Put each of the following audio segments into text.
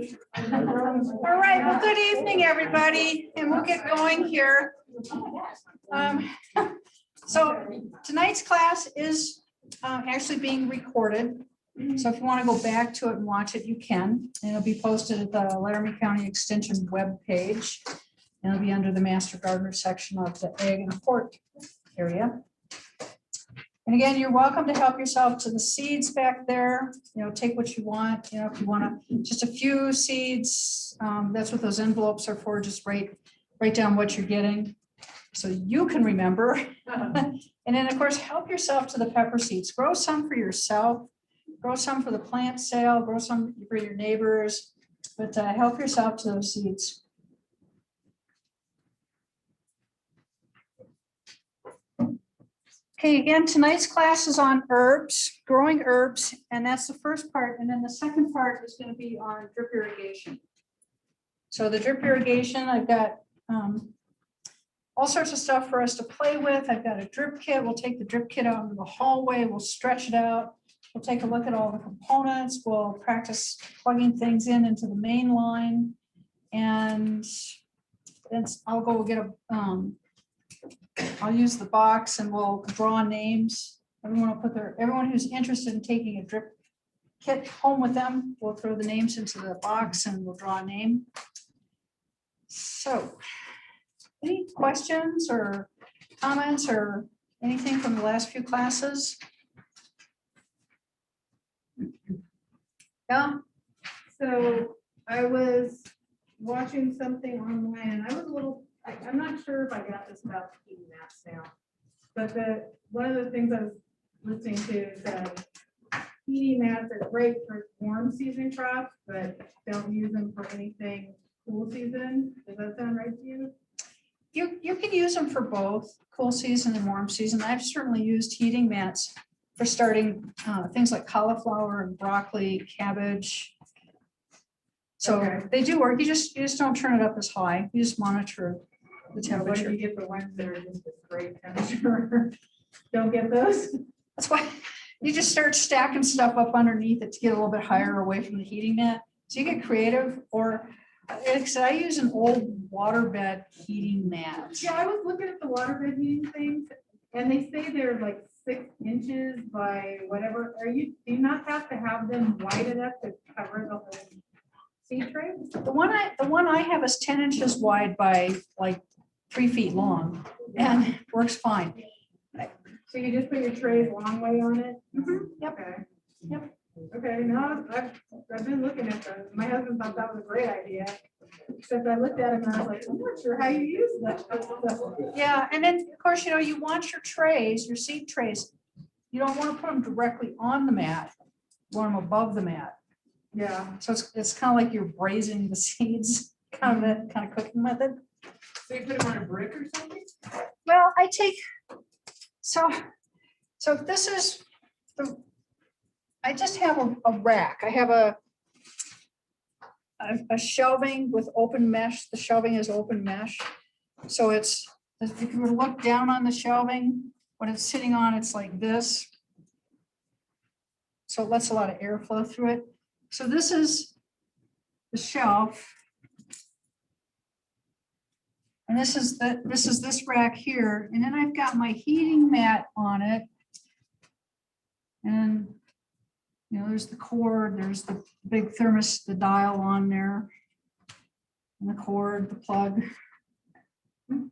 All right, well, good evening, everybody, and we'll get going here. So tonight's class is actually being recorded. So if you want to go back to it and watch it, you can. And it'll be posted at the Laramie County Extension webpage. And it'll be under the Master Gardener section of the Egg and Port area. And again, you're welcome to help yourself to the seeds back there. You know, take what you want. You know, if you want to, just a few seeds. That's what those envelopes are for. Just write down what you're getting, so you can remember. And then, of course, help yourself to the pepper seeds. Grow some for yourself. Grow some for the plant sale. Grow some for your neighbors. But help yourself to those seeds. Okay, again, tonight's class is on herbs, growing herbs, and that's the first part. And then the second part is going to be on drip irrigation. So the drip irrigation, I've got all sorts of stuff for us to play with. I've got a drip kit. We'll take the drip kit out into the hallway. We'll stretch it out. We'll take a look at all the components. We'll practice plugging things into the main line. And then I'll go get a... I'll use the box and we'll draw names. Everyone who's interested in taking a drip kit home with them, we'll throw the names into the box and we'll draw a name. So, any questions or comments or anything from the last few classes? Yeah. So I was watching something online and I was a little, I'm not sure if I got this about heating mats now, but one of the things I was listening to is that heating mats are great for warm season crops, but don't use them for anything cool season. Does that sound right to you? You can use them for both cool season and warm season. I've certainly used heating mats for starting things like cauliflower and broccoli, cabbage. So okay. They do work. You just don't turn it up as high. You just monitor the temperature. When you get the ones that are just a great temperature, don't get those. That's why you just start stacking stuff up underneath it to get a little bit higher away from the heating mat. So you get creative, or I use an old waterbed heating mat. Yeah, I was looking at the waterbed heating things, and they say they're like 6 inches by whatever. Do you not have to have them wide enough to cover the whole seed tray? The one I have is 10 inches wide by like 3 feet long, and works fine. So you just put your trays long way on it? Mm-hmm. Yep. Okay. Yep. Okay, no, I've been looking at those. My husband thought that was a great idea. Except I looked at him and I was like, I'm not sure how you use that. Yeah, and then of course, you know, you want your trays, your seed trays. You don't want to put them directly on the mat. You want them above the mat. Yeah. So it's kind of like you're braising the seeds, kind of that kind of cooking method. So you put them on a brick or something? Well, I take, so this is I just have a rack. I have a shelving with open mesh. The shelving is open mesh. So it's, if you were to look down on the shelving, when it's sitting on, it's like this. So it lets a lot of airflow through it. So this is the shelf. And this is this rack here. And then I've got my heating mat on it. And you know, there's the cord, there's the big thermos, the dial on there, and the cord, the plug. And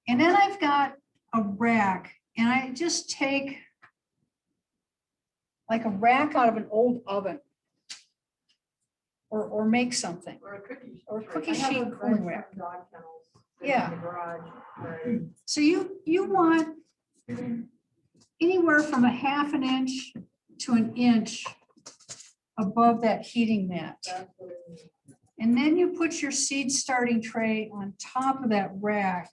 then I've got a rack, and I just take like a rack out of an old oven, or make something, or a cookie sheet cooling rack. Yeah. So you want anywhere from 1/2 inch to 1 inch above that heating mat. And then you put your seed starting tray on top of that rack.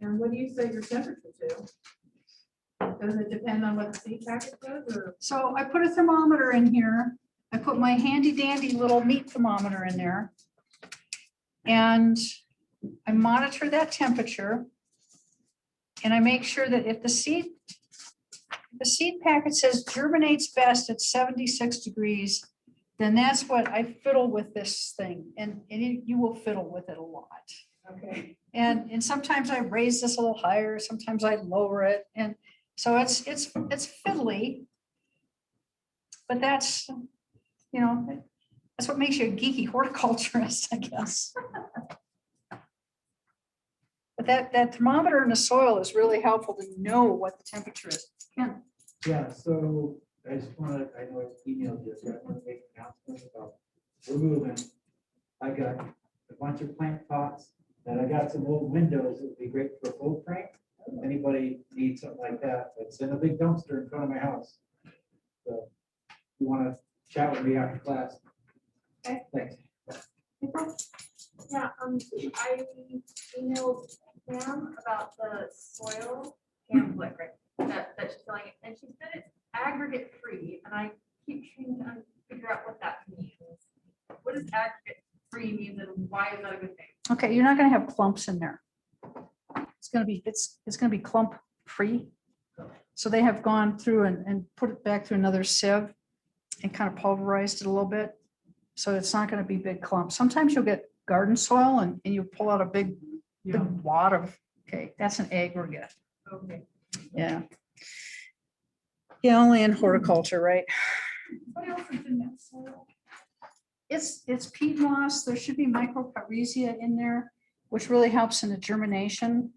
And what do you set your temperature to? Does it depend on what the seed packet does, or? So I put a thermometer in here. I put my handy dandy little meat thermometer in there. And I monitor that temperature. And I make sure that if the seed the seed packet says germinates best at 76 degrees, then that's what I fiddle with this thing, and you will fiddle with it a lot. Okay. And sometimes I raise this a little higher, sometimes I lower it, and so it's fiddly. But that's, you know, that's what makes you a geeky horticulturist, I guess. But that thermometer in the soil is really helpful to know what the temperature is. Ken? Yeah, so I just wanna, I know I emailed you, so I want to make an announcement about, we're moving. I got a bunch of plant pots, and I got some old windows that would be great for a full frame. If anybody needs something like that, it's in a big dumpster in front of my house. So if you wanna chat with me after class. Okay. Thanks. Yeah, I emailed Pam about the soil pamphlet, right, that she's selling, and she said it's aggregate free, and I keep trying to figure out what that means. What does aggregate free mean, and why is that a good thing? Okay, you're not gonna have clumps in there. It's gonna be clump free. So they have gone through and put it back through another sieve and kind of pulverized it a little bit. So it's not gonna be big clumps. Sometimes you'll get garden soil and you pull out a big wad of, okay, that's an aggregate. Okay. Yeah. Yeah, only in horticulture, right? What else is in that soil? It's peat moss. There should be mycorrhizae in there, which really helps in the germination.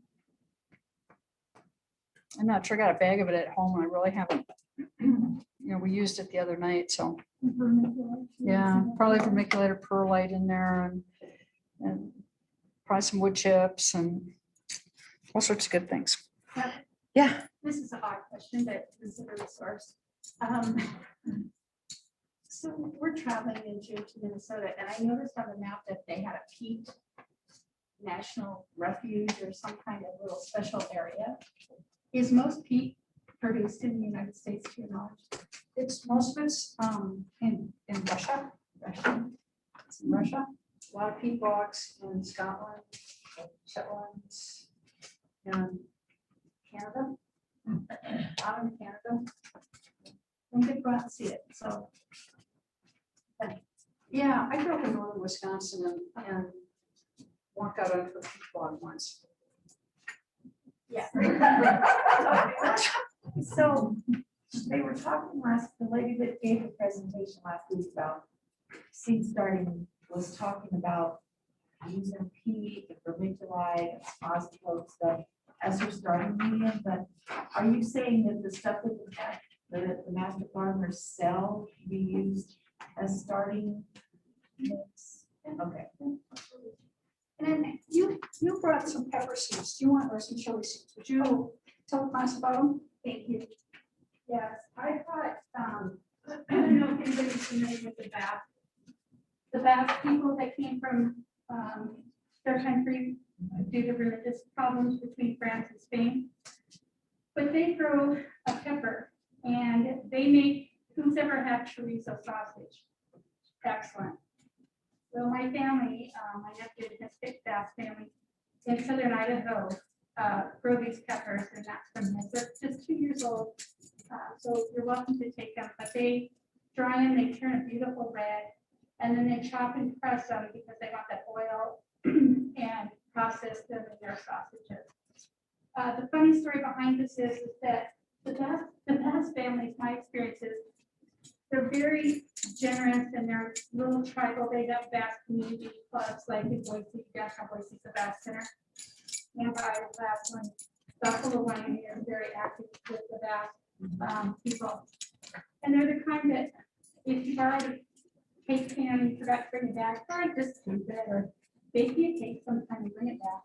I'm not sure, I got a bag of it at home and I really haven't, we used it the other night, so. Yeah, probably vermiculate perlite in there and probably some wood chips and all sorts of good things. Yeah. This is an odd question, but this is a resource. So we're traveling in June to Minnesota, and I noticed on the map that they had a peat national refuge or some kind of little special area. Is most peat produced in the United States, to your knowledge? Most of it's in Russia. It's in Russia. A lot of peat bogs in Scotland, Shetlands, and Canada. Out in Canada. I'm gonna go out and see it, so. Yeah, I grew up in northern Wisconsin and walked out onto a peat bog once. Yeah. So they were talking the lady that gave the presentation last week about seed starting was talking about using peat, vermiculite, osmocote stuff as her starting medium, but are you saying that the stuff that the master farmers sell can be used as starting mix? Okay. And then you brought some pepper seeds. Do you want, or some chili seeds? Would you tell the class about them? Thank you. Yes, I thought, I don't know if anybody's familiar with the Basque people that came from their country due to religious problems between France and Spain. But they grow a pepper and they make, who's ever had chorizo sausage? Excellent. So my family, my nephew has picked Basque family in southern Idaho, grow these peppers, and that's from this. They're just 2 years old. So you're welcome to take them, but they dry them, they turn a beautiful red, and then they chop and press them because they want that oil and process them in their sausages. The funny story behind this is that the Basque families, my experience is, they're very generous and they're little tribal. They have Basque community clubs like in Boise, downtown Boise, the Basque Center. And by the last one, Buffalo Wyoming is very active with the Basque people. And they're the kind that if you've already cake pan and you forgot to bring it back, or just keep it or bake me a cake sometime and bring it back.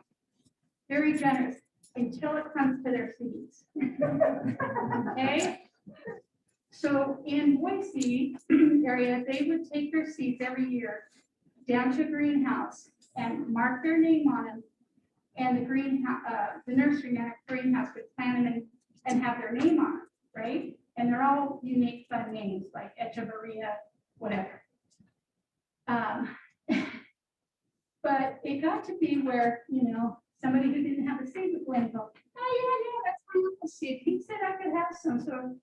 Very generous until it comes to their seeds. Okay. So in Boise area, they would take their seeds every year down to a greenhouse and mark their name on them. And the nurseryman at the greenhouse would plant them and have their name on them, right? And they're all unique, fun names like Echevarria, whatever. But it got to be where, somebody who didn't have a seed would go, oh yeah, that's my uncle seed. He said I could have some, so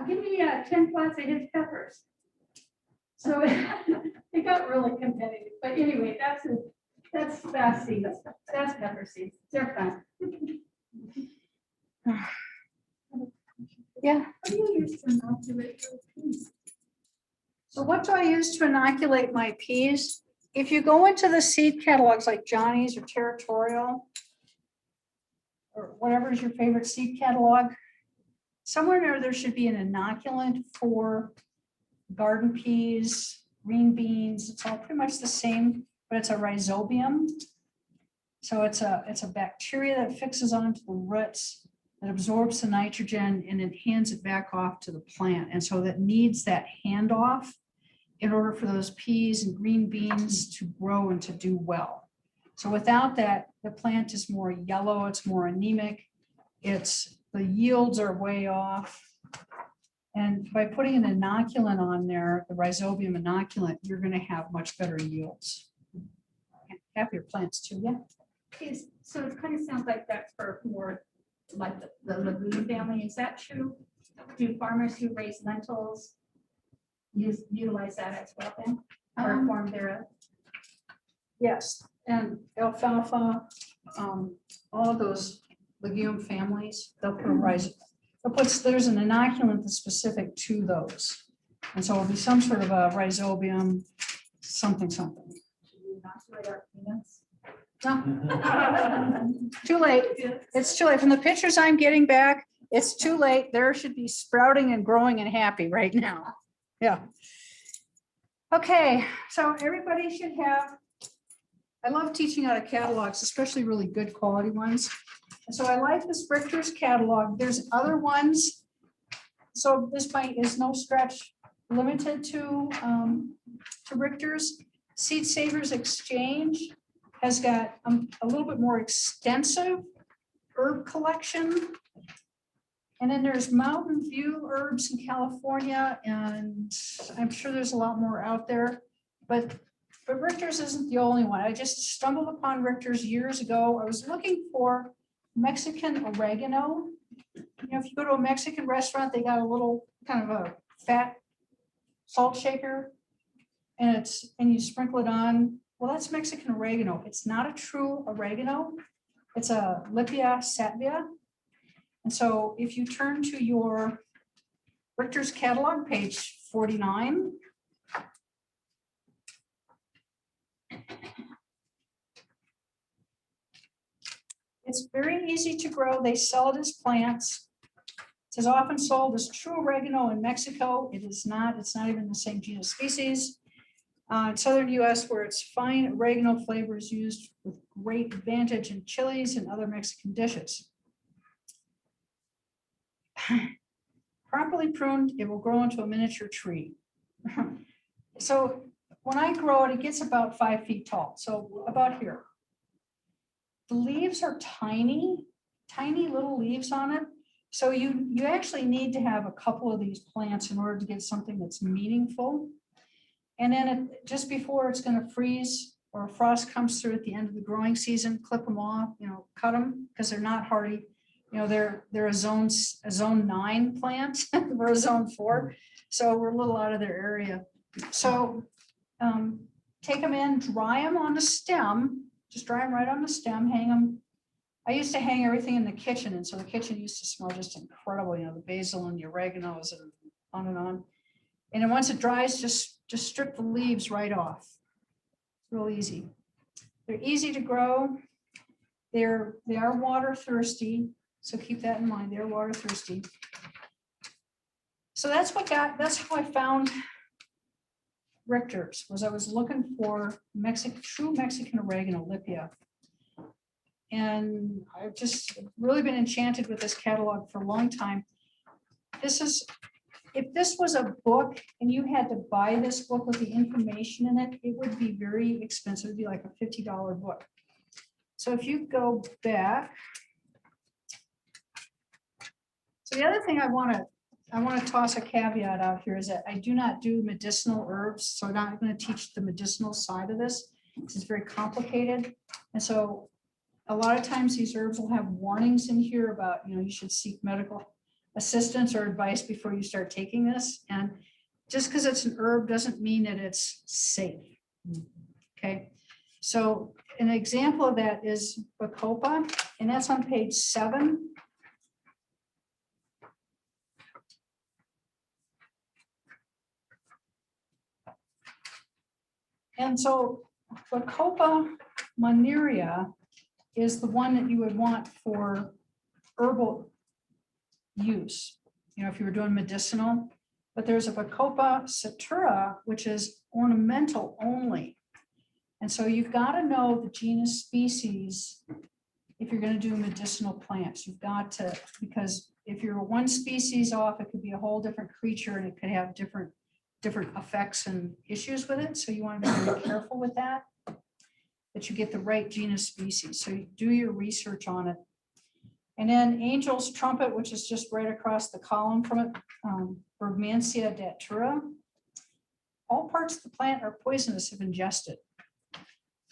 give me 10 plots of his peppers. So it got really competitive, but anyway, that's fast seeds, that's pepper seeds, they're fun. Yeah. What do you use to inoculate your peas? So what do I use to inoculate my peas? If you go into the seed catalogs like Johnny's or Territorial, or whatever is your favorite seed catalog, somewhere there should be an inoculant for garden peas, green beans. It's all pretty much the same, but it's a rhizobium. So it's a bacteria that fixes onto the roots, that absorbs the nitrogen and it hands it back off to the plant. And so that needs that handoff in order for those peas and green beans to grow and to do well. So without that, the plant is more yellow, it's more anemic, the yields are way off. And by putting an inoculant on there, the rhizobium inoculant, you're going to have much better yields. Happier plants too, yeah. So it kind of sounds like that's for more like the legume family. Is that true? Do farmers who raise lentils utilize that as well then? Or a form thereof? Yes, and alfalfa, all of those legume families, they'll put a there's an inoculant that's specific to those. And so it'll be some sort of a rhizobium, something. Should we inoculate our peanuts? No, too late. It's too late. From the pictures I'm getting back, it's too late. There should be sprouting and growing and happy right now. Yeah. Okay, so everybody should have, I love teaching out of catalogs, especially really good quality ones. And so I like this Richter's catalog. There's other ones. So this is no stretch limited to Richter's. Seed Savers Exchange has got a little bit more extensive herb collection. And then there's Mountain View Herbs in California, and I'm sure there's a lot more out there, but Richter's isn't the only one. I just stumbled upon Richter's years ago. I was looking for Mexican oregano. You know, if you go to a Mexican restaurant, they got a little kind of a fat salt shaker, and you sprinkle it on. Well, that's Mexican oregano. It's not a true oregano. It's a Lipia sativa. And so if you turn to your Richter's catalog, page 49, it's very easy to grow. They sell it as plants. It is often sold as true oregano in Mexico. It is not. It's not even the same genus species. In southern US, where its fine oregano flavor is used with great advantage in chilies and other Mexican dishes. Properly pruned, it will grow into a miniature tree. So when I grow it, it gets about 5 feet tall, so about here. The leaves are tiny little leaves on it. So you actually need to have a couple of these plants in order to get something that's meaningful. And then just before it's going to freeze or frost comes through at the end of the growing season, clip them off, cut them because they're not hardy. They're a zone 9 plant. We're a zone 4, so we're a little out of their area. So take them in, dry them on the stem, just dry them right on the stem, hang them. I used to hang everything in the kitchen, and so the kitchen used to smell just incredible. The basil and the oreganos and on and on. And then once it dries, just strip the leaves right off. It's real easy. They're easy to grow. They are water thirsty. So keep that in mind, they're water thirsty. So that's how I found Richter's, was I was looking for true Mexican oregano, Lipia. And I've just really been enchanted with this catalog for a long time. If this was a book and you had to buy this book with the information in it, it would be very expensive. It'd be like a $50 book. So if you go back, so the other thing I want to toss a caveat out here is that I do not do medicinal herbs. So I'm not going to teach the medicinal side of this. This is very complicated. And so a lot of times these herbs will have warnings in here about, you should seek medical assistance or advice before you start taking this. And just because it's an herb doesn't mean that it's safe. Okay, so an example of that is bacopa, and that's on page 7. And so bacopa moneria is the one that you would want for herbal use, if you were doing medicinal. But there's a bacopa satura, which is ornamental only. And so you've got to know the genus species if you're going to do medicinal plants. You've got to, because if you're one species off, it could be a whole different creature and it could have different effects and issues with it. So you want to be very careful with that you get the right genus species. So you do your research on it. And then angel's trumpet, which is just right across the column from it, Bergmansia datura. All parts of the plant are poisonous if ingested.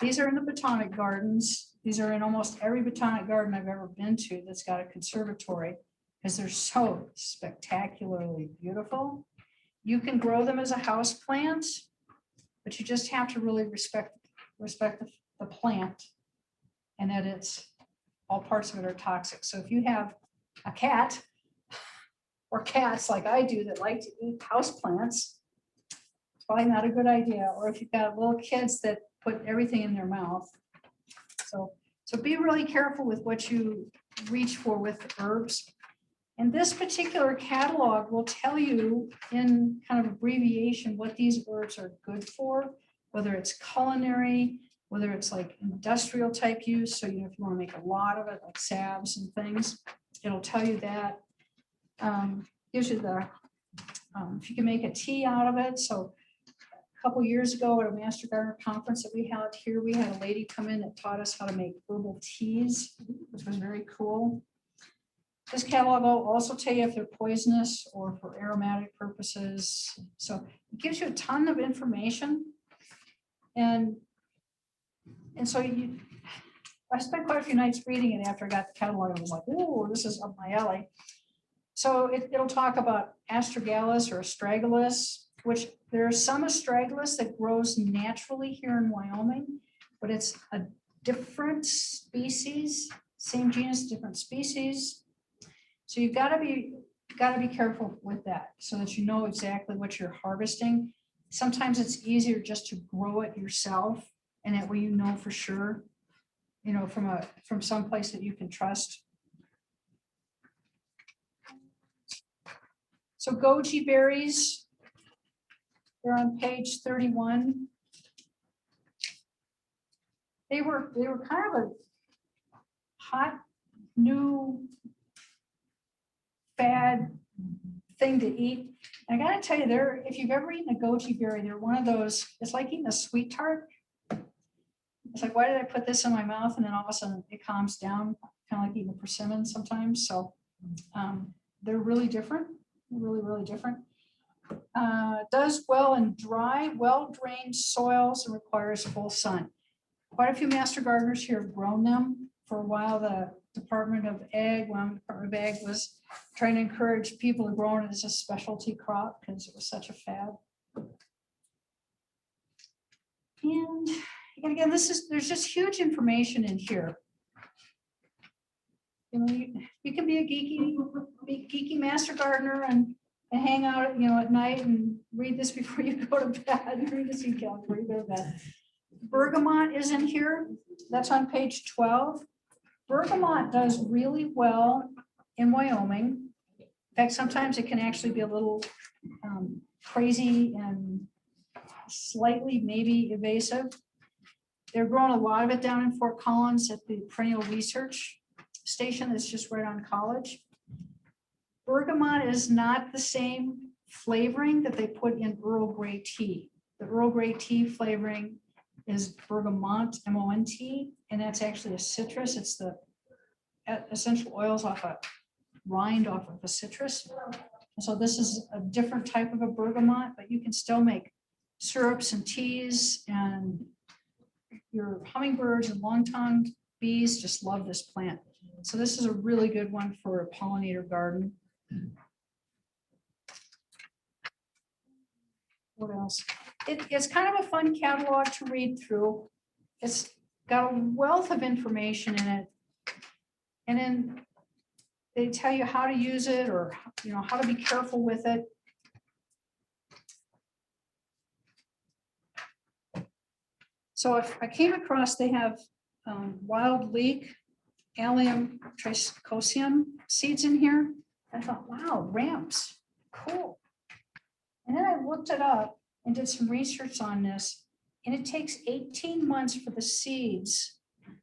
These are in the botanic gardens. These are in almost every botanic garden I've ever been to that's got a conservatory, because they're so spectacularly beautiful. You can grow them as a house plant, but you just have to really respect the plant, and that it's all parts of it are toxic. So if you have a cat or cats like I do that like to eat house plants, it's probably not a good idea. Or if you've got little kids that put everything in their mouth. So be really careful with what you reach for with herbs. And this particular catalog will tell you in kind of abbreviation what these herbs are good for, whether it's culinary, whether it's like industrial type use. So, if you want to make a lot of it, like salves and things, it'll tell you that. Gives you the, if you can make a tea out of it. So a couple years ago at a Master Gardener conference that we had here, we had a lady come in that taught us how to make herbal teas, which was very cool. This catalog will also tell you if they're poisonous or for aromatic purposes. So it gives you a ton of information. And so I spent quite a few nights reading it after I got the catalog. I was like, oh, this is up my alley. So it'll talk about astragalus or astragalus, which there are some astragalus that grows naturally here in Wyoming, but it's a different species, same genus, different species. So you've got to be careful with that so that you know exactly what you're harvesting. Sometimes it's easier just to grow it yourself, and that way you know for sure, from some place that you can trust. So goji berries, they're on page 31. They were kind of a hot new fad thing to eat. And I gotta tell you, if you've ever eaten a goji berry, they're one of those, it's like eating a sweet tart. It's like, why did I put this in my mouth? And then all of a sudden it calms down, kind of like eating a persimmon sometimes. So they're really different, really, really different. Does well in dry, well-drained soils and requires full sun. Quite a few master gardeners here have grown them. For a while, the Department of Ag was trying to encourage people to grow it as a specialty crop because it was such a fad. And again, there's just huge information in here. You can be a geeky master gardener and hang out, at night and read this before you go to bed. Read this before you go to bed. Bergamot is in here. That's on page 12. Bergamot does really well in Wyoming. In fact, sometimes it can actually be a little crazy and slightly maybe invasive. They're growing a lot of it down in Fort Collins at the Perennial Research Station that's just right on College. Bergamot is not the same flavoring that they put in Earl Grey tea. The Earl Grey tea flavoring is bergamot, M-O-N-T, and that's actually a citrus. It's the essential oils off a rind off of a citrus. And so this is a different type of a bergamot, but you can still make syrups and teas, and your hummingbirds and long-tongued bees just love this plant. So this is a really good one for a pollinator garden. What else? It's kind of a fun catalog to read through. It's got a wealth of information in it. And then they tell you how to use it, or, you know, how to be careful with it. So if I came across, they have wild leek, allium trichosium seeds in here. I thought, wow, ramps, cool. And then I looked it up and did some research on this, and it takes 18 months for the seeds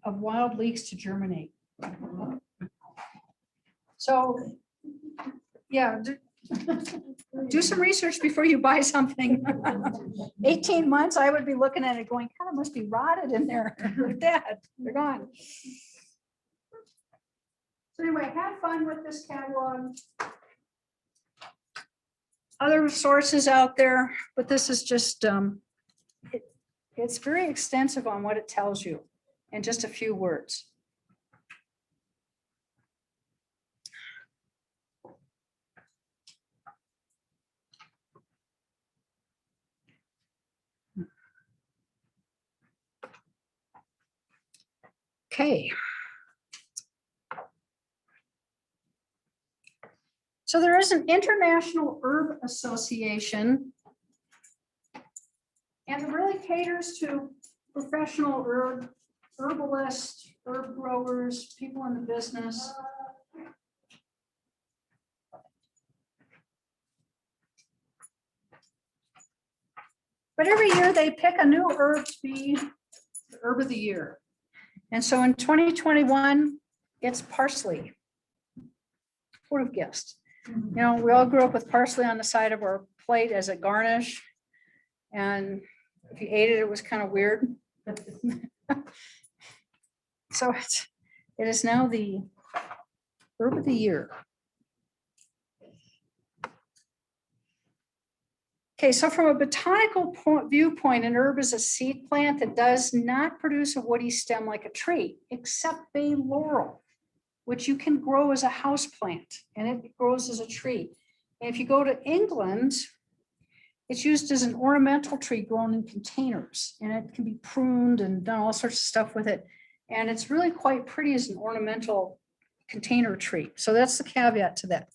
of wild leeks to germinate. So, yeah, do some research before you buy something. 18 months, I would be looking at it going, God, it must be rotted in there. They're dead, they're gone. So anyway, have fun with this catalog. Other sources out there, but this is just, it's very extensive on what it tells you in just a few words. Okay. So there is an International Herb Association, and it really caters to professional herbalists, herb growers, people in the business. But every year they pick a new herb to be the herb of the year. And so in 2021, it's parsley. Who would have guessed? You know, we all grew up with parsley on the side of our plate as a garnish. And if you ate it, it was kind of weird. So it is now the herb of the year. Okay, so from a botanical viewpoint, an herb is a seed plant that does not produce a woody stem like a tree, except bay laurel, which you can grow as a house plant, and it grows as a tree. And if you go to England, it's used as an ornamental tree grown in containers, and it can be pruned and done all sorts of stuff with it. And it's really quite pretty as an ornamental container tree. So that's the caveat to that.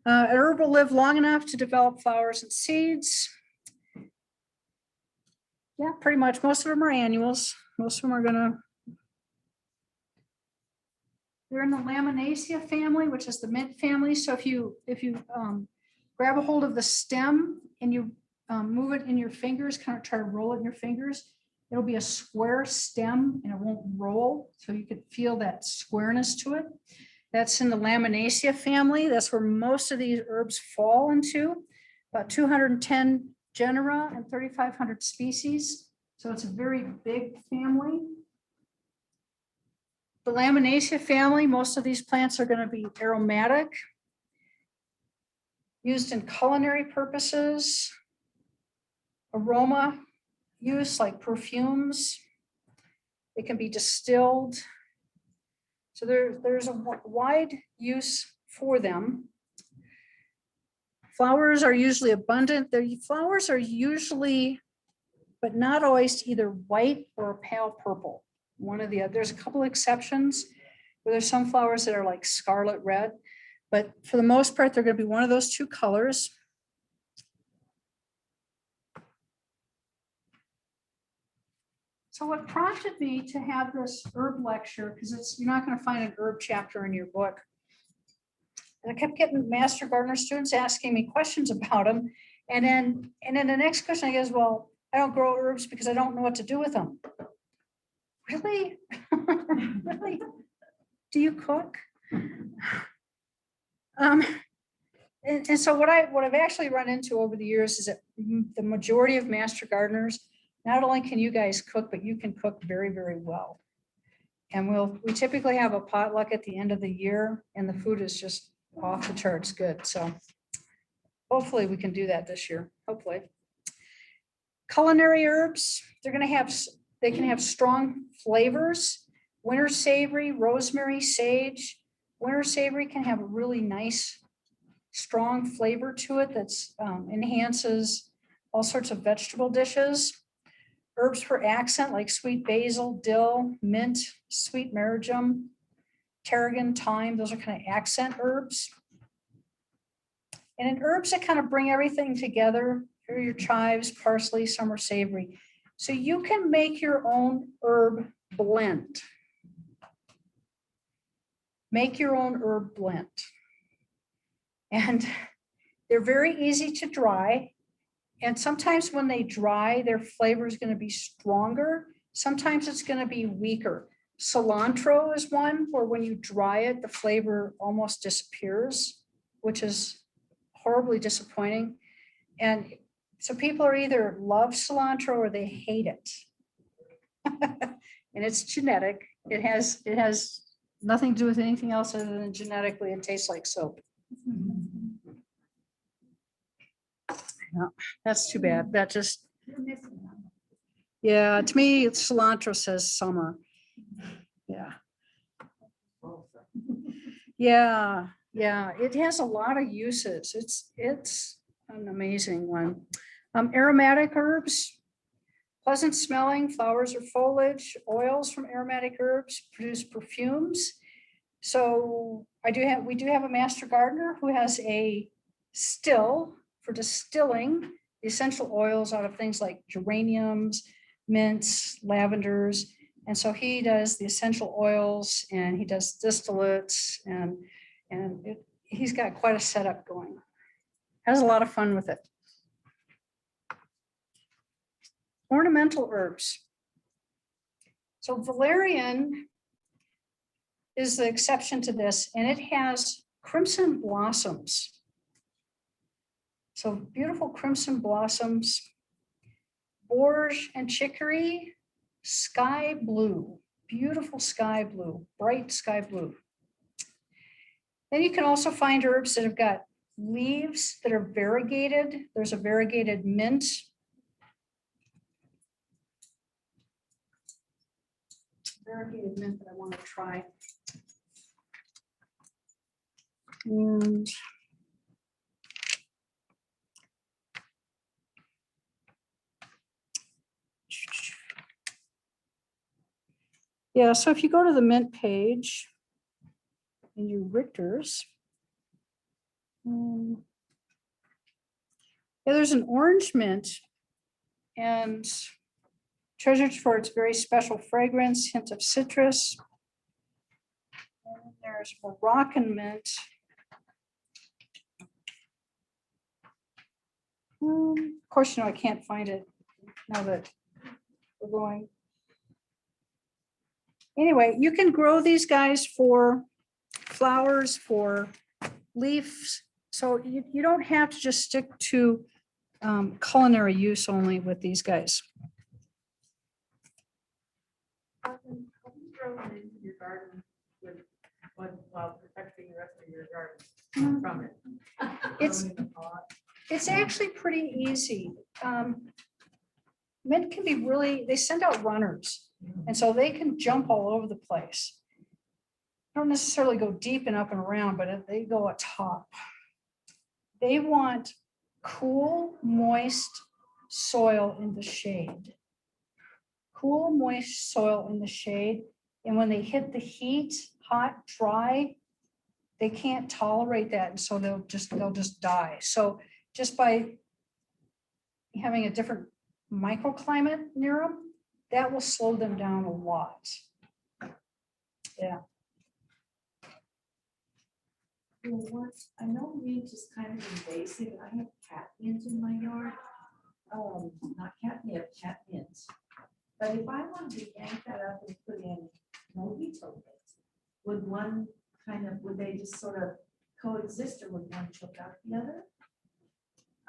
An herb will live long enough to develop flowers and seeds. Yeah, pretty much. Most of them are annuals. Most of them are they're in the Laminaceae family, which is the mint family. So if you grab a hold of the stem and you move it in your fingers, kind of try to roll it in your fingers, it'll be a square stem and it won't roll. So you could feel that squareness to it. That's in the Laminaceae family. That's where most of these herbs fall into, about 210 genera and 3,500 species. So it's a very big family. The Laminaceae family, most of these plants are going to be aromatic, used in culinary purposes, aroma use like perfumes. It can be distilled. So there's a wide use for them. Flowers are usually abundant. Their flowers are usually, but not always, either white or a pale purple. One of the other. There's a couple exceptions where there's some flowers that are like scarlet red, but for the most part, they're going to be one of those two colors. So what prompted me to have this herb lecture, because you're not going to find an herb chapter in your book. And I kept getting master gardener students asking me questions about them. And then the next question I get is, well, I don't grow herbs because I don't know what to do with them. Really? Really? Do you cook? And so what I've actually run into over the years is that the majority of master gardeners, not only can you guys cook, but you can cook very, very well. And we typically have a potluck at the end of the year, and the food is just off the charts good. So hopefully we can do that this year, hopefully. Culinary herbs, they can have strong flavors. Winter savory, rosemary, sage. Winter savory can have a really nice, strong flavor to it that's enhances all sorts of vegetable dishes. Herbs for accent like sweet basil, dill, mint, sweet marjoram, tarragon, thyme. Those are kind of accent herbs. And in herbs that kind of bring everything together, here are your chives, parsley, some are savory. So you can make your own herb blend. Make your own herb blend. And they're very easy to dry. And sometimes when they dry, their flavor is going to be stronger. Sometimes it's going to be weaker. Cilantro is one where when you dry it, the flavor almost disappears, which is horribly disappointing. And so people are either love cilantro or they hate it. And it's genetic. It has nothing to do with anything else other than genetically it tastes like soap. No, that's too bad. That just, yeah, to me, cilantro says summer. Yeah. Yeah, yeah, it has a lot of uses. It's an amazing one. Aromatic herbs, pleasant smelling flowers or foliage, oils from aromatic herbs produce perfumes. So we do have a master gardener who has a still for distilling the essential oils out of things like geraniums, mints, lavenders. And so he does the essential oils and he does distillates and he's got quite a setup going. Has a lot of fun with it. Ornamental herbs. So valerian is the exception to this, and it has crimson blossoms. So beautiful crimson blossoms, borage and chicory, sky blue, beautiful sky blue, bright sky blue. Then you can also find herbs that have got leaves that are variegated. There's a variegated mint. Variegated mint that I want to try. And yeah, so if you go to the mint page in your Richter's, yeah, there's an orange mint and treasured for its very special fragrance, hint of citrus. And there's Moroccan mint. Of course, I can't find it now that we're going. Anyway, you can grow these guys for flowers, for leaves. So you don't have to just stick to culinary use only with these guys. How do you grow it into your garden with while protecting the rest of your garden from it? It's- Grow it in a pot? It's actually pretty easy. Mint can be really, they send out runners, and so they can jump all over the place. Don't necessarily go deep and up and around, but they go atop. They want cool, moist soil in the shade. Cool, moist soil in the shade. And when they hit the heat, hot, dry, they can't tolerate that. And so they'll just die. So just by having a different microclimate near them, that will slow them down a lot. Yeah. Well, I know mint is kind of invasive. I have catmint in my yard. Not catnip, catmint. But if I wanted to yank that up and put in mojito mint, would they just sort of coexist, or would one choke out the other?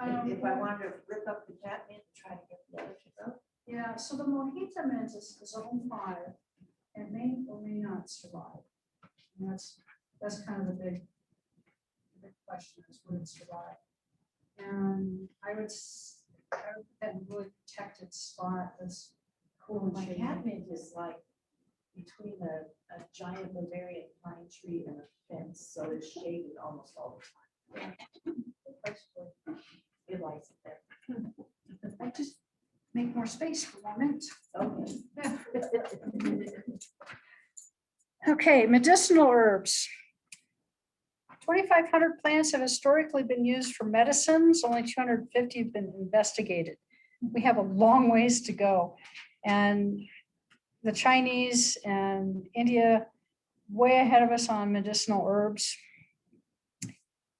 If I wanted to rip up the catmint and try to get the other to go? Yeah, so the mojito mint is a home fire and may or may not survive. And that's kind of the big question is would it survive? And I would put that in a really protected spot that's cool and My shady. catmint is like, between a giant Bavarian pine tree and a fence, so it's shaded almost all the time. It likes it there. I just make more space for a moment. Okay. Okay, medicinal herbs. 2,500 plants have historically been used for medicines. Only 250 have been investigated. We have a long ways to go. And the Chinese and India way ahead of us on medicinal herbs.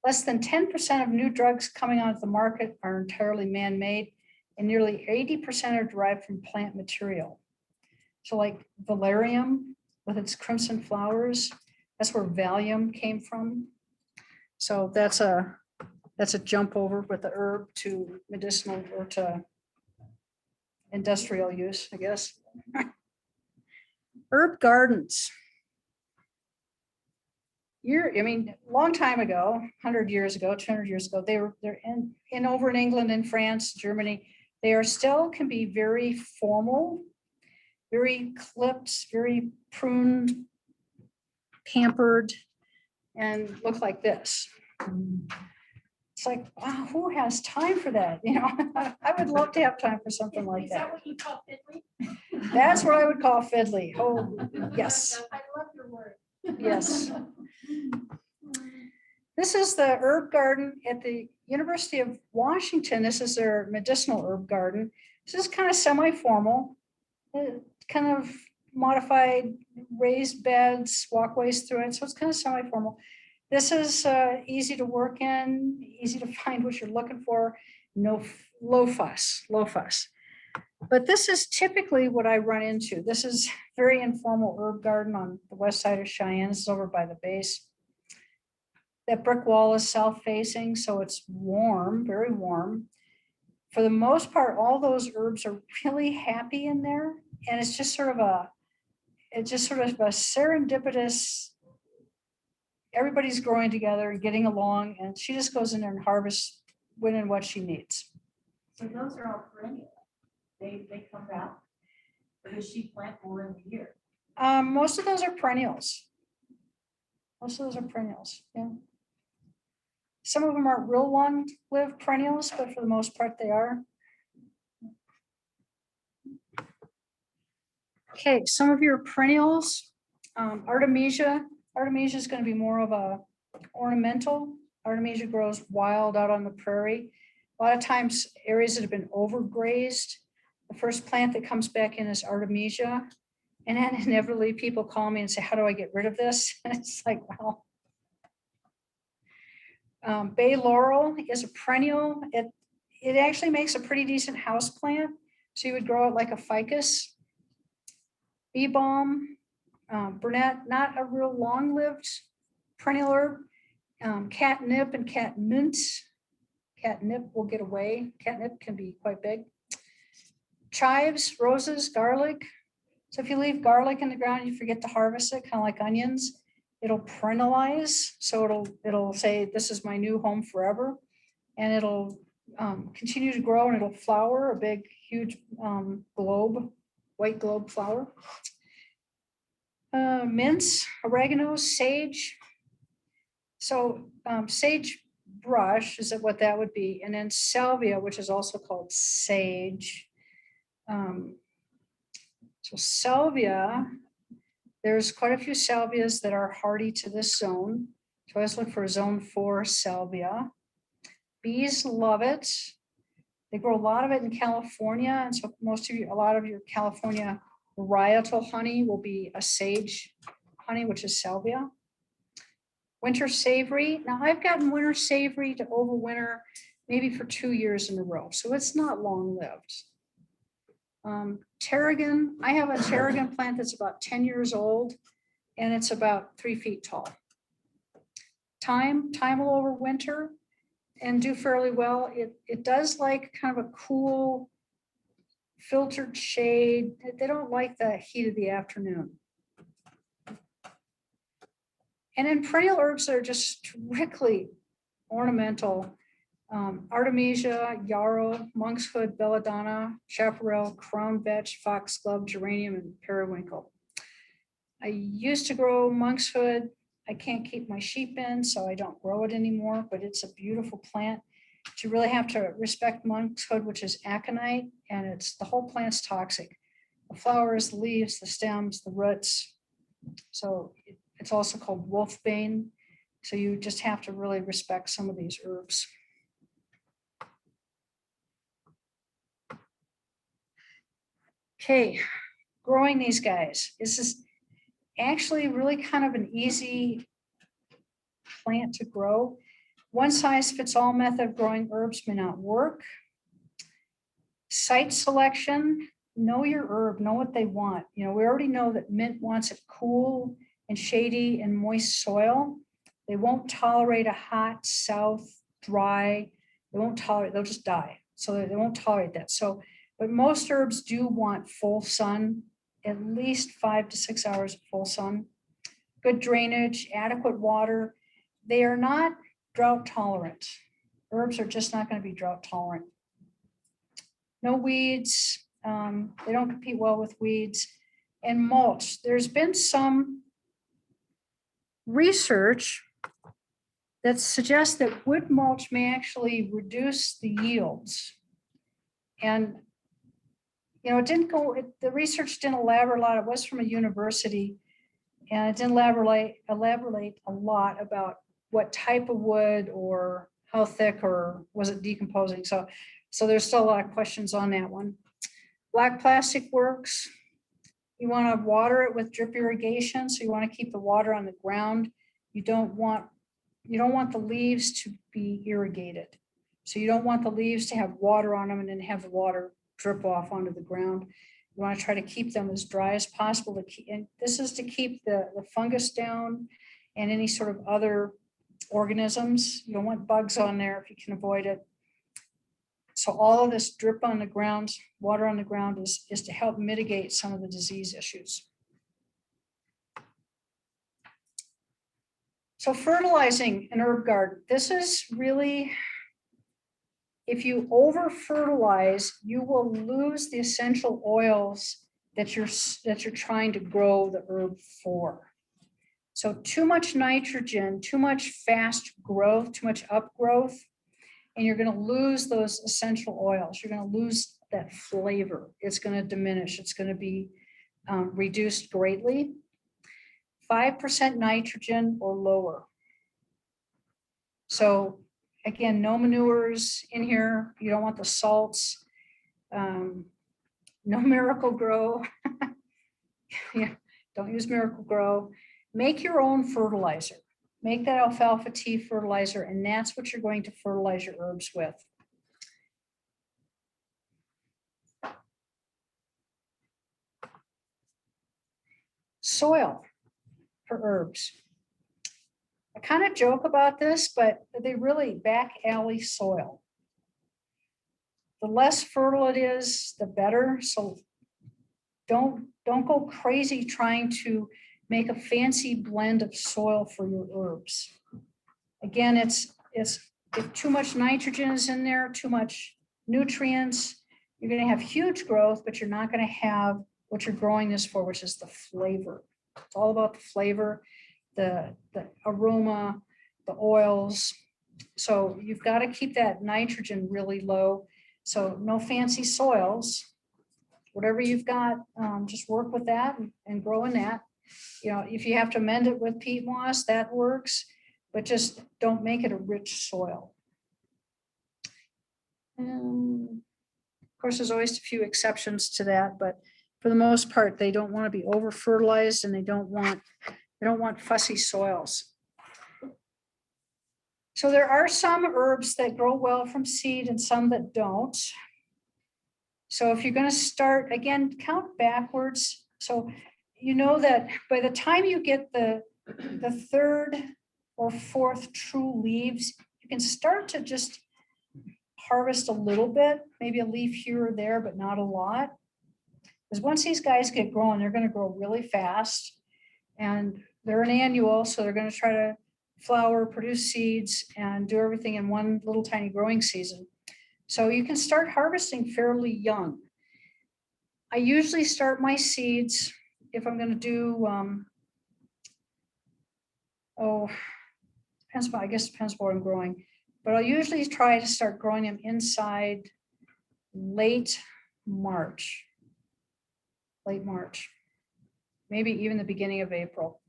Less than 10% of new drugs coming onto the market are entirely man-made, and nearly 80% are derived from plant material. So like valerian with its crimson flowers, that's where Valium came from. So that's a jump over with the herb to medicinal or to industrial use, I guess. Herb gardens. Long time ago, 100 years ago, 200 years ago, they're in over in England and France, Germany. They are still can be very formal, very clipped, very pruned, pampered, and look like this. It's like, wow, who has time for that? I would love to have time for something like Is that. that what you call fiddly? That's what I would call fiddly. Oh, yes, I love your word. yes. This is the herb garden at the University of Washington. This is their medicinal herb garden. This is kind of semi-formal, kind of modified raised beds, walkways through it. So it's kind of semi-formal. This is easy to work in, easy to find what you're looking for. No, low fuss. But this is typically what I run into. This is very informal herb garden on the west side of Cheyenne. It's over by the base. That brick wall is south-facing, so it's warm, very warm. For the most part, all those herbs are really happy in there, and it's just sort of a serendipitous. Everybody's growing together, getting along, and she just goes in there and harvests when and what she needs. So those are all perennial. They come out. Or does she plant more in the year? Most of those are perennials. Yeah. Some of them are real long-lived perennials, but for the most part, they are. Okay, some of your perennials, Artemisia. Artemisia is going to be more of a ornamental. Artemisia grows wild out on the prairie. A lot of times, areas that have been overgrazed, the first plant that comes back in is Artemisia. And then inevitably people call me and say, how do I get rid of this? And it's like, well. Bay laurel is a perennial. It actually makes a pretty decent house plant. So you would grow it like a ficus. Bee balm, Burnett, not a real long-lived perennial herb. Catnip and catmint. Catnip will get away. Catnip can be quite big. Chives, roses, garlic. So if you leave garlic in the ground, you forget to harvest it, kind of like onions. It'll perennialize, so it'll say, this is my new home forever. And it'll continue to grow and it'll flower, a big, huge globe, white globe flower. Mints, oregano, sage. So sage brush is what that would be. And then salvia, which is also called sage. So salvia, there's quite a few salvias that are hardy to this zone. So I always look for zone 4 salvia. Bees love it. They grow a lot of it in California. And so a lot of your California varietal honey will be a sage honey, which is salvia. Winter savory. Now I've gotten winter savory to overwinter maybe for 2 years in a row. So it's not long lived. Tarragon, I have a tarragon plant that's about 10 years old and it's about 3 feet tall. Thyme will overwinter and do fairly well. It does like kind of a cool filtered shade. They don't like the heat of the afternoon. And then perennial herbs that are just strictly ornamental. Artemisia, yarrow, monkshood, belladonna, chaparral, crown vetch, foxglove, geranium, and periwinkle. I used to grow monkshood. I can't keep my sheep in, so I don't grow it anymore, but it's a beautiful plant. But you really have to respect monkshood, which is aconite, and it's the whole plant's toxic. The flowers, the leaves, the stems, the roots. So it's also called wolfbane. So you just have to really respect some of these herbs. Okay, growing these guys. This is actually really kind of an easy plant to grow. One size fits all method of growing herbs may not work. Site selection, know your herb, know what they want. You know, we already know that mint wants it cool and shady and moist soil. They won't tolerate a hot, south, dry. They won't tolerate, they'll just die. So they won't tolerate that. So, but most herbs do want full sun, at least 5 to 6 hours of full sun. Good drainage, adequate water. They are not drought tolerant. Herbs are just not going to be drought tolerant. No weeds. They don't compete well with weeds. And mulch. There's been some research that suggests that wood mulch may actually reduce the yields. And, you know, it didn't go, the research didn't elaborate a lot. It was from a university, and it didn't elaborate a lot about what type of wood or how thick or was it decomposing. So there's still a lot of questions on that one. Black plastic works. You want to water it with drip irrigation. So you want to keep the water on the ground. You don't want the leaves to be irrigated. So you don't want the leaves to have water on them and then have the water drip off onto the ground. You want to try to keep them as dry as possible. And this is to keep the fungus down and any sort of other organisms. You don't want bugs on there if you can avoid it. So all of this drip on the ground, water on the ground is to help mitigate some of the disease issues. So fertilizing an herb garden, this is really, if you over fertilize, you will lose the essential oils that you're trying to grow the herb for. So too much nitrogen, too much fast growth, too much upgrowth, and you're going to lose those essential oils. You're going to lose that flavor. It's going to diminish. It's going to be reduced greatly. 5% nitrogen or lower. So again, no manures in here. You don't want the salts. No Miracle Grow. Yeah, don't use Miracle Grow. Make your own fertilizer. Make that alfalfa tea fertilizer, and that's what you're going to fertilize your herbs with. Soil for herbs. I kind of joke about this, but they really back alley soil. The less fertile it is, the better. So don't go crazy trying to make a fancy blend of soil for your herbs. Again, it's if too much nitrogen is in there, too much nutrients, you're going to have huge growth, but you're not going to have what you're growing this for, which is the flavor. It's all about the flavor, the aroma, the oils. So you've got to keep that nitrogen really low. So no fancy soils. Whatever you've got, just work with that and grow in that. You know, if you have to amend it with peat moss, that works, but just don't make it a rich soil. Of course, there's always a few exceptions to that, but for the most part, they don't want to be over fertilized, and they don't want fussy soils. So there are some herbs that grow well from seed and some that don't. So if you're going to start, again, count backwards. So you know that by the time you get the third or fourth true leaves, you can start to just harvest a little bit, maybe a leaf here or there, but not a lot. Because once these guys get growing, they're going to grow really fast, and they're an annual, so they're going to try to flower, produce seeds, and do everything in one little tiny growing season. So you can start harvesting fairly young. I usually start my seeds, if I'm going to do depends, I guess depends what I'm growing. But I'll usually try to start growing them inside late March. Late March, maybe even the beginning of April.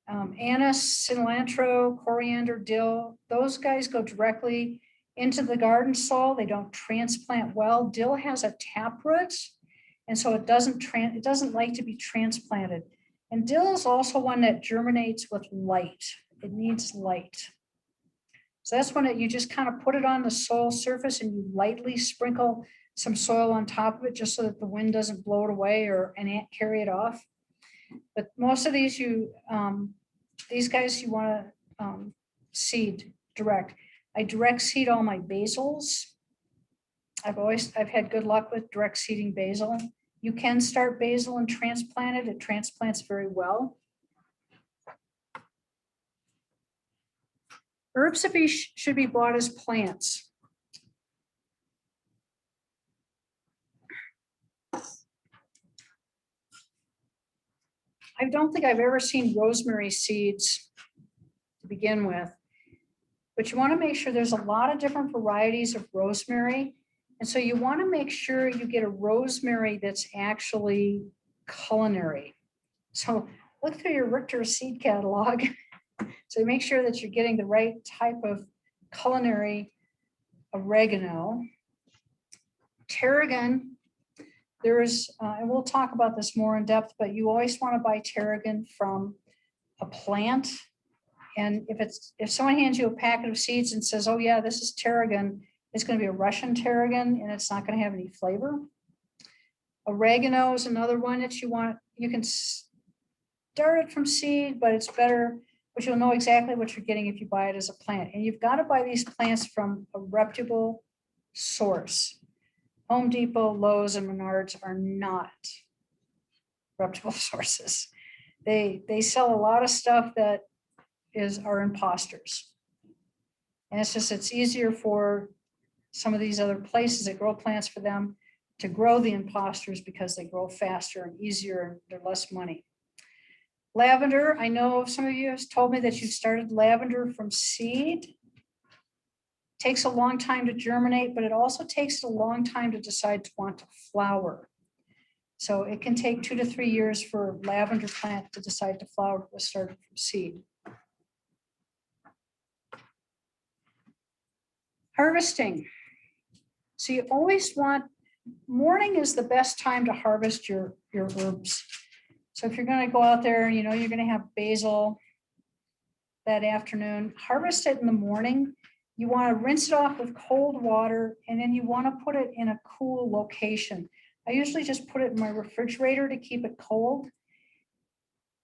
Anise, cilantro, coriander, dill, those guys go directly into the garden soil. They don't transplant well. Dill has a taproot, and so it doesn't like to be transplanted. And dill is also one that germinates with light. It needs light. So that's when you just kind of put it on the soil surface and you lightly sprinkle some soil on top of it just so that the wind doesn't blow it away or an ant carry it off. But most of these guys you want to seed direct. I direct seed all my basils. I've had good luck with direct seeding basil. You can start basil and transplant it. It transplants very well. Herbs should be bought as plants. I don't think I've ever seen rosemary seeds to begin with, but you want to make sure there's a lot of different varieties of rosemary. And so you want to make sure you get a rosemary that's actually culinary. So look through your Richter seed catalog. So make sure that you're getting the right type of culinary oregano. Tarragon, and we'll talk about this more in depth, but you always want to buy tarragon from a plant. And if someone hands you a packet of seeds and says, oh yeah, this is tarragon, it's going to be a Russian tarragon and it's not going to have any flavor. Oregano is another one that you want. You can start it from seed, but it's better, but you'll know exactly what you're getting if you buy it as a plant. And you've got to buy these plants from a reputable source. Home Depot, Lowe's, and Menards are not reputable sources. They sell a lot of stuff that are imposters. And it's easier for some of these other places that grow plants for them to grow the imposters because they grow faster and easier and they're less money. Lavender, I know some of you have told me that you started lavender from seed. Takes a long time to germinate, but it also takes a long time to decide to want to flower. So it can take 2 to 3 years for a lavender plant to decide to flower was started from seed. Harvesting. So you always want, morning is the best time to harvest your herbs. So if you're going to go out there and you know you're going to have basil that afternoon, harvest it in the morning. You want to rinse it off with cold water, and then you want to put it in a cool location. I usually just put it in my refrigerator to keep it cold.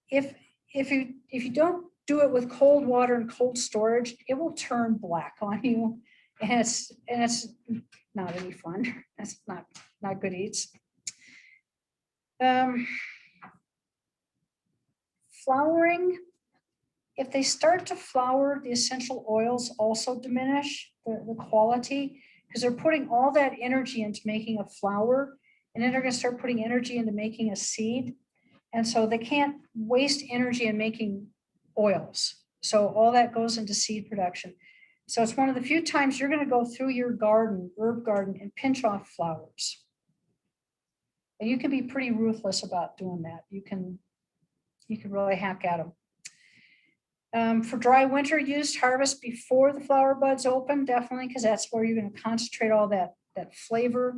If you don't do it with cold water and cold storage, it will turn black on you, and it's not any fun. That's not good eats. Flowering. If they start to flower, the essential oils also diminish the quality because they're putting all that energy into making a flower, and then they're going to start putting energy into making a seed. And so they can't waste energy in making oils. So all that goes into seed production. So it's one of the few times you're going to go through your herb garden, and pinch off flowers. And you can be pretty ruthless about doing that. You can really hack at them. For dry winter use, harvest before the flower buds open, definitely, because that's where you're going to concentrate all that flavor.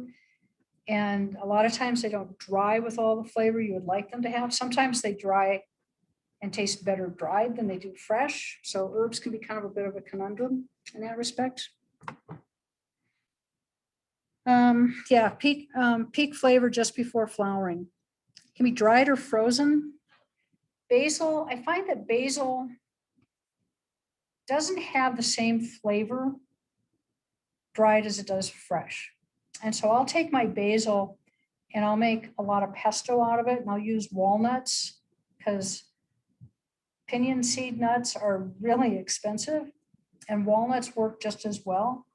And a lot of times they don't dry with all the flavor you would like them to have. Sometimes they dry and taste better dried than they do fresh. So herbs can be kind of a bit of a conundrum in that respect. Yeah, peak flavor just before flowering. Can be dried or frozen. Basil, I find that basil doesn't have the same flavor dried as it does fresh. And so I'll take my basil and I'll make a lot of pesto out of it, and I'll use walnuts because pinion seed nuts are really expensive and walnuts work just as well.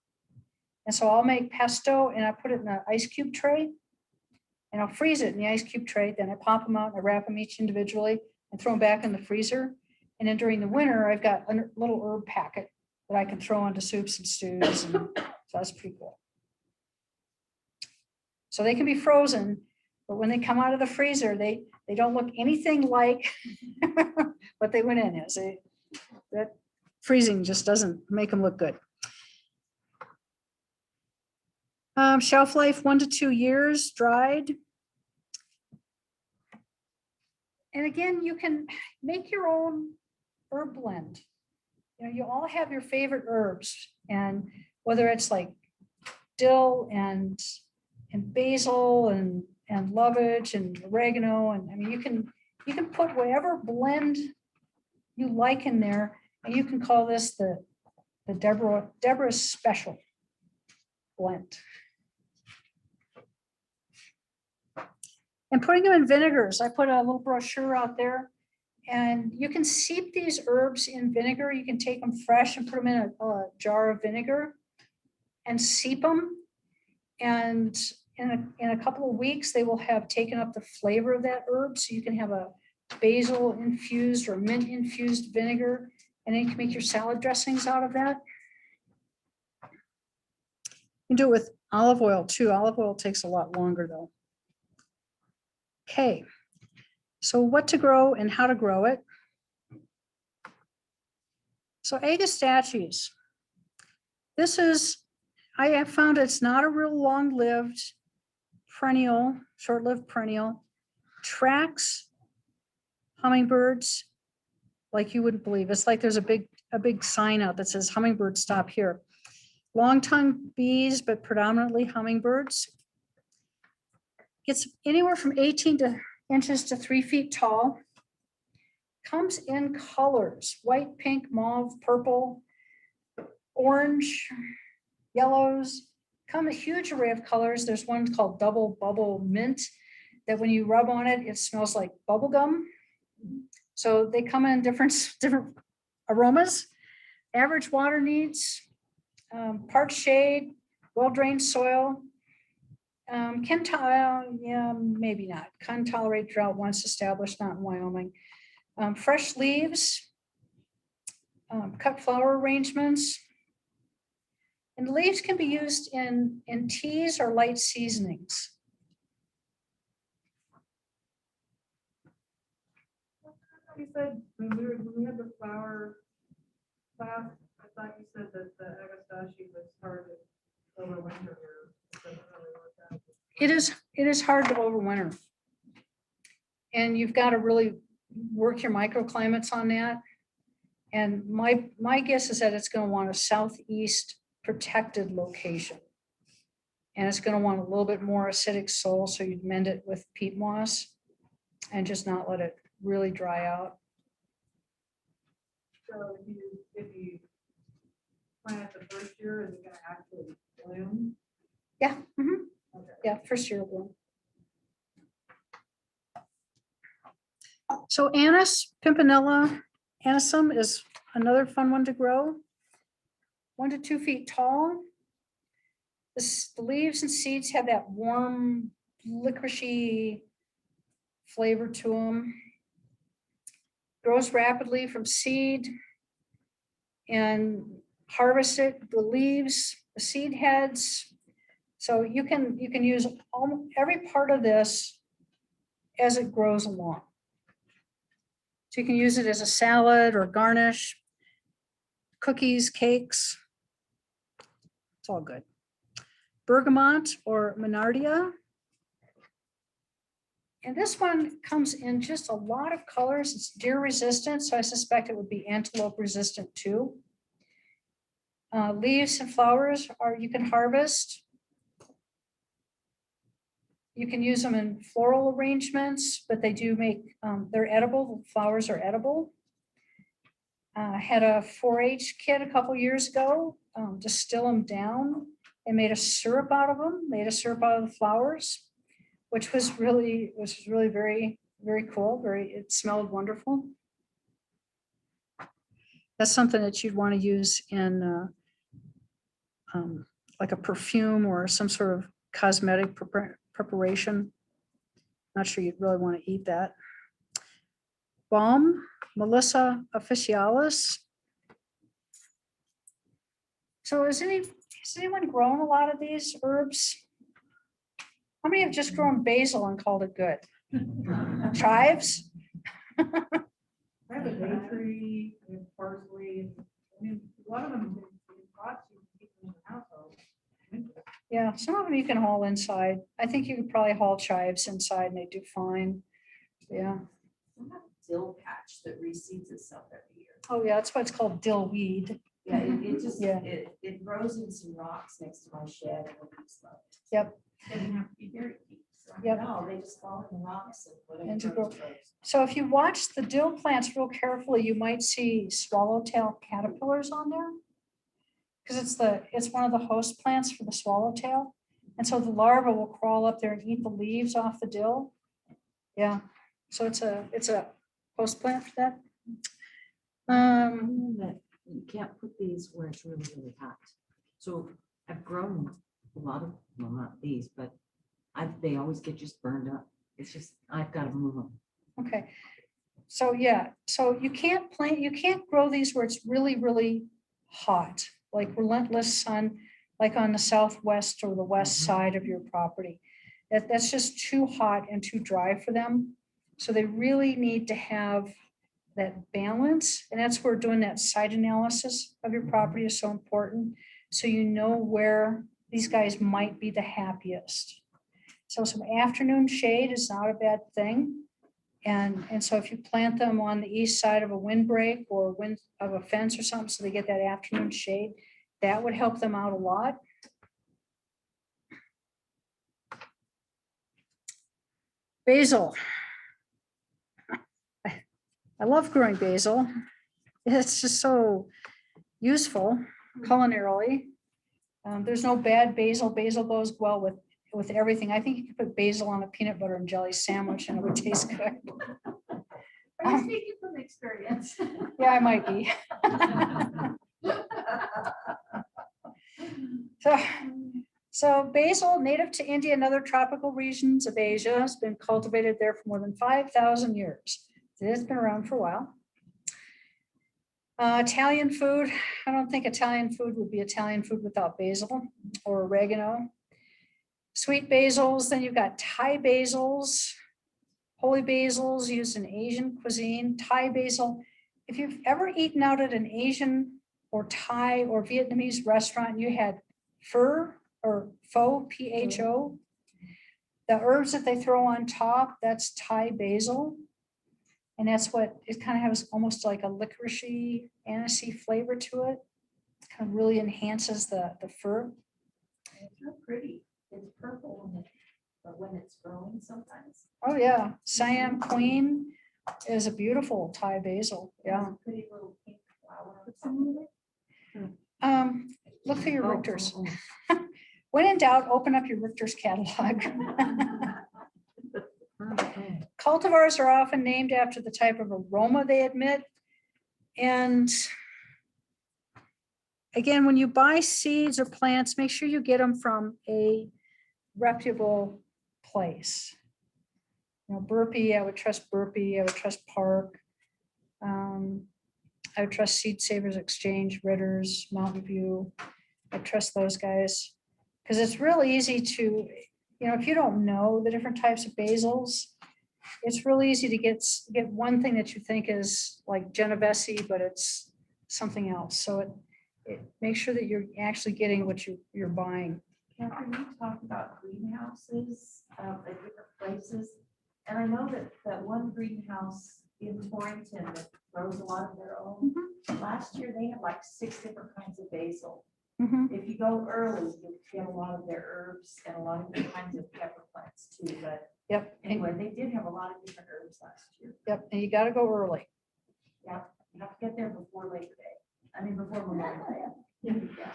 And so I'll make pesto and I put it in an ice cube tray and I'll freeze it in the ice cube tray. Then I pop them out and I wrap them each individually and throw them back in the freezer. And then during the winter, I've got a little herb packet that I can throw into soups and stews. And so that's pretty cool. So they can be frozen, but when they come out of the freezer, they don't look anything like what they went in as. That freezing just doesn't make them look good. Shelf life 1 to 2 years, dried. And again, you can make your own herb blend. You know, you all have your favorite herbs, and whether it's like dill and basil and lovage and oregano, and I mean, you can put whatever blend you like in there, and you can call this the Deborah's Special blend. And putting them in vinegars, I put a little brochure out there, and you can steep these herbs in vinegar. You can take them fresh and put them in a jar of vinegar and steep them. And in a couple of weeks, they will have taken up the flavor of that herb. So you can have a basil infused or mint infused vinegar, and then you can make your salad dressings out of that. You can do it with olive oil too. Olive oil takes a lot longer though. Okay, so what to grow and how to grow it. So Agastaches. This is, I have found it's not a real long-lived perennial, short-lived perennial. Tracks hummingbirds like you wouldn't believe. It's like there's a big sign out that says hummingbird stop here. Long-tongued bees, but predominantly hummingbirds. Gets anywhere from 18 inches to 3 feet tall. Comes in colors, white, pink, mauve, purple, orange, yellows. Come a huge array of colors. There's one called Double Bubble Mint that when you rub on it, it smells like bubble gum. So they come in different aromas. Average water needs, part shade, well-drained soil. Yeah, maybe not. Can tolerate drought once established, not in Wyoming. Fresh leaves, cut flower arrangements. And leaves can be used in teas or light seasonings. You said when we had the flower class, I thought you said that the Agastache was hard to overwinter here. It doesn't really work out. It is hard to overwinter. And you've got to really work your microclimates on that. And my guess is that it's going to want a southeast protected location. And it's going to want a little bit more acidic soil, so you'd mend it with peat moss and just not let it really dry out. So if you plant the first year, is it going to actually bloom? Yeah. Okay. Yeah, first year bloom. So anise, pimpinella, anisum is another fun one to grow. 1 to 2 feet tall. The leaves and seeds have that warm, licoricey flavor to them. Grows rapidly from seed and harvest it, the leaves, the seed heads. So you can use every part of this as it grows along. So you can use it as a salad or garnish, cookies, cakes. It's all good. Bergamot or Monardia. And this one comes in just a lot of colors. It's deer resistant, so I suspect it would be antelope resistant too. Leaves and flowers you can harvest. You can use them in floral arrangements, but they do make, they're edible. The flowers are edible. Had a 4-H kid a couple years ago, distill them down and made a syrup out of them, made a syrup out of the flowers, which was really very, very cool. It smelled wonderful. That's something that you'd want to use in like a perfume or some sort of cosmetic preparation. Not sure you'd really want to eat that. Baum, Melissa officialis. So has anyone grown a lot of these herbs? How many have just grown basil and called it good? Chives? I have a bay tree, I have parsley, I mean, a lot of them, lots you can keep them in the household. Yeah, some of them you can haul inside. I think you could probably haul chives inside and they do fine. Yeah. I have a dill patch that reseeds itself every year. Oh, yeah, that's why it's called dill weed. Yeah, it just, Yeah. it grows in some rocks next to my shed. And the bees love it. Yep. Doesn't have to be very deep. So, Yep. No, they just fall in the rocks and whatever. And to grows, grow. grows. So if you watch the dill plants real carefully, you might see swallowtail caterpillars on there. Because it's one of the host plants for the swallowtail. And so the larva will crawl up there and eat the leaves off the dill. Yeah, so it's a host plant for that. That you can't put these where it's really, really hot. So I've grown a lot of, well, not these, but they always get just burned up. It's just, I've got to move them. Okay, so yeah, so you can't grow these where it's really, really hot, like relentless sun, like on the southwest or the west side of your property. That's just too hot and too dry for them. So they really need to have that balance. And that's where doing that site analysis of your property is so important. So you know where these guys might be the happiest. So some afternoon shade is not a bad thing. And so if you plant them on the east side of a windbreak or wind of a fence or something, so they get that afternoon shade, that would help them out a lot. Basil. I love growing basil. It's just so useful culinarily. There's no bad basil. Basil goes well with everything. I think you could put basil on a peanut butter and jelly sandwich and it would taste good. Are you speaking from experience? Yeah, I might be. So basil, native to India and other tropical regions of Asia, has been cultivated there for more than 5,000 years. It's been around for a while. Italian food, I don't think Italian food would be Italian food without basil or oregano. Sweet basils, then you've got Thai basils, holy basils used in Asian cuisine, Thai basil. If you've ever eaten out at an Asian or Thai or Vietnamese restaurant, you had pho or pho, P-H-O. The herbs that they throw on top, that's Thai basil. And that's what it kind of has, almost like a licoricey, anisey flavor to it. It kind of really enhances the fur. It's real pretty. It's purple but when it's growing sometimes. Oh yeah, Siam Queen is a beautiful Thai basil. It has Yeah. a pretty little pink flower. Look through your Oh, Richter's. oh, When in doubt, open up your Richter's catalog. oh. Cultivars are often named after the type of aroma they emit. And again, when you buy seeds or plants, make sure you get them from a reputable place. You know, Burpee, I would trust Burpee, I would trust Park. I would trust Seed Savers Exchange, Ritter's, Mountain View. I trust those guys. Because it's real easy to, if you don't know the different types of basils, it's really easy to get one thing that you think is like Genovese, but it's something else. So it makes sure that you're actually getting what you're buying. Catherine, you talked about greenhouses at different places. And I know that one greenhouse in Torrington that grows a lot of their own. Last year, they had like 6 different kinds of basil. Mhm. If you go early, you get a lot of their herbs and a lot of different kinds of pepper plants too. But Yep. anyway, they did have a lot of different herbs last year. Yep. And you got to go early. Yeah, you have to get there before Labor Day. I mean, before Memorial Day. Yeah.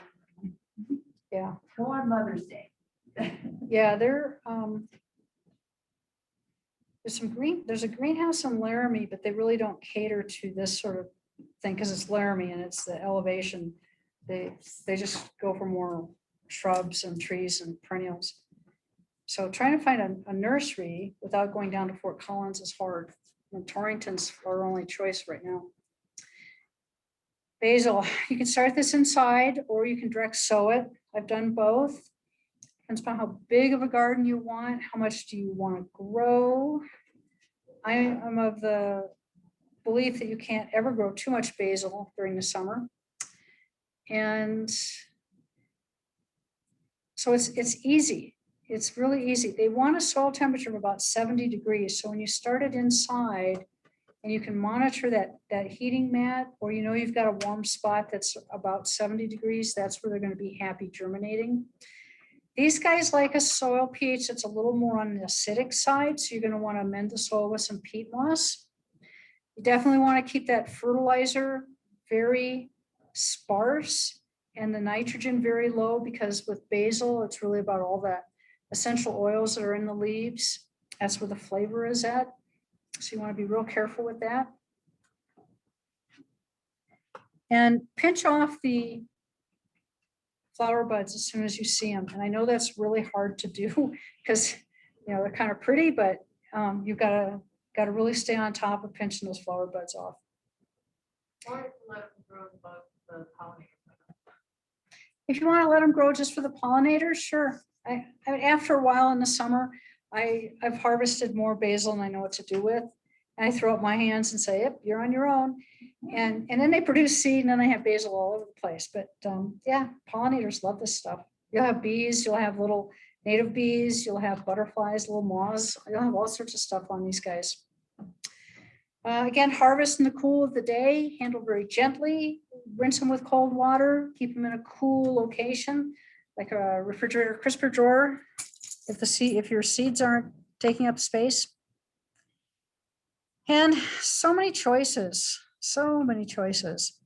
Yeah. Go on Mother's Day. Yeah. There's a greenhouse in Laramie, but they really don't cater to this sort of thing because it's Laramie and it's the elevation. They just go for more shrubs and trees and perennials. So trying to find a nursery without going down to Fort Collins is hard. Torrington's our only choice right now. Basil, you can start this inside or you can direct sow it. I've done both. Depends upon how big of a garden you want, how much do you want to grow. I am of the belief that you can't ever grow too much basil during the summer. And so it's easy. It's really easy. They want a soil temperature of about 70 degrees. So when you start it inside and you can monitor that heating mat, or you know you've got a warm spot that's about 70 degrees, that's where they're going to be happy germinating. These guys like a soil pH that's a little more on the acidic side. So you're going to want to amend the soil with some peat moss. You definitely want to keep that fertilizer very sparse and the nitrogen very low, because with basil, it's really about all that essential oils that are in the leaves. That's where the flavor is at. So you want to be real careful with that. And pinch off the flower buds as soon as you see them. And I know that's really hard to do because, you know, they're kind of pretty, but you've got to really stay on top of pinching those flower buds off. Or let them grow the pollinators. If you want to let them grow just for the pollinators, sure. I after a while in the summer, I've harvested more basil and I know what to do with. And I throw up my hands and say, yep, you're on your own. And then they produce seed and then I have basil all over the place. But yeah, pollinators love this stuff. You'll have bees, you'll have little native bees, you'll have butterflies, little moths. You'll have all sorts of stuff on these guys. Again, harvest in the cool of the day, handle very gently, rinse them with cold water, keep them in a cool location, like a refrigerator crisper drawer, if your seeds aren't taking up space. And so many choices, so many choices.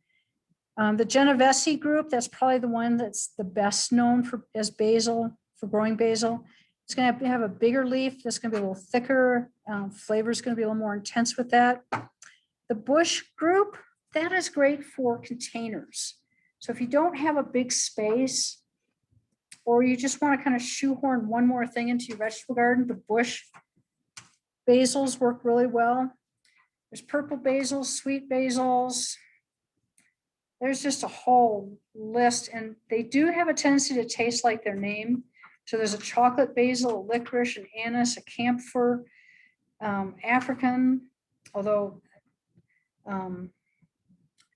The Genovese group, that's probably the one that's the best known for as basil, for growing basil. It's going to have a bigger leaf. That's going to be a little thicker. Flavor is going to be a little more intense with that. The Bush group, that is great for containers. So if you don't have a big space, or you just want to kind of shoehorn one more thing into your vegetable garden, the Bush basils work really well. There's purple basils, sweet basils. There's just a whole list, and they do have a tendency to taste like their name. So there's a chocolate basil, a licorice, an anise, a camphor, African, although the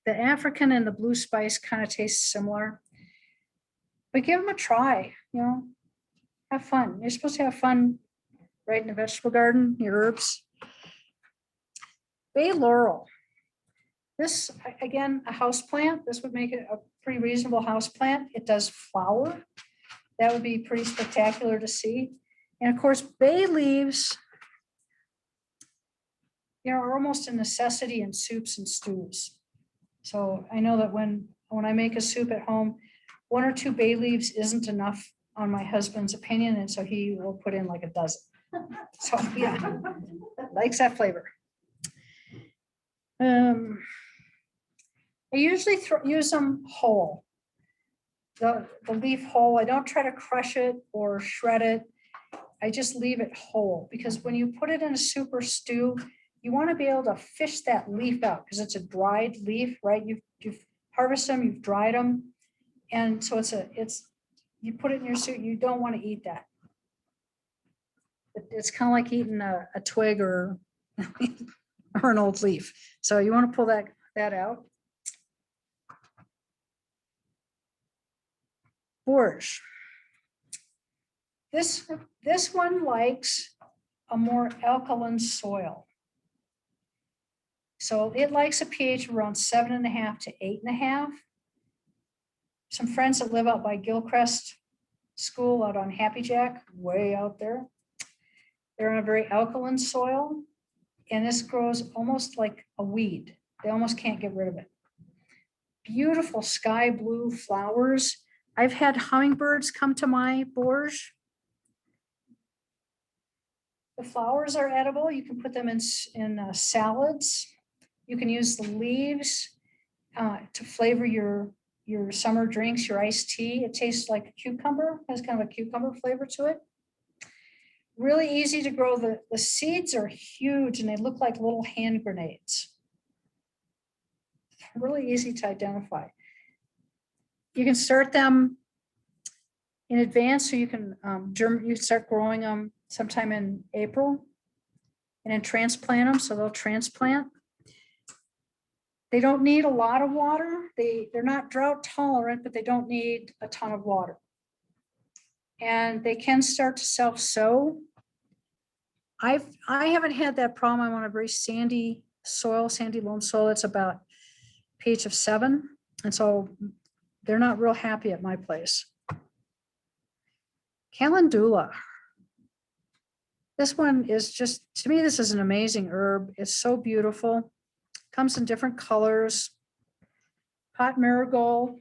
African and the blue spice kind of taste similar. But give them a try, you know, have fun. You're supposed to have fun right in the vegetable garden, your herbs. Bay laurel. This, again, a house plant. This would make it a pretty reasonable house plant. It does flower. That would be pretty spectacular to see. And of course, bay leaves, you know, are almost a necessity in soups and stews. So I know that when I make a soup at home, 1 or 2 bay leaves isn't enough on my husband's opinion. And so he will put in like a dozen. So yeah, likes that flavor. I usually use them whole. The leaf whole. I don't try to crush it or shred it. I just leave it whole, because when you put it in a soup or stew, you want to be able to fish that leaf out, because it's a dried leaf, right? You've harvested them, you've dried them, and so you put it in your soup. You don't want to eat that. It's kind of like eating a twig or an old leaf. So you want to pull that out. Bourge. This one likes a more alkaline soil. So it likes a pH around 7.5 to 8.5. Some friends that live out by Gilcrest School out on Happy Jack, way out there. They're in a very alkaline soil, and this grows almost like a weed. They almost can't get rid of it. Beautiful sky blue flowers. I've had hummingbirds come to my bourge. The flowers are edible. You can put them in salads. You can use the leaves to flavor your summer drinks, your iced tea. It tastes like a cucumber, has kind of a cucumber flavor to it. really easy to grow. The seeds are huge and they look like little hand grenades. Really easy to identify. You can start them in advance, so you can you start growing them sometime in April, and then transplant them, so they'll transplant. They don't need a lot of water. They're not drought tolerant, but they don't need a ton of water. And they can start to self-sow. I haven't had that problem. I'm on a very sandy soil, sandy loam soil. It's about pH of 7. And so they're not real happy at my place. Calendula. This one is just, to me, this is an amazing herb. It's so beautiful. Comes in different colors. Pot marigold.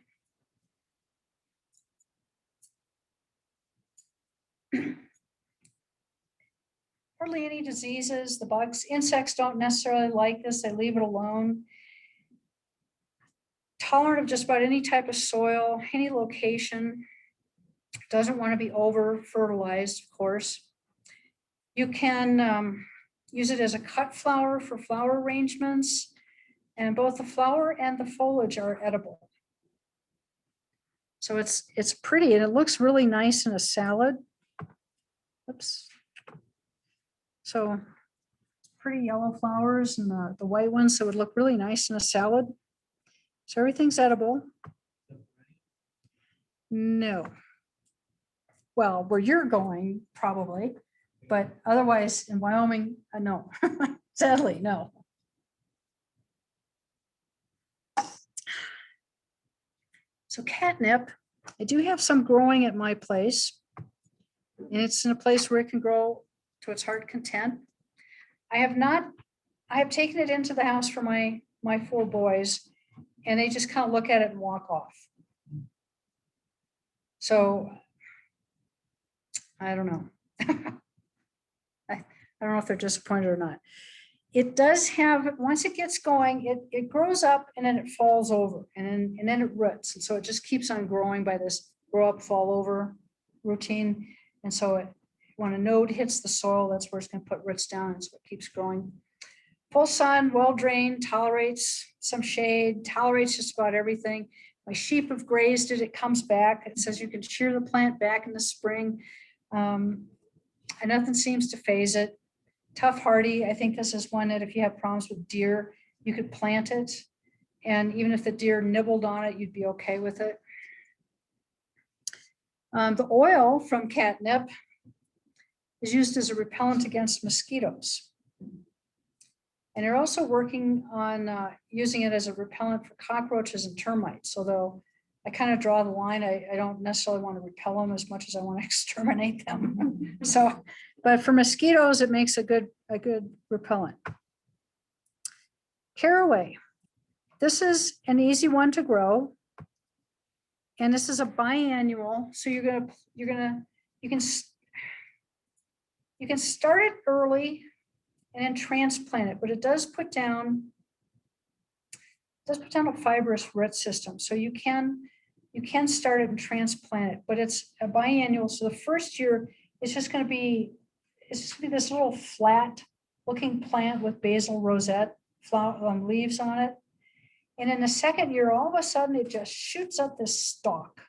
Hardly any diseases. The bugs, insects don't necessarily like this. They leave it alone. Tolerant of just about any type of soil, any location. Doesn't want to be over fertilized, of course. You can use it as a cut flower for flower arrangements, and both the flower and the foliage are edible. So it's pretty, and it looks really nice in a salad. Oops. So pretty yellow flowers and the white ones, so it would look really nice in a salad. So everything's edible. No. Well, where you're going, probably, but otherwise in Wyoming, no. Sadly, no. So catnip, I do have some growing at my place, and it's in a place where it can grow to its heart content. I have taken it into the house for my 4 boys, and they just kind of look at it and walk off. So I don't know. I don't know if they're disappointed or not. It does have, once it gets going, it grows up and then it falls over and then it roots. And so it just keeps on growing by this grow up, fall over routine. And so when a node hits the soil, that's where it's going to put roots down. And so it keeps growing. Full sun, well drained, tolerates some shade, tolerates just about everything. My sheep have grazed it. It comes back. It says you can shear the plant back in the spring. And nothing seems to phase it. Tough hardy. I think this is one that if you have problems with deer, you could plant it. And even if the deer nibbled on it, you'd be okay with it. The oil from catnip is used as a repellent against mosquitoes. And they're also working on using it as a repellent for cockroaches and termites. Although I kind of draw the line, I don't necessarily want to repel them as much as I want to exterminate them. So, but for mosquitoes, it makes a good repellent. Caraway. This is an easy one to grow. And this is a biannual. So you can start it early and then transplant it, but it does put down a fibrous root system. So you can start it and transplant it, but it's a biannual. So the first year it's just going to be this little flat looking plant with basal rosette leaves on it. And in the second year, all of a sudden it just shoots up this stalk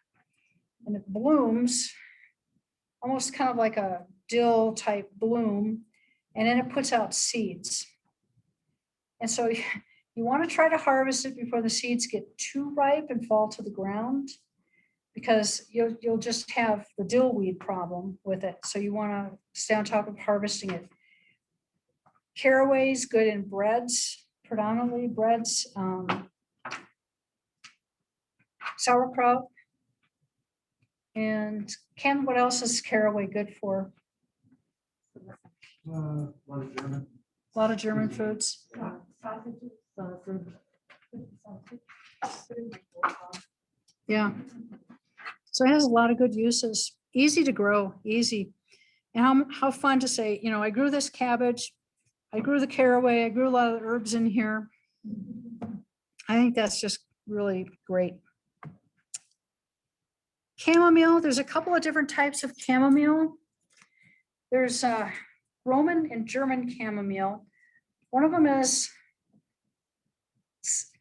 and it blooms almost kind of like a dill type bloom. And then it puts out seeds. And so you want to try to harvest it before the seeds get too ripe and fall to the ground, because you'll just have the dill weed problem with it. So you want to stay on top of harvesting it. Caraway is good in breads, predominantly breads, sauerkraut. And Ken, what else is caraway good for? A lot of German. A lot of German foods. Yeah. So it has a lot of good uses. Easy to grow, easy. And how fun to say, I grew this cabbage, I grew the caraway, I grew a lot of the herbs in here. I think that's just really great. Chamomile, there's a couple of different types of chamomile. There's Roman and German chamomile. One of them is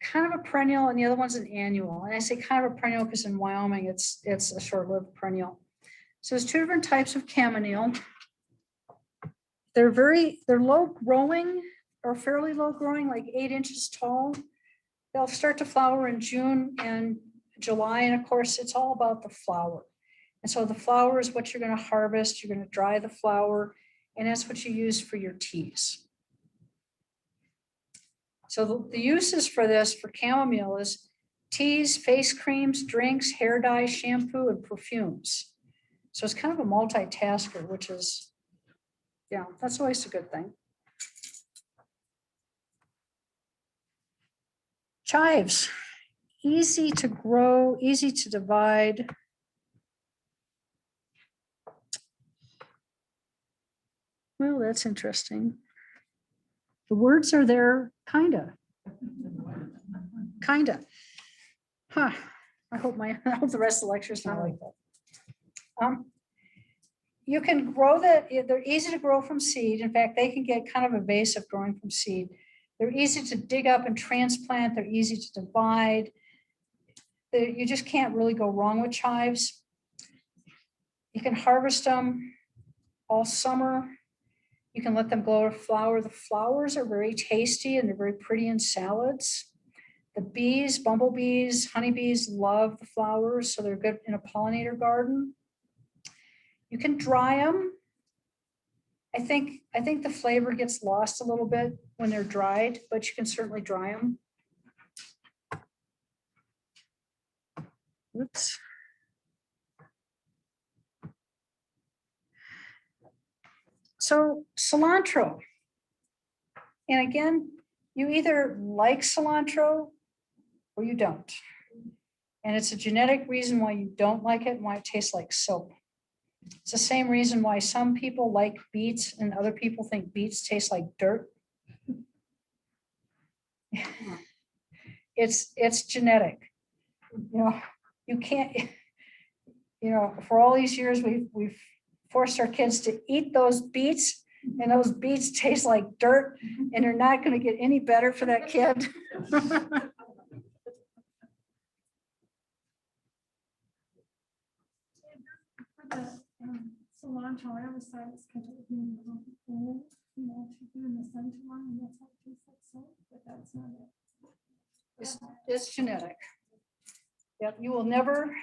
kind of a perennial and the other one's an annual. And I say kind of a perennial because in Wyoming, it's a short-lived perennial. So there's two different types of chamomile. They're low growing or fairly low growing, like 8 inches tall. They'll start to flower in June and July. And of course, it's all about the flower. And so the flower is what you're going to harvest. You're going to dry the flower, and that's what you use for your teas. So the uses for this, for chamomile, is teas, face creams, drinks, hair dye, shampoo, and perfumes. So it's kind of a multitasker, which is, yeah, that's always a good thing. Chives, easy to grow, easy to divide. Well, that's interesting. The words are there, kinda. Huh. I hope the rest of the lecture is not like that. You can grow they're easy to grow from seed. In fact, they can get kind of invasive growing from seed. They're easy to dig up and transplant. They're easy to divide. You just can't really go wrong with chives. You can harvest them all summer. You can let them grow to flower. The flowers are very tasty and they're very pretty in salads. The bees, bumblebees, honeybees love the flowers, so they're good in a pollinator garden. You can dry them. I think the flavor gets lost a little bit when they're dried, but you can certainly dry them. Oops. So cilantro. And again, you either like cilantro or you don't. And it's a genetic reason why you don't like it and why it tastes like soap. It's the same reason why some people like beets and other people think beets taste like dirt. It's genetic. You can't, for all these years, we've forced our kids to eat those beets, and those beets taste like dirt, and they're not going to get any better for that kid. Cilantro, I always thought it's kind of being a little old, to do in the sun too long, and that's how it tastes like soap, but that's not it. It's genetic. Yep, you will never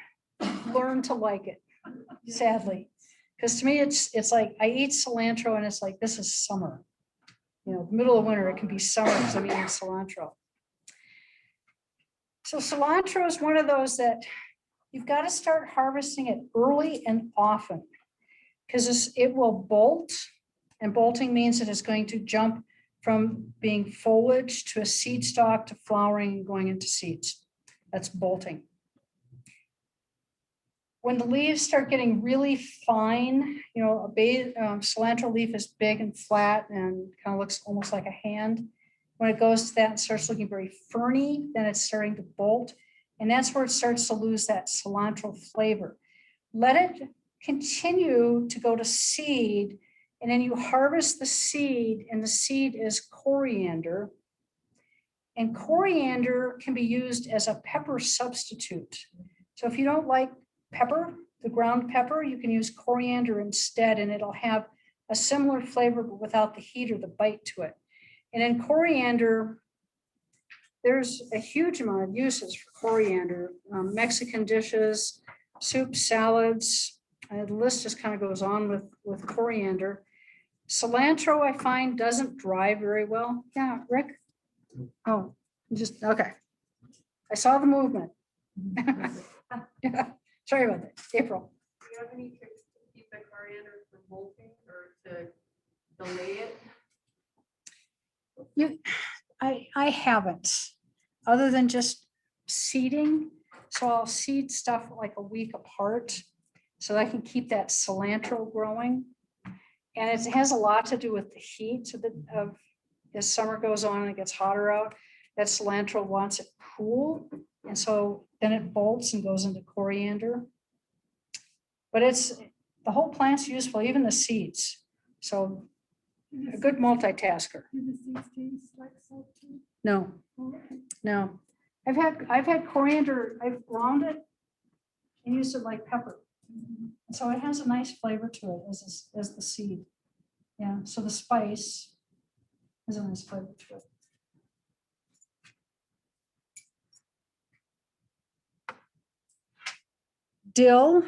learn to like it, sadly. Because to me, it's like I eat cilantro and it's like, this is summer. The middle of winter, it can be summer because I'm eating cilantro. So cilantro is one of those that you've got to start harvesting it early and often because it will bolt, and bolting means that it's going to jump from being foliage to a seed stalk to flowering and going into seeds. That's bolting. When the leaves start getting really fine, cilantro leaf is big and flat and kind of looks almost like a hand. When it goes to that and starts looking very ferny, then it's starting to bolt. And that's where it starts to lose that cilantro flavor. Let it continue to go to seed, and then you harvest the seed, and the seed is coriander. And coriander can be used as a pepper substitute. So if you don't like pepper, the ground pepper, you can use coriander instead, and it'll have a similar flavor, but without the heat or the bite to it. And in coriander, there's a huge amount of uses for coriander. Mexican dishes, soups, salads, the list just kind of goes on with coriander. Cilantro, I find, doesn't dry very well. Yeah, Rick? Oh, okay. I saw the movement. Yeah. Sorry about that. April. Do you have any tricks to keep the coriander from bolting or to delay it? I haven't, other than just seeding. So I'll seed stuff like a week apart so that I can keep that cilantro growing. And it has a lot to do with the heat as summer goes on and it gets hotter out, that cilantro wants it cool. And so then it bolts and goes into coriander. But the whole plant's useful, even the seeds. So a good multitasker. Do the seeds taste like salt too? No, Oh, okay. no. I've had coriander, I've ground it and used it like pepper. So it has a nice flavor to it as the seed. Yeah, so the spice has a nice flavor to it. Dill,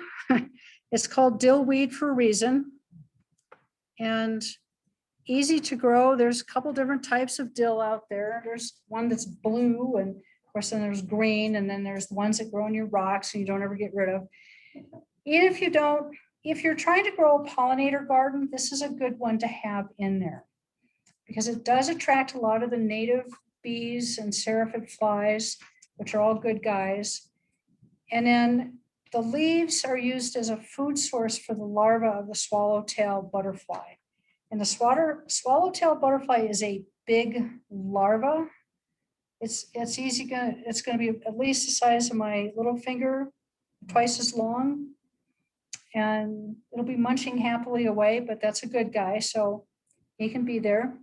it's called dill weed for a reason. And easy to grow. There's a couple different types of dill out there. There's one that's blue, and of course then there's green, and then there's the ones that grow in your rocks and you don't ever get rid of. Even if you're trying to grow a pollinator garden, this is a good one to have in there because it does attract a lot of the native bees and seraphid flies, which are all good guys. And then the leaves are used as a food source for the larva of the swallowtail butterfly. And the swallowtail butterfly is a big larva. It's gonna be at least the size of my little finger, twice as long. And it'll be munching happily away, but that's a good guy, so he can be there.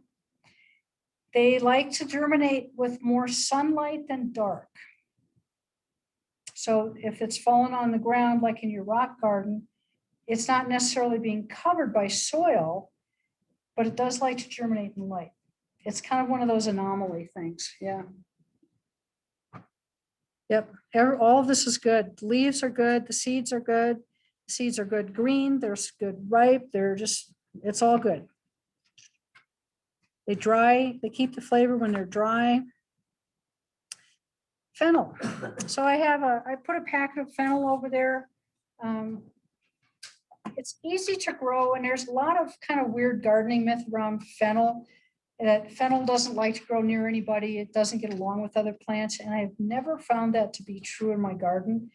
They like to germinate with more sunlight than dark. So if it's fallen on the ground, like in your rock garden, it's not necessarily being covered by soil, but it does like to germinate in light. It's kind of one of those anomaly things, yeah. Yep, all of this is good. The leaves are good, the seeds are good. The seeds are good green, they're good ripe, it's all good. They dry, they keep the flavor when they're dry. Fennel. So I put a packet of fennel over there. It's easy to grow, and there's a lot of kind of weird gardening myth around fennel. That fennel doesn't like to grow near anybody. It doesn't get along with other plants, and I've never found that to be true in my garden.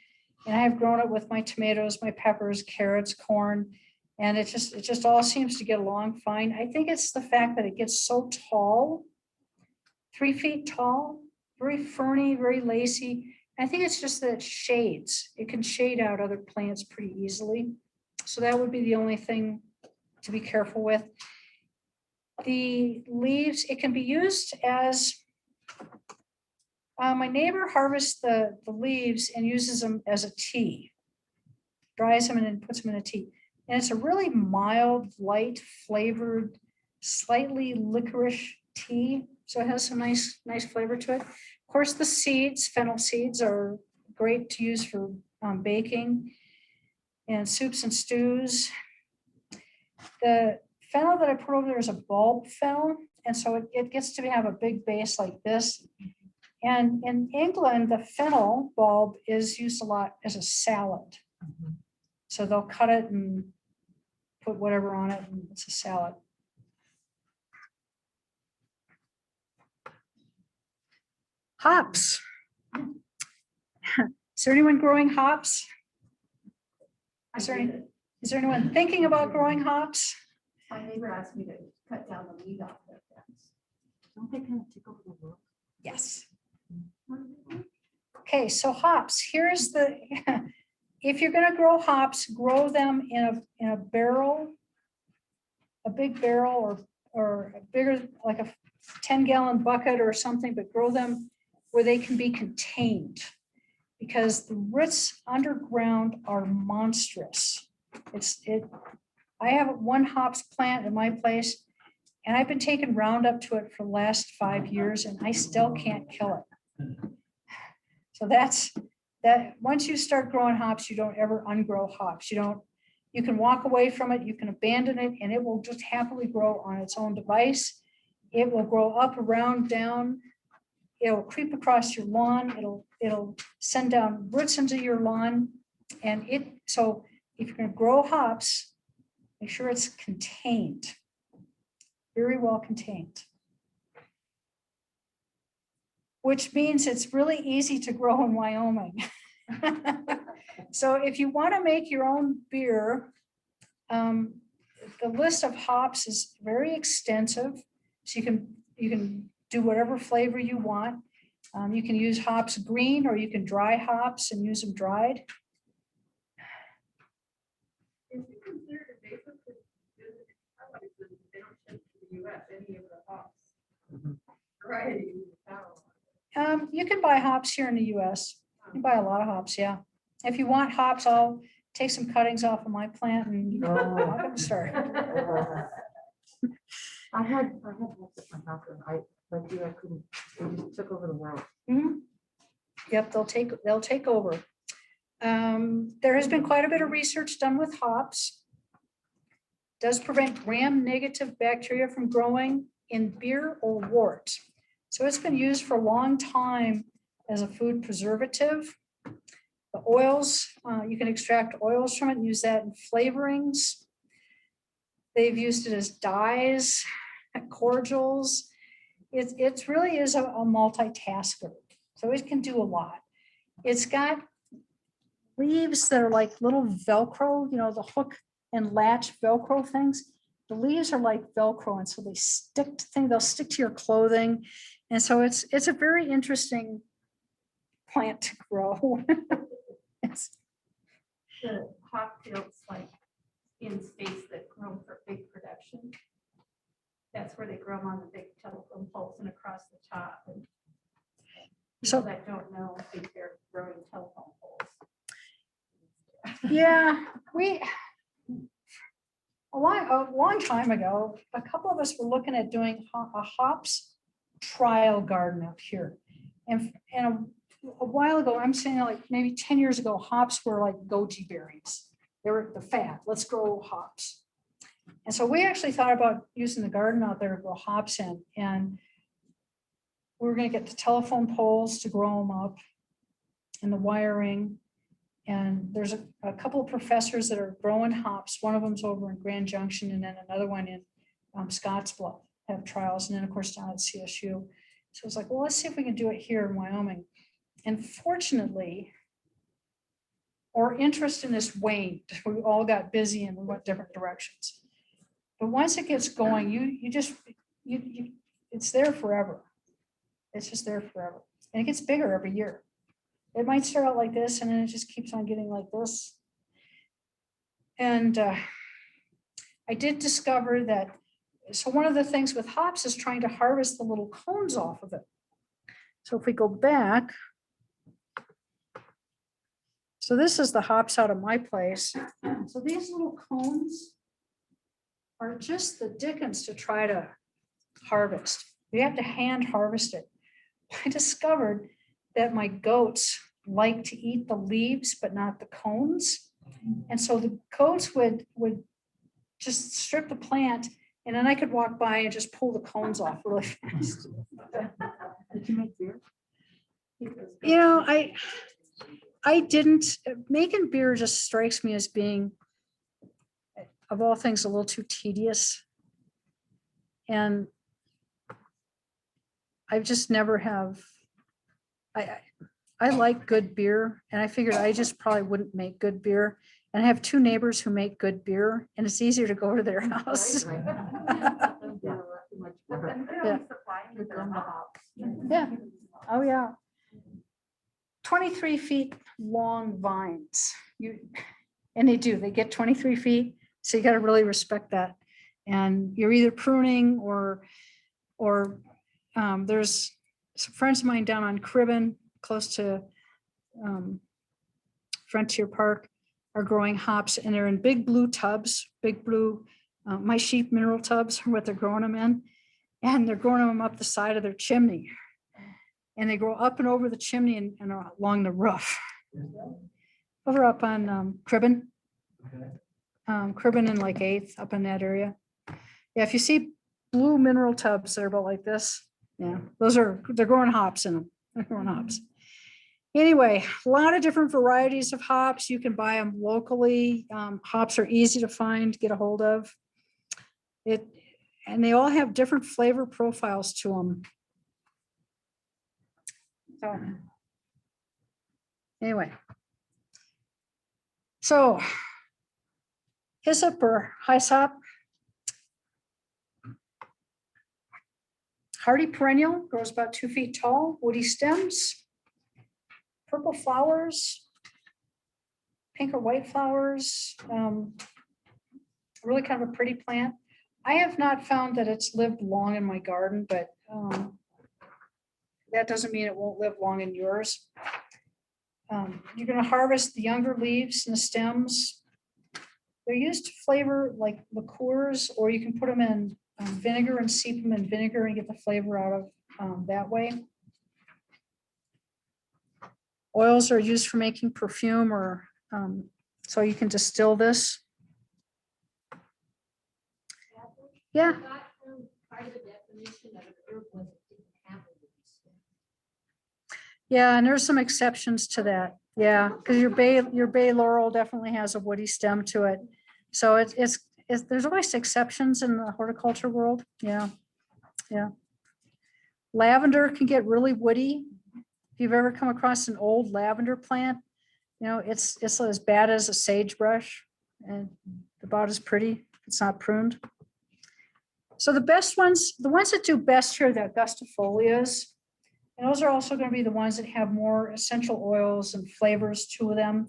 And I have grown it with my tomatoes, my peppers, carrots, corn, and it just all seems to get along fine. I think it's the fact that it gets so tall, 3 feet tall, very ferny, very lacy. I think it's just that it shades. It can shade out other plants pretty easily. So that would be the only thing to be careful with. The leaves, it can be used as, my neighbor harvests the leaves and uses them as a tea, dries them and then puts them in a tea. And it's a really mild, light flavored, slightly licorice tea. So it has some nice flavor to it. Of course, the seeds, fennel seeds, are great to use for baking and soups and stews. The fennel that I put over there is a bulb fennel. And so it gets to have a big base like this. And in England, the fennel bulb is used a lot as a salad. So they'll cut it and put whatever on it, and it's a salad. Hops. Is there anyone growing hops? Is there anyone thinking about growing hops? My neighbor asked me to cut down the weed off their fence. Don't they kind of take over the world? Yes. Okay, so hops, here's the, if you're gonna grow hops, grow them in a barrel, a big barrel or a bigger, like a 10-gallon bucket or something, but grow them where they can be contained because the roots underground are monstrous. I have one hops plant in my place and I've been taking Roundup to it for the last 5 years and I still can't kill it. So that's that. Once you start growing hops, you don't ever ungrow hops. You can walk away from it, you can abandon it, and it will just happily grow on its own device. It will grow up, around, down. It'll creep across your lawn. It'll send down roots into your lawn. And so if you're going to grow hops, make sure it's contained, very well contained. Which means it's really easy to grow in Wyoming. So if you want to make your own beer, the list of hops is very extensive. So you can do whatever flavor you want. You can use hops green or you can dry hops and use them dried. Is it considered invasive? 'Cause I like this US, any of the hops. Mhm. Varieties you found. You can buy hops here in the US. You can buy a lot of hops, yeah. If you want hops, I'll take some cuttings off of my plant and I'll get them started. I had hops at my house and like you, I couldn't, they just took over the world. Mhm. Yep, they'll take over. There has been quite a bit of research done with hops. Does prevent gram-negative bacteria from growing in beer or wort. So it's been used for a long time as a food preservative. The oils, you can extract oils from it and use that in flavorings. They've used it as dyes, cordials. It really is a multitasker. So it can do a lot. It's got leaves that are like little Velcro, you know, the hook and latch Velcro things. The leaves are like Velcro, and so they stick to things, they'll stick to your clothing. And so it's a very interesting plant to grow. It's- The hop fields like in space that grow for big production. That's where they grow them on the big telephone poles and across the top. And So- people that don't know, think they're growing telephone poles. Yeah, a long time ago, a couple of us were looking at doing a hops trial garden out here. And a while ago, I'm saying like maybe 10 years ago, hops were like goji berries. They were the fad. Let's grow hops. And so we actually thought about using the garden out there to grow hops in. And we were going to get the telephone poles to grow them up and the wiring. And there's a couple of professors that are growing hops. One of them's over in Grand Junction and then another one in Scottsbluff have trials. And then of course down at CSU. So it's like, well, let's see if we can do it here in Wyoming. And fortunately, our interest in this waned. We all got busy and we went different directions. But once it gets going, it's there forever. It's just there forever. And it gets bigger every year. It might start out like this and then it just keeps on getting like this. And I did discover that, so one of the things with hops is trying to harvest the little cones off of it. So if we go back, so this is the hops out of my place. So these little cones are just the dickens to try to harvest. You have to hand harvest it. I discovered that my goats like to eat the leaves, but not the cones. And so the goats would just strip the plant and then I could walk by and just pull the cones off really fast. Did you make beer? You know, I didn't, making beer just strikes me as being, of all things, a little too tedious. And I just never have, I like good beer and I figured I just probably wouldn't make good beer. And I have two neighbors who make good beer and it's easier to go to their house. Right. Yeah, much better. And they're Yeah. always supplying you the hops. Yeah. Oh, yeah. 23 feet long vines. And they do, they get 23 feet. So you got to really respect that. And you're either pruning or there's some friends of mine down on Cribben, close to Frontier Park, are growing hops and they're in big blue tubs, big blue, my sheep mineral tubs are what they're growing them in. And they're growing them up the side of their chimney. And they grow up and over the chimney and along the roof. Over up on Cribben. Cribben and like 8th up in that area. Yeah, if you see blue mineral tubs that are about like this, yeah, they're growing hops in them. They're growing hops. Anyway, a lot of different varieties of hops. You can buy them locally. Hops are easy to find, get a hold of. And they all have different flavor profiles to them. So anyway. So hyssop or hyssop. Hardy perennial, grows about 2 feet tall, woody stems, purple flowers, pink or white flowers, really kind of a pretty plant. I have not found that it's lived long in my garden, but that doesn't mean it won't live long in yours. You're gonna harvest the younger leaves and the stems. They're used to flavor like liqueurs, or you can put them in vinegar and steep them in vinegar and get the flavor out of that way. Oils are used for making perfume, or so you can distill this. Yeah. Part of the definition of an herb was it didn't have a woody stem. Yeah, and there's some exceptions to that. Yeah, because your bay laurel definitely has a woody stem to it. So it's there's always exceptions in the horticulture world. Yeah, yeah. Lavender can get really woody. If you've ever come across an old lavender plant, you know, it's as bad as a sagebrush and about as pretty if it's not pruned. So the best ones, the ones that do best here, the Augustifolias, and those are also going to be the ones that have more essential oils and flavors to them.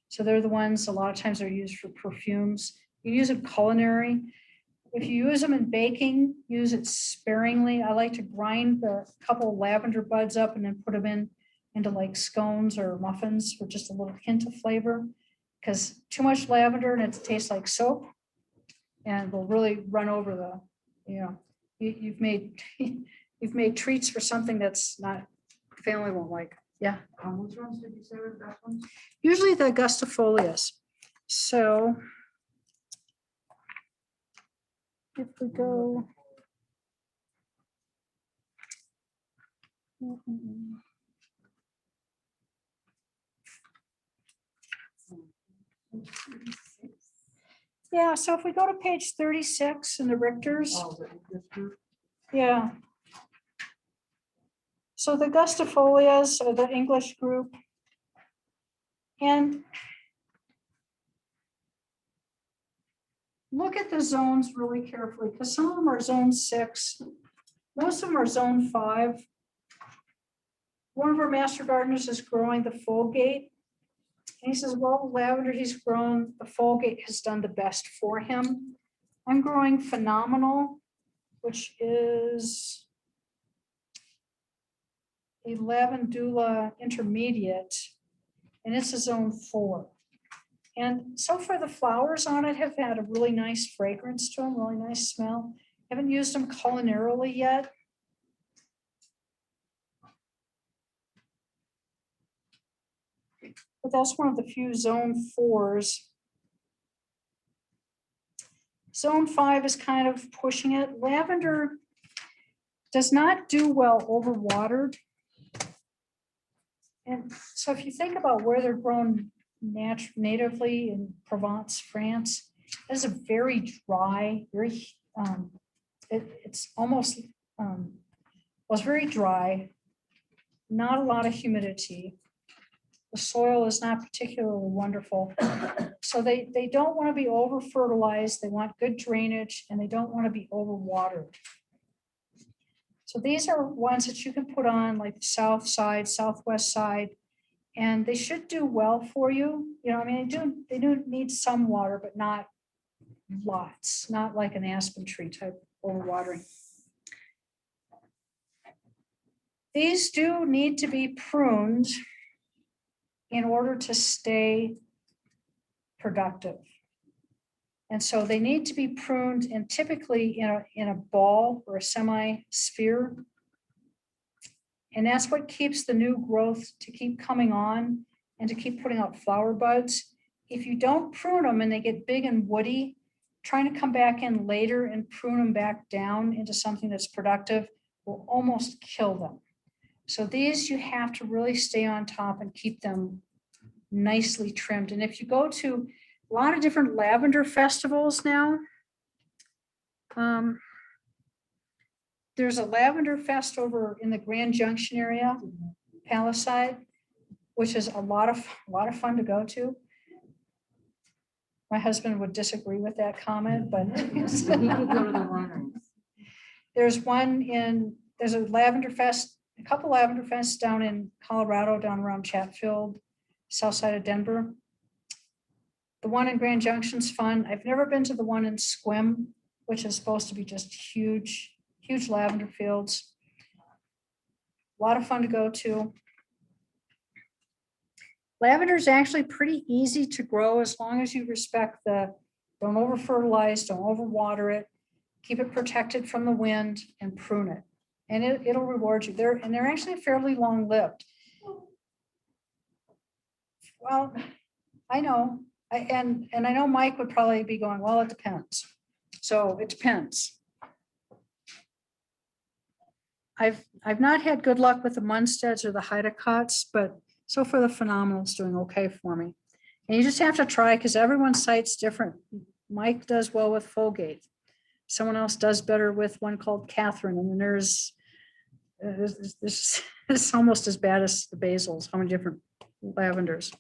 So they're the ones, a lot of times they're used for perfumes. You use it culinary. If you use them in baking, use it sparingly. I like to grind the couple lavender buds up and then put them into like scones or muffins with just a little hint of flavor. Because too much lavender and it tastes like soap and will really run over the, you know, you've made you've made treats for something that's not, the family won't like. Yeah. Which ones did you say were the best ones? Usually the Augustifolias. So if we go. Yeah, so if we go to page 36 in the Richters. Oh, this group? Yeah. So the Augustifolias are the English group. And look at the zones really carefully, because some of them are zone 6. Most of them are zone 5. One of our master gardeners is growing the Fulgate. And he says, well, the lavender he's grown, the Fulgate has done the best for him. I'm growing Phenomenal, which is a Lavandula intermediate, and it's a zone 4. And so far the flowers on it have had a really nice fragrance to them, really nice smell. Haven't used them culinarily yet. But that's one of the few zone 4s. Zone 5 is kind of pushing it. Lavender does not do well overwatered. And so if you think about where they're grown natively in Provence, France, it's a very dry, very, it's almost, well, it's very dry, not a lot of humidity. The soil is not particularly wonderful. So they don't want to be over fertilized. They want good drainage and they don't want to be overwatered. So these are ones that you can put on like the south side, southwest side, and they should do well for you. You know, I mean, they do need some water, but not lots, not like an aspen tree type overwatering. These do need to be pruned in order to stay productive. And so they need to be pruned and typically in a ball or a semi-sphere. And that's what keeps the new growth to keep coming on and to keep putting out flower buds. If you don't prune them and they get big and woody, trying to come back in later and prune them back down into something that's productive will almost kill them. So these you have to really stay on top and keep them nicely trimmed. And if you go to a lot of different lavender festivals now, there's a lavender fest over in the Grand Junction area, Palisade, which is a lot of fun to go to. My husband would disagree with that comment, but there's a lavender fest, a couple lavender fests down in Colorado, down around Chatfield, south side of Denver. The one in Grand Junction's fun. I've never been to the one in Sequim. which is supposed to be just huge, huge lavender fields. A lot of fun to go to. Lavender is actually pretty easy to grow as long as you respect don't over fertilize, don't overwater it, keep it protected from the wind and prune it. And it'll reward you. They're actually fairly long lived. Well, I know, and I know Mike would probably be going, well, it depends. So it depends. I've not had good luck with the Munsteads or the Heidecots, but so far the Phenomenal's doing okay for me. And you just have to try because everyone's site's different. Mike does well with Fulgate. Someone else does better with one called Catherine, and then there's it's almost as bad as the basils. How many different lavenders?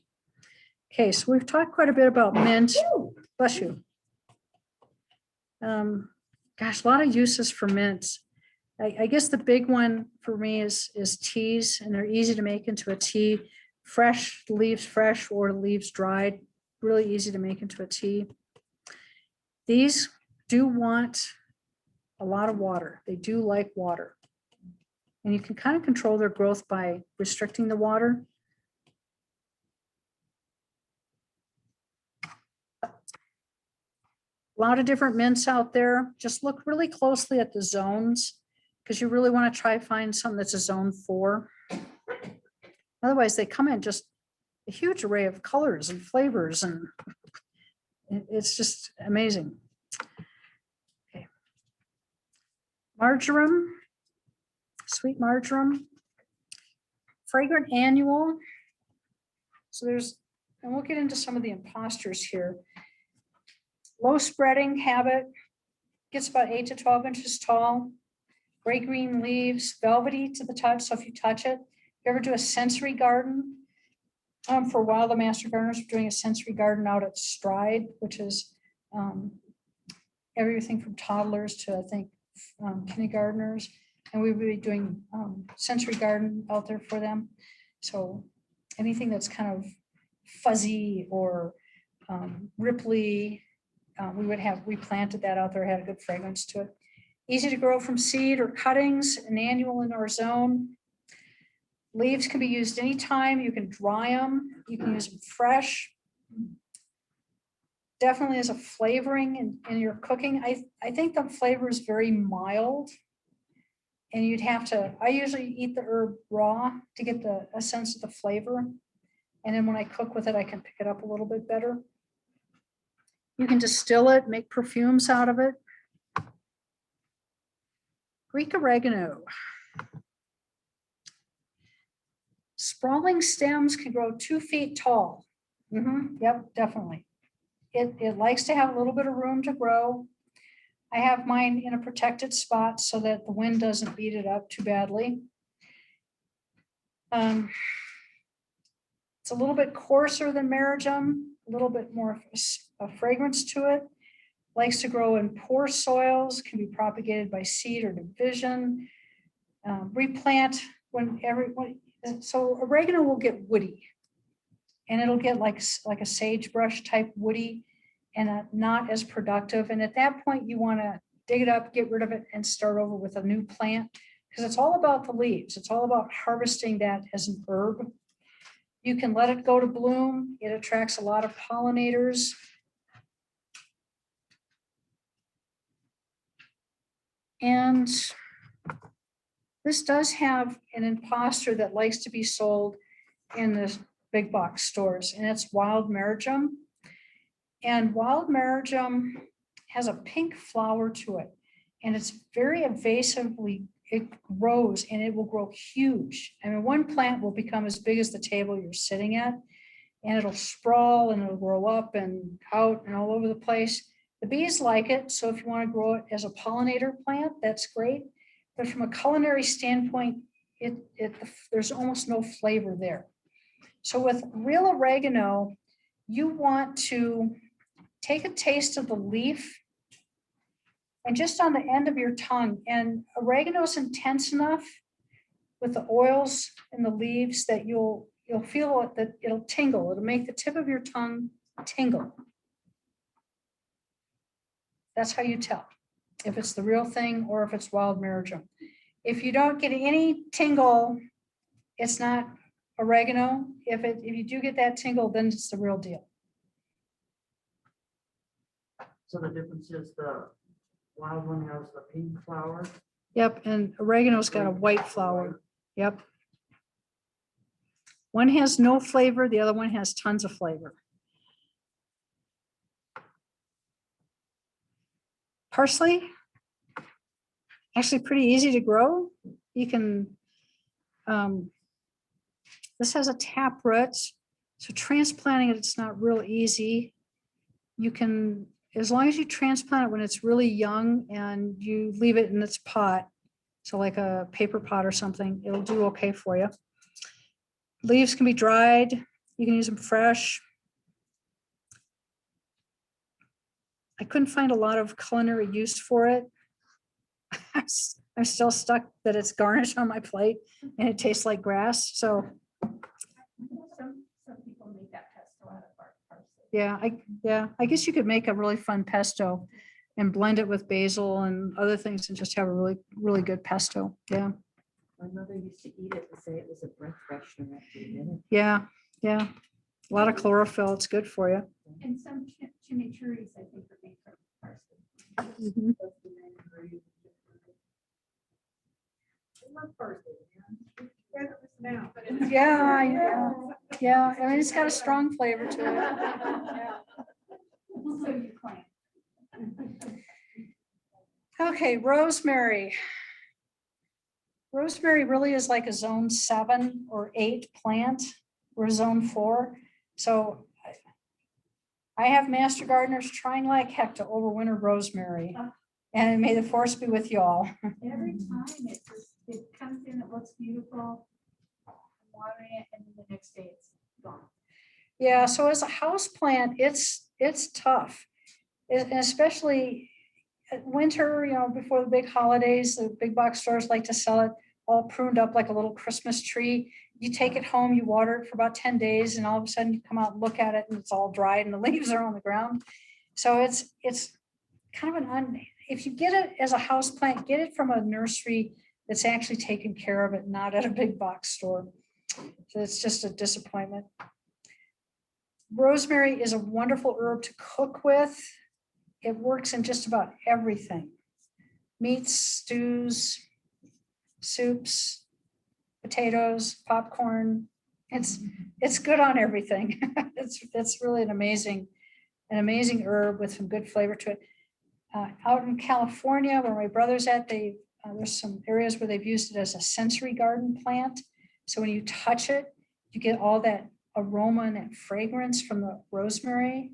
Okay, so we've talked quite a bit about mint. Bless you. Gosh, a lot of uses for mints. I guess the big one for me is teas, and they're easy to make into a tea. Fresh, leaves fresh or leaves dried, really easy to make into a tea. These do want a lot of water. They do like water. And you can kind of control their growth by restricting the water. A lot of different mints out there. Just look really closely at the zones because you really want to try find something that's a zone 4. Otherwise, they come in just a huge array of colors and flavors, and it's just amazing. Okay. Marjoram, sweet marjoram, fragrant annual. So and we'll get into some of the imposters here. Low spreading habit, gets about 8 to 12 inches tall, gray-green leaves, velvety to the touch. So if you touch it, you ever do a sensory garden? For a while, the master gardeners were doing a sensory garden out at Stride, which is everything from toddlers to, I think, kindergartners. And we would be doing sensory garden out there for them. So anything that's kind of fuzzy or ripply, we planted that out there, had a good fragrance to it. Easy to grow from seed or cuttings, an annual in our zone. Leaves can be used anytime. You can dry them. You can use them fresh. Definitely as a flavoring in your cooking. I think the flavor is very mild. And I usually eat the herb raw to get a sense of the flavor. And then when I cook with it, I can pick it up a little bit better. You can distill it, make perfumes out of it. Greek oregano. Sprawling stems can grow 2 feet tall. Yep, definitely. It likes to have a little bit of room to grow. I have mine in a protected spot so that the wind doesn't beat it up too badly. It's a little bit coarser than marjoram, a little bit more of a fragrance to it. Likes to grow in poor soils, can be propagated by seed or division. Replant so oregano will get woody, and it'll get like a sagebrush type woody and not as productive. And at that point, you want to dig it up, get rid of it, and start over with a new plant because it's all about the leaves. It's all about harvesting that as an herb. You can let it go to bloom. It attracts a lot of pollinators. And this does have an imposter that likes to be sold in the big box stores, and it's wild marjoram. And wild marjoram has a pink flower to it, and it's very evasively, it grows and it will grow huge. I mean, one plant will become as big as the table you're sitting at, and it'll sprawl and it'll grow up and out and all over the place. The bees like it, so if you want to grow it as a pollinator plant, that's great. But from a culinary standpoint, there's almost no flavor there. So with real oregano, you want to take a taste of the leaf and just on the end of your tongue. And oregano is intense enough with the oils and the leaves that you'll feel it, that it'll tingle. It'll make the tip of your tongue tingle. That's how you tell. if it's the real thing or if it's wild marjoram. If you don't get any tingle, it's not oregano. If you do get that tingle, then it's the real deal. So the difference is the wild one has the pink flower. Yep, and oregano's got a white flower. Yep. One has no flavor, the other one has tons of flavor. Parsley, actually pretty easy to grow. You can, this has a tap root, so transplanting it, it's not real easy. You can, as long as you transplant it when it's really young and you leave it in its pot, so like a paper pot or something, it'll do okay for you. Leaves can be dried. You can use them fresh. I couldn't find a lot of culinary use for it. I'm still stuck that it's garnish on my plate and it tastes like grass. So Some people make that pesto out of parsley. yeah, I guess you could make a really fun pesto and blend it with basil and other things and just have a really, really good pesto. Yeah. My mother used to eat it and say it was a breath freshener after you did it. Yeah. A lot of chlorophyll. It's good for you. And some chimichurris, I think, are made from parsley. Mhm. I love parsley, man. Spread it now, but it's- Yeah. I mean, it's got a strong flavor to it. Yeah. So you claim. Okay, rosemary. Rosemary really is like a zone 7 or 8 plant. We're zone 4. So I have master gardeners trying like heck to overwinter rosemary. And may the force be with y'all. Every time it comes in, it looks beautiful. I'm watering it and then the next day it's gone. Yeah, so as a house plant, it's tough. And especially at winter, before the big holidays, the big box stores like to sell it all pruned up like a little Christmas tree. You take it home, you water it for about 10 days, and all of a sudden you come out and look at it and it's all dried and the leaves are on the ground. So it's kind of if you get it as a house plant, get it from a nursery that's actually taken care of it, not at a big box store. So it's just a disappointment. Rosemary is a wonderful herb to cook with. It works in just about everything. Meats, stews, soups, potatoes, popcorn. It's good on everything. It's really an amazing herb with some good flavor to it. Out in California, where my brother's at, there's some areas where they've used it as a sensory garden plant. So when you touch it, you get all that aroma and that fragrance from the rosemary.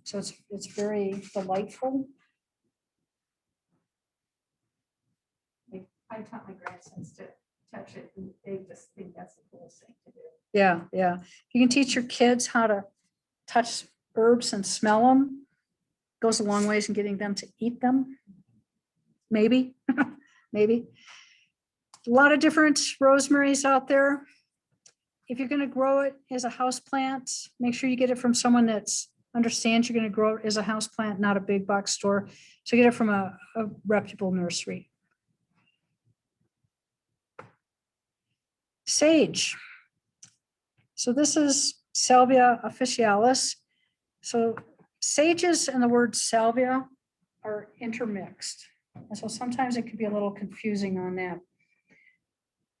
So it's very delightful. I taught my grandsons to touch it and they just think that's the coolest thing to do. Yeah. You can teach your kids how to touch herbs and smell them. Goes a long ways in getting them to eat them. Maybe, maybe. A lot of different rosemaries out there. If you're going to grow it as a house plant, make sure you get it from someone that understands you're going to grow it as a house plant, not a big box store. So get it from a reputable nursery. Sage. So this is Salvia officinalis. So sages and the word salvia are intermixed. And so sometimes it can be a little confusing on that.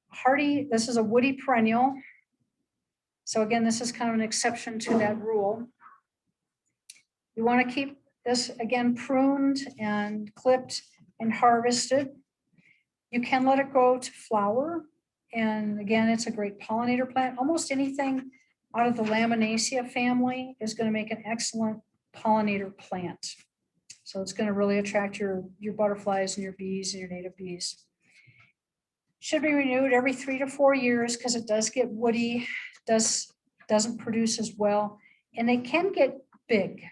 Hardy, this is a woody perennial. So again, this is kind of an exception to that rule. You want to keep this, again, pruned and clipped and harvested. You can let it grow to flower. And again, it's a great pollinator plant. Almost anything out of the Laminaceae family is going to make an excellent pollinator plant. So it's going to really attract your butterflies and your bees and your native bees. Should be renewed every 3 to 4 years because it does get woody, doesn't produce as well, and they can get big.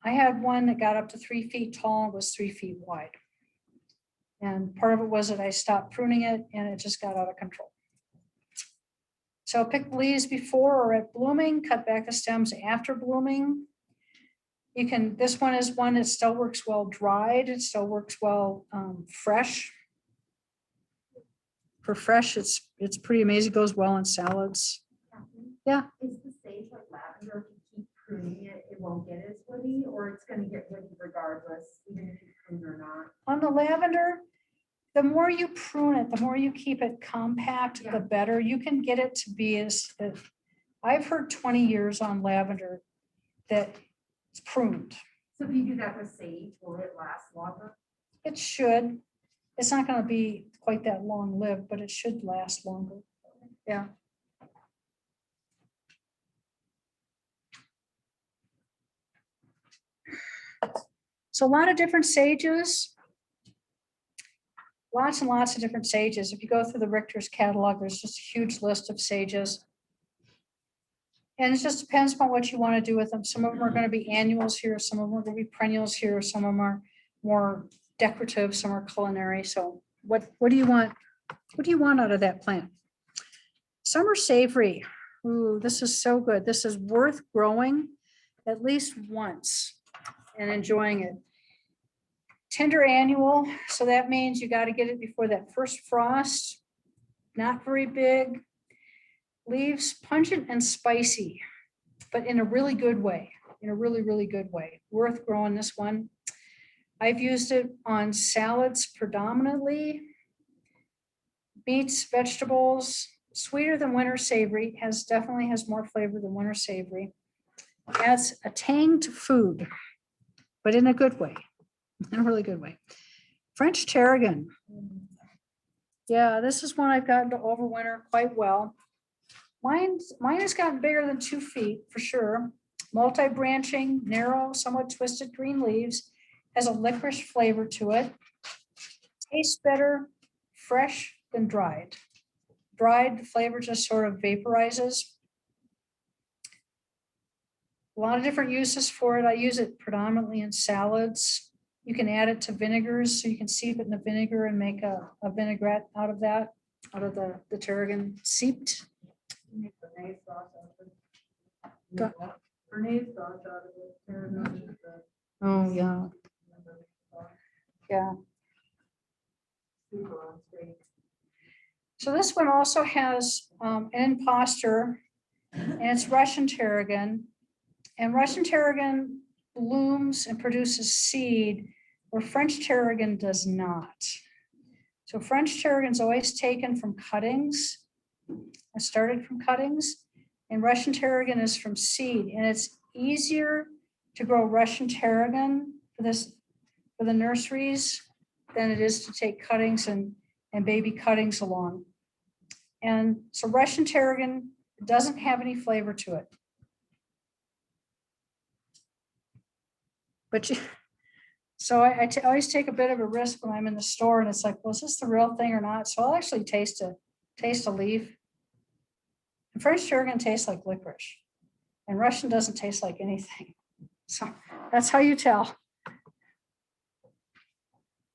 I had one that got up to 3 feet tall and was 3 feet wide. And part of it was that I stopped pruning it and it just got out of control. So pick the leaves before or at blooming, cut back the stems after blooming. You can, this one is one that still works well dried. It still works well fresh. For fresh, it's pretty amazing. It goes well in salads. Yeah. Is the sage like lavender, if you keep pruning it, it won't get as woody, or it's gonna get woody regardless, even if you prune or not? On the lavender, the more you prune it, the more you keep it compact, Yeah. the better. You can get it to be as, I've heard 20 years on lavender that it's pruned. So if you do that with sage, will it last longer? It should. It's not going to be quite that long lived, but it should last longer. Yeah. So a lot of different sages. Lots and lots of different sages. If you go through the Richter's catalog, there's just a huge list of sages. And it just depends upon what you want to do with them. Some of them are going to be annuals here, some of them are going to be perennials here, some of them are more decorative, some are culinary. So what do you want? What do you want out of that plant? Some are savory. Ooh, this is so good. This is worth growing at least once and enjoying it. Tender annual, so that means you got to get it before that first frost. Not very big. Leaves pungent and spicy, but in a really good way, in a really, really good way. Worth growing this one. I've used it on salads predominantly. Meats, vegetables, sweeter than winter savory, definitely has more flavor than winter savory. Adds a tang to food, but in a good way, in a really good way. French tarragon. Yeah, this is one I've gotten to overwinter quite well. Mine has gotten bigger than 2 feet for sure. Multi-branching, narrow, somewhat twisted green leaves. Has a licorice flavor to it. Tastes better fresh than dried. Dried, the flavor just sort of vaporizes. A lot of different uses for it. I use it predominantly in salads. You can add it to vinegars, so you can steep it in the vinegar and make a vinaigrette out of that, out of the tarragon seeped. Make Bernaise sauce out of it. Go- Bernaise sauce out of it. Tarragon is the- Oh, yeah, yeah. super on steak. So this one also has an imposter, and it's Russian tarragon. And Russian tarragon blooms and produces seed where French tarragon does not. So French tarragon is always taken from cuttings. I started from cuttings, and Russian tarragon is from seed. And it's easier to grow Russian tarragon for the nurseries than it is to take cuttings and baby cuttings along. And so Russian tarragon doesn't have any flavor to it. But so I always take a bit of a risk when I'm in the store and it's like, well, is this the real thing or not? So I'll actually taste a leaf. And French tarragon tastes like licorice, and Russian doesn't taste like anything. So that's how you tell.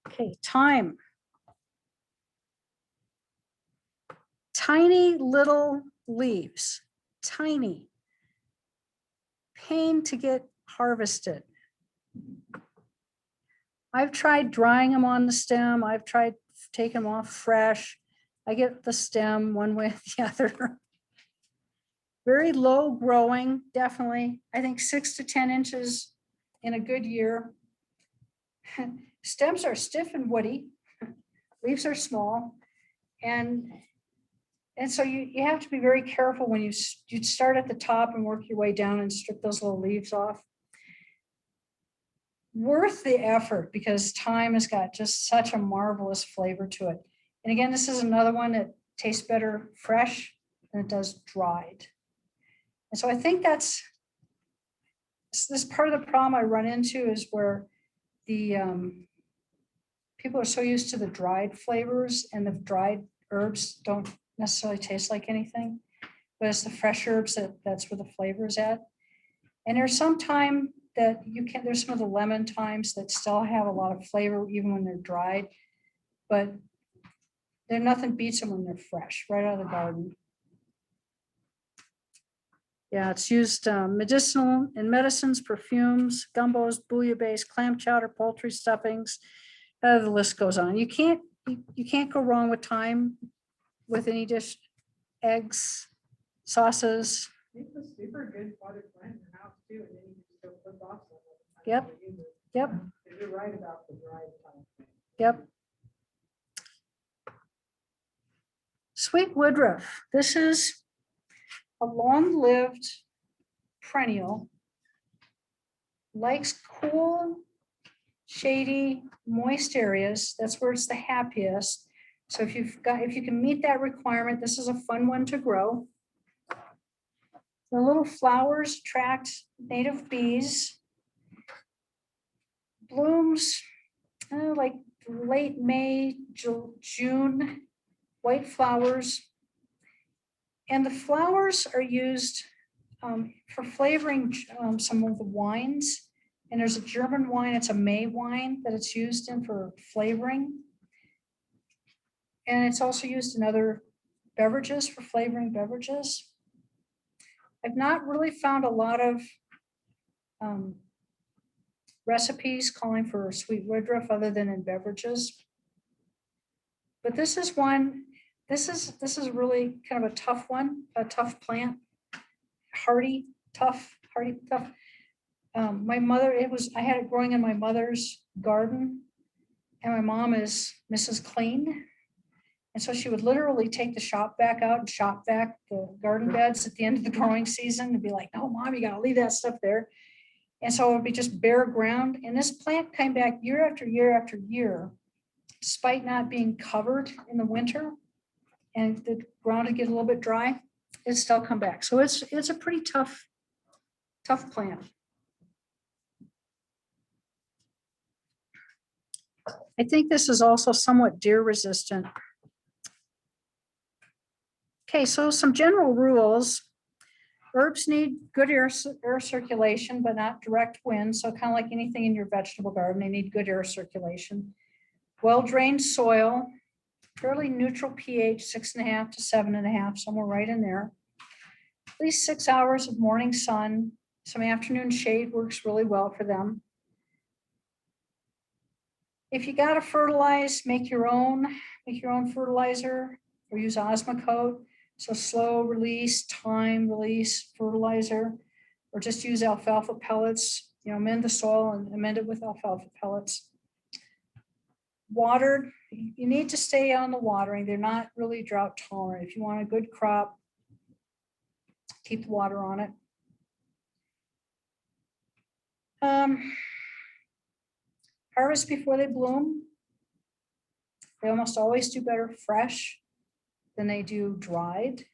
Okay, thyme. Tiny little leaves, tiny. Pain to get harvested. I've tried drying them on the stem. I've tried taking them off fresh. I get the stem one way or the other. Very low growing, definitely. I think 6 to 10 inches in a good year. Stems are stiff and woody. Leaves are small. And so you have to be very careful when you start at the top and work your way down and strip those little leaves off. Worth the effort because thyme has got just such a marvelous flavor to it. And again, this is another one that tastes better fresh than it does dried. And so I think that's this part of the problem I run into is where the people are so used to the dried flavors, and the dried herbs don't necessarily taste like anything, but it's the fresh herbs that's where the flavor is at. And there's some thyme that there's some of the lemon thymes that still have a lot of flavor even when they're dried, but nothing beats them when they're fresh, right out of the garden. Yeah, it's used medicinal in medicines, perfumes, gumbos, bouillabaisse, clam chowder, poultry stuffings. The list goes on. You can't go wrong with thyme with any dish, eggs, sauces. It's a super good potted plant in your house too, and then you can just go flip off some of the time Yep. you use it. Yep, You're right about the dried time. yep. Sweet woodruff. This is a long-lived perennial. Likes cool, shady, moist areas. That's where it's the happiest. So if you can meet that requirement, this is a fun one to grow. The little flowers attract native bees. Blooms like late May, June, white flowers. And the flowers are used for flavoring some of the wines. And there's a German wine, it's a May wine that it's used in for flavoring. And it's also used in other beverages for flavoring beverages. I've not really found a lot of recipes calling for sweet woodruff other than in beverages. But this is one, this is really kind of a tough one, a tough plant, hardy, tough. My mother, I had it growing in my mother's garden, and my mom is Mrs. Clean. And so she would literally take the shop vac out and shop vac the garden beds at the end of the growing season and be like, no, Mom, you gotta leave that stuff there. And so it would be just bare ground. And this plant came back year after year after year, despite not being covered in the winter. And the ground would get a little bit dry, it'd still come back. So it's a pretty tough plant. I think this is also somewhat deer resistant. Okay, so some general rules. Herbs need good air circulation, but not direct wind. So kind of like anything in your vegetable garden, they need good air circulation. Well-drained soil, fairly neutral pH, 6.5 to 7.5, somewhere right in there. At least 6 hours of morning sun. Some afternoon shade works really well for them. If you got to fertilize, make your own fertilizer or use Osmocote. So slow release, time release fertilizer, or just use alfalfa pellets, amend the soil and amend it with alfalfa pellets. Watered, you need to stay on the watering. They're not really drought tolerant. If you want a good crop, keep the water on it. Harvest before they bloom. They almost always do better fresh than they do dried.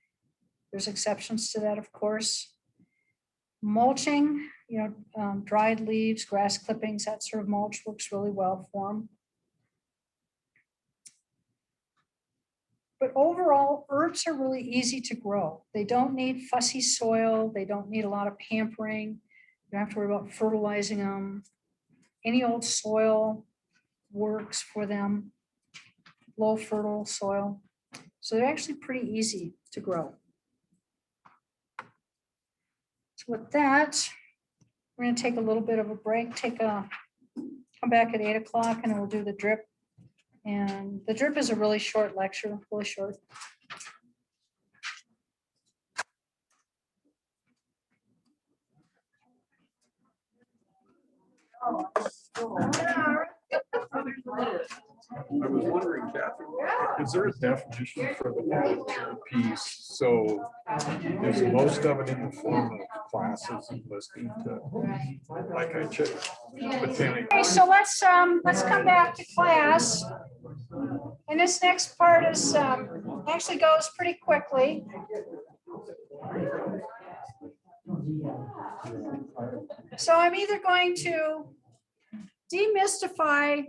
There's exceptions to that, of course. Mulching, dried leaves, grass clippings, that sort of mulch works really well for them. But overall, herbs are really easy to grow. They don't need fussy soil. They don't need a lot of pampering. You don't have to worry about fertilizing them. Any old soil works for them, low fertile soil. So they're actually pretty easy to grow. So with that, we're going to take a little bit of a break, come back at 8 o'clock, and we'll do the drip. And the drip is a really short lecture, really short. I was wondering, Catherine, is there a definition for the volunteer piece? So is most of it in the form of classes and listening to, like I checked, botanic? Okay, so let's come back to class. And this next part is actually goes pretty quickly. So I'm either going to demystify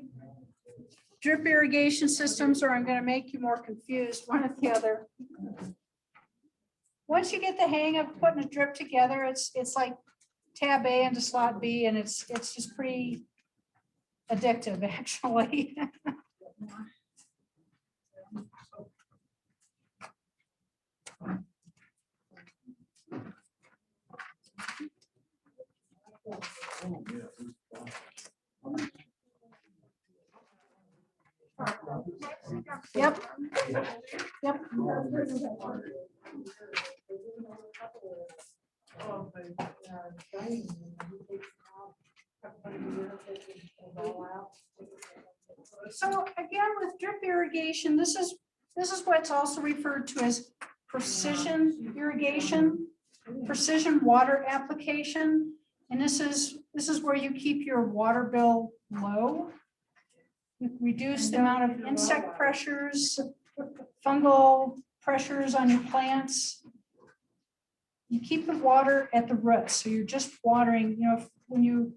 drip irrigation systems, or I'm going to make you more confused, one or the other. Once you get the hang of putting a drip together, it's like tab A into slot B, and it's just pretty addictive, actually. Yep. Yep. So again, with drip irrigation, this is what's also referred to as precision irrigation, precision water application. And this is where you keep your water bill low. You reduce the amount of insect pressures, fungal pressures on your plants. You keep the water at the roots, so you're just watering. You know, when you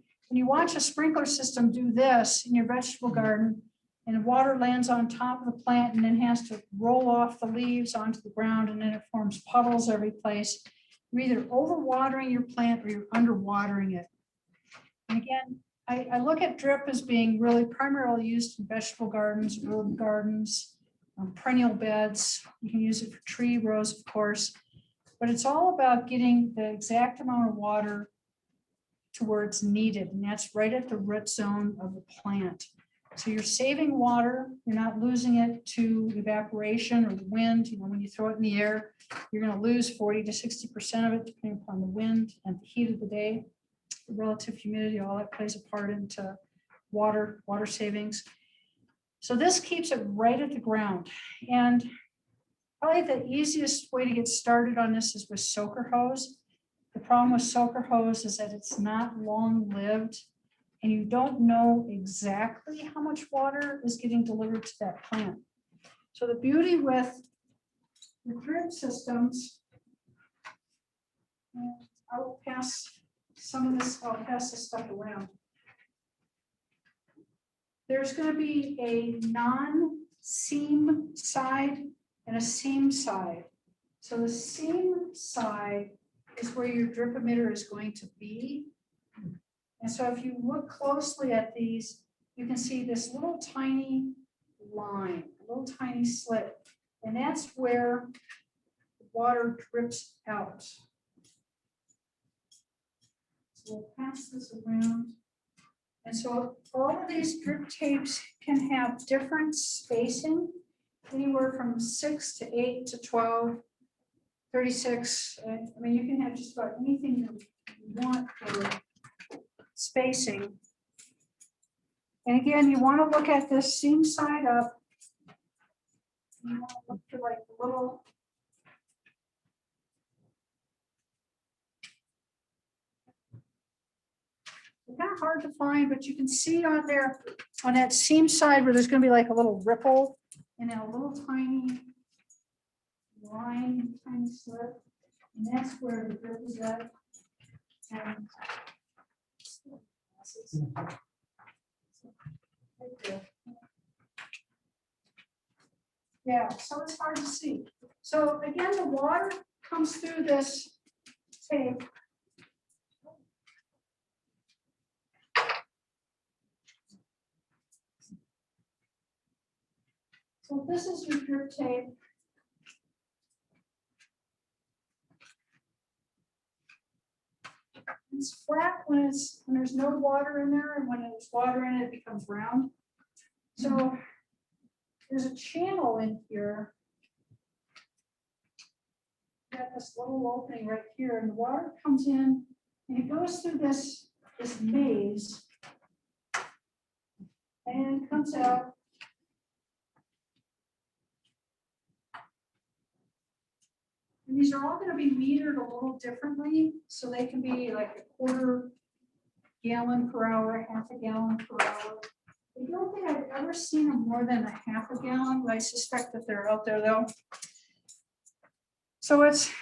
watch a sprinkler system do this in your vegetable garden, and water lands on top of the plant and then has to roll off the leaves onto the ground, and then it forms puddles every place. You're either overwatering your plant or you're underwatering it. And again, I look at drip as being really primarily used in vegetable gardens, herb gardens, perennial beds. You can use it for tree rows, of course, but it's all about getting the exact amount of water to where it's needed, and that's right at the root zone of the plant. So you're saving water, you're not losing it to evaporation or the wind. You know, when you throw it in the air, you're going to lose 40 to 60% of it, depending upon the wind and the heat of the day. The relative humidity, all that plays a part into water savings. So this keeps it right at the ground. And probably the easiest way to get started on this is with soaker hose. The problem with soaker hose is that it's not long-lived, and you don't know exactly how much water is getting delivered to that plant. So the beauty with the drip systems, I will pass some of this, I'll pass this stuff around. There's going to be a non-seam side and a seam side. So the seam side is where your drip emitter is going to be. And so if you look closely at these, you can see this little tiny line, a little tiny slit, and that's where the water drips out. So we'll pass this around. And so all of these drip tapes can have different spacing, anywhere from 6 to 8 to 12, 36. I mean, you can have just about anything you want for spacing. And again, you want to look at this seam side up. You want to look for like the little kind of hard to find, but you can see on there on that seam side where there's going to be like a little ripple and then a little tiny line, tiny slit, and that's where the drip is at. And yeah, so it's hard to see. So again, the water comes through this tape. So this is your drip tape. It's flat when there's no water in there, and when there's water in it, it becomes round. So there's a channel in here. Got this little opening right here, and the water comes in, and it goes through this maze, and it comes out. And these are all going to be metered a little differently, so they can be like a 1/4 gallon per hour, 1/2 gallon per hour. I don't think I've ever seen them more than a 1/2 gallon, but I suspect that they're out there though. So it's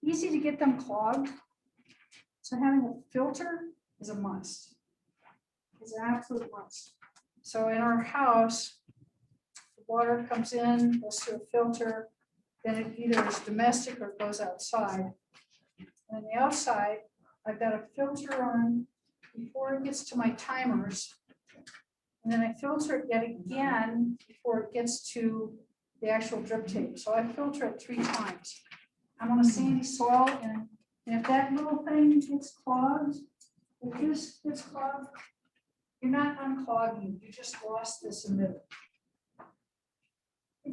easy to get them clogged. So having a filter is a must. It's an absolute must. So in our house, the water comes in, goes through a filter, then it either is domestic or goes outside. And on the outside, I've got a filter on before it gets to my timers. And then I filter it yet again before it gets to the actual drip tape. So I filter it 3 times. I'm on a sandy soil, and if that little thing gets clogged, if this gets clogged, you're not unclogging, you just lost this emitter.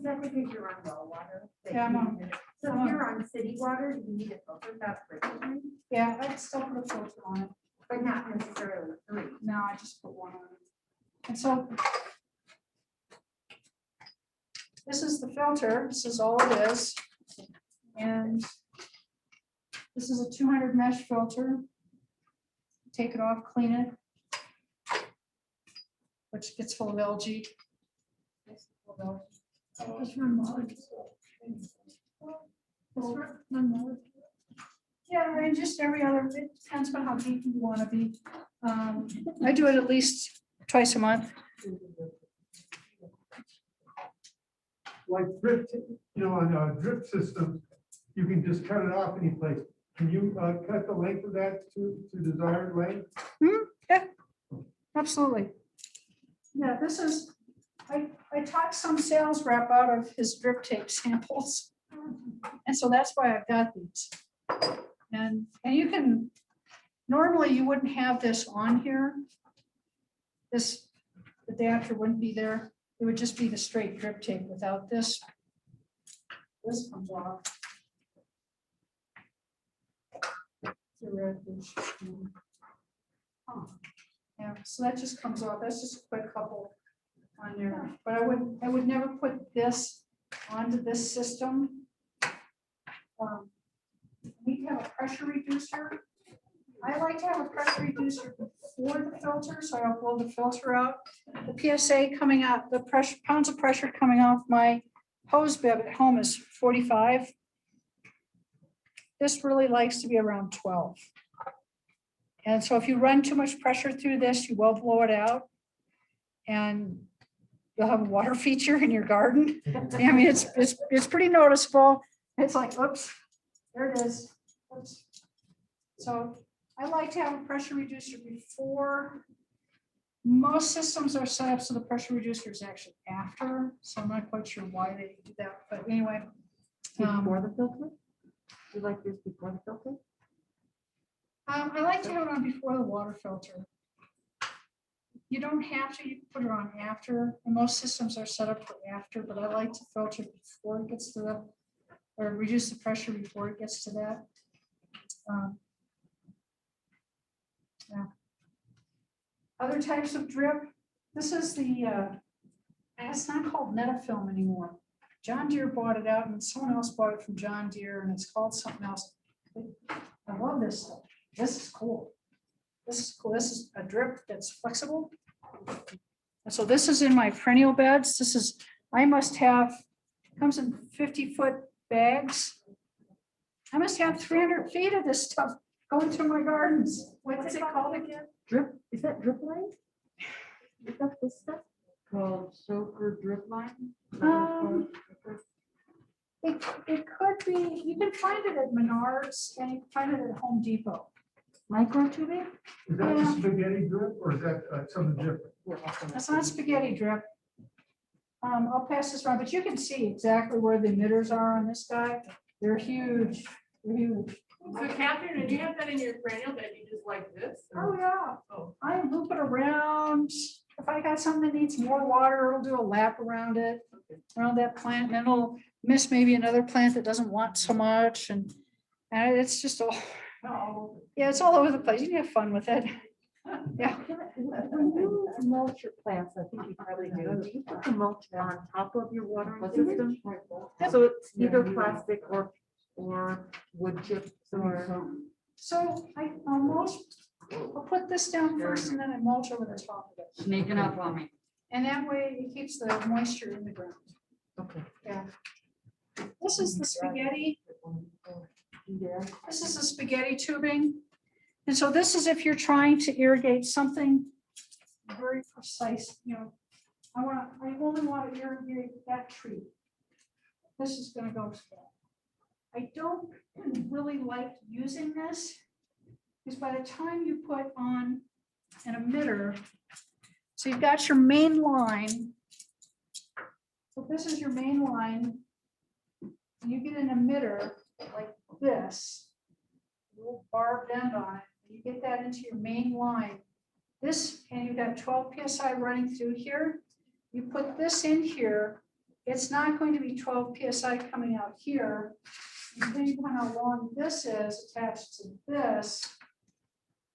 that because you're on well water? that Yeah, I'm you on- need it? So if you're on city water, do you need a filter that frequently, Yeah, I'd still put a filter on it. but not necessarily 3? No, I just put one on it. And so this is the filter. This is all it is. And this is a 200 mesh filter. Take it off, clean it, which gets full of algae. Yeah, and just every other, it depends on how deep you want to be. I do it at least twice a month. Like drip, on a drip system, you can just cut it off any place. Can you cut the length of that to desired length? Absolutely. Yeah, this is, I taught some sales rep out of his drip tape samples. And so that's why I've got these. And you can, normally you wouldn't have this on here. This adapter wouldn't be there. It would just be the straight drip tape without this. This comes off. The red dish. Yeah, so that just comes off. That's just a quick couple on there. But I would never put this onto this system. We have a pressure reducer. I like to have a pressure reducer before the filter, so I'll blow the filter out. The PSA coming out, the pressure, pounds of pressure coming off my hose bib at home is 45. This really likes to be around 12. And so if you run too much pressure through this, you will blow it out. And you'll have a water feature in your garden. I mean, it's pretty noticeable. It's like, oops, there it is. Oops. So I like to have a pressure reducer before. Most systems are set up so the pressure reducer is actually after. So I'm not quite sure why they do that, but anyway. Before the filter? You like this before the filter? I like to have it on before the water filter. You don't have to, you can put it on after. And most systems are set up for after, but I like to filter before it gets to the, or reduce the pressure before it gets to that. Yeah. Other types of drip. This is the, it's not called Netafilm anymore. John Deere bought it out and someone else bought it from John Deere and it's called something else. I love this stuff. This is cool. This is cool. This is a drip that's flexible. And so this is in my perennial beds. This is, I must have, comes in 50-foot bags. I must have 300 feet of this stuff going through my gardens. What's it called again? Drip, is that drip line? Is that this stuff called soaker drip line? Is that what it's called? It could be, you can find it at Menards and you can find it at Home Depot. Micro tubing? Is that the spaghetti drip or is that something different? That's not spaghetti drip. I'll pass this around, but you can see exactly where the emitters are on this guy. They're huge. They're huge. So Catherine, did you have that in your perennial that you just like this? Oh, yeah. Oh. I loop it around. If I got something that needs more water, it'll do a lap around it, around that plant, and then it'll miss maybe another plant that doesn't want so much. And it's just all, yeah, it's all over the place. You can have fun with it. Yeah. When you mulch your plants, I think you probably do you put the mulch on top of your watering system? So it's either plastic or wood chips or. So I'll mulch, I'll put this down first and then I mulch over the top of it. Sneaking up on me. And that way it keeps the moisture in the ground. Okay. Yeah. This is the spaghetti. This is the spaghetti tubing. And so this is if you're trying to irrigate something very precise, you know, I only want to irrigate that tree. This is going to go to that. I don't really like using this because by the time you put on an emitter, so you've got your main line. So this is your main line. You get an emitter like this, little barbed end on it. You get that into your main line. This, and you've got 12 psi running through here. You put this in here. it's not going to be 12 PSI coming out here. Depending on how long this is attached to this,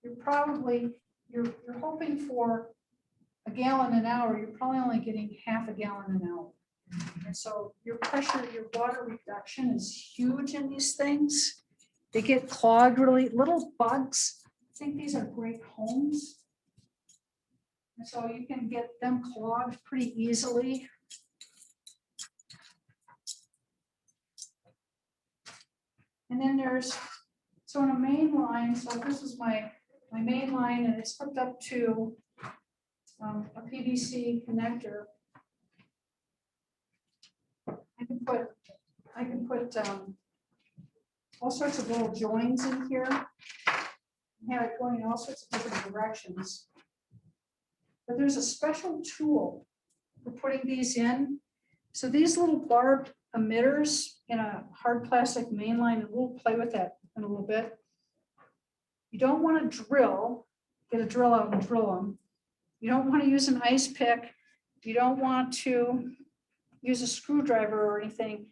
you're hoping for a gallon an hour. You're probably only getting half a gallon an hour. And so your pressure, your water reduction is huge in these things. They get clogged really, little bugs. I think these are great homes. And so you can get them clogged pretty easily. And then there's, so in a main line, so this is my main line and it's hooked up to a PVC connector. I can put all sorts of little joins in here. Have it going in all sorts of different directions. But there's a special tool for putting these in. So these little barbed emitters in a hard plastic main line, and we'll play with that in a little bit. You don't want to get a drill out and drill them. You don't want to use an ice pick. You don't want to use a screwdriver or anything.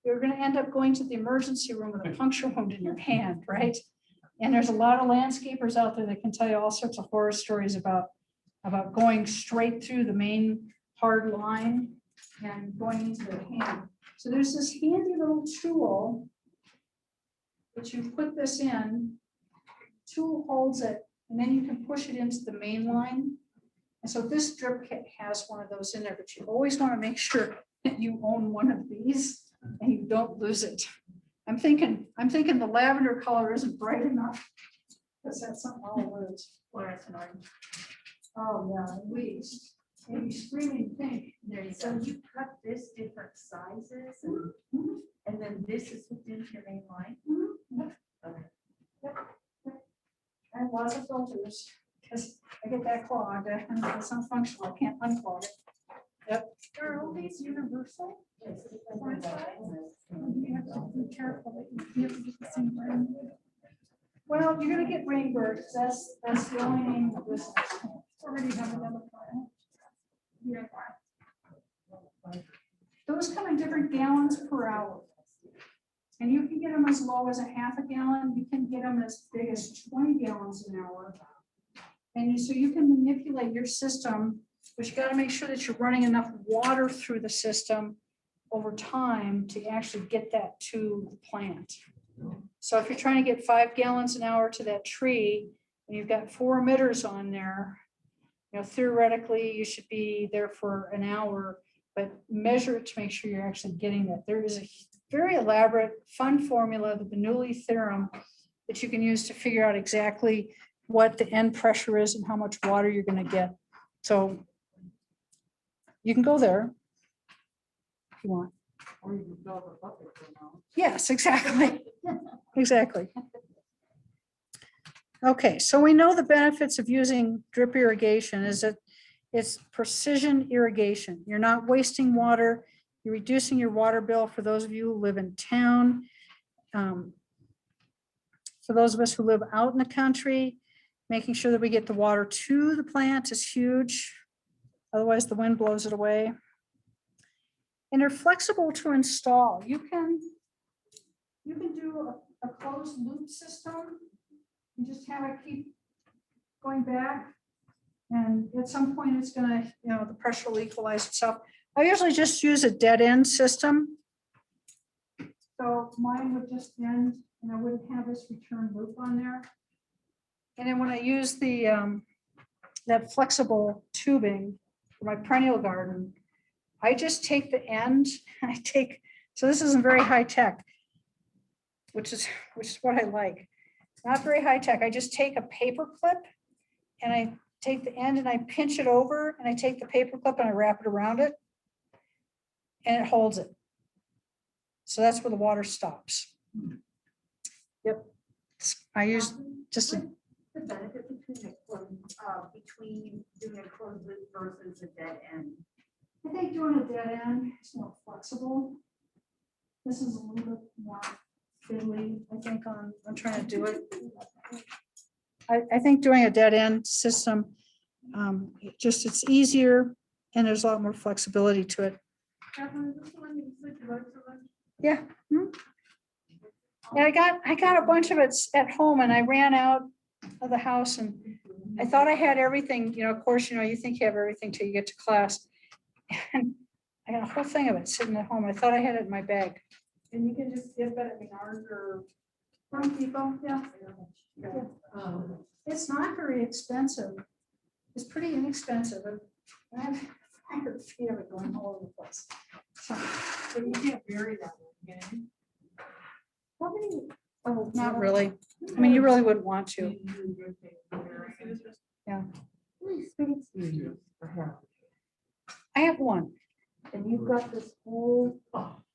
You're going to end up going to the emergency room with a puncture wound in your hand, right? And there's a lot of landscapers out there that can tell you all sorts of horror stories about going straight through the main hard line and going into their hand. So there's this handy little tool that you put this in, tool holds it, and then you can push it into the main line. And so this drip kit has one of those in there, but you always want to make sure that you own one of these and you don't lose it. I'm thinking the lavender color isn't bright enough because that's something I'll lose. Fluorescent orange. Oh, yeah, at least. Maybe screaming pink. There you go. So you cut this different sizes and then this is hooked into your main line? Okay. I have lots of filters because I get that clogged. It's not functional. I can't unclog it. Yep. Are all these universal? Yes. You have to be careful that you have to get the same brand. Well, you're gonna get Rainbird. That's the only name of this. Already have another file. Yeah. Those come in different gallons per hour. And you can get them as low as a half a gallon. You can get them as big as 20 gallons an hour. And so you can manipulate your system, but you got to make sure that you're running enough water through the system over time to actually get that to the plant. So if you're trying to get 5 gallons an hour to that tree, and you've got 4 emitters on there, theoretically you should be there for an hour, but measure it to make sure you're actually getting that. There is a very elaborate, fun formula, the Bernoulli theorem, that you can use to figure out exactly what the end pressure is and how much water you're going to get. So you can go there if you want. Or you can fill up a bucket for now. Yes, exactly. Exactly. Okay, so we know the benefits of using drip irrigation is that it's precision irrigation. You're not wasting water. You're reducing your water bill for those of you who live in town. For those of us who live out in the country, making sure that we get the water to the plant is huge. Otherwise, the wind blows it away. And they're flexible to install. You can do a closed loop system. You just have it keep going back. And at some point it's gonna, the pressure will equalize itself. I usually just use a dead end system. So mine would just end and I wouldn't have this return loop on there. And then when I use the that flexible tubing for my perennial garden, I just take the end, so this isn't very high tech, which is what I like. Not very high tech. I just take a paper clip and I take the end and I pinch it over and I take the paper clip and I wrap it around it and it holds it. So that's where the water stops. Yep. I use just a, The benefit between doing a closed loop versus a dead end. I think doing a dead end is more flexible. This is a little bit more fiddly, I think, on trying to do it. I think doing a dead end system, it's easier and there's a lot more flexibility to it. Catherine, is this the one you said you liked so much? Yeah. Yeah, I got a bunch of it at home and I ran out of the house and I thought I had everything, of course, you think you have everything till you get to class. And I got a whole thing of it sitting at home. I thought I had it in my bag. And you can just get that at Menards or From people, yeah. It's not very expensive. It's pretty inexpensive. And I have 100 feet of it going all over the place. So, but you can't bury that one, can you? how many? Oh, not really. I mean, you really wouldn't want to. How many spaces do you use for half? I have one. And you've got this whole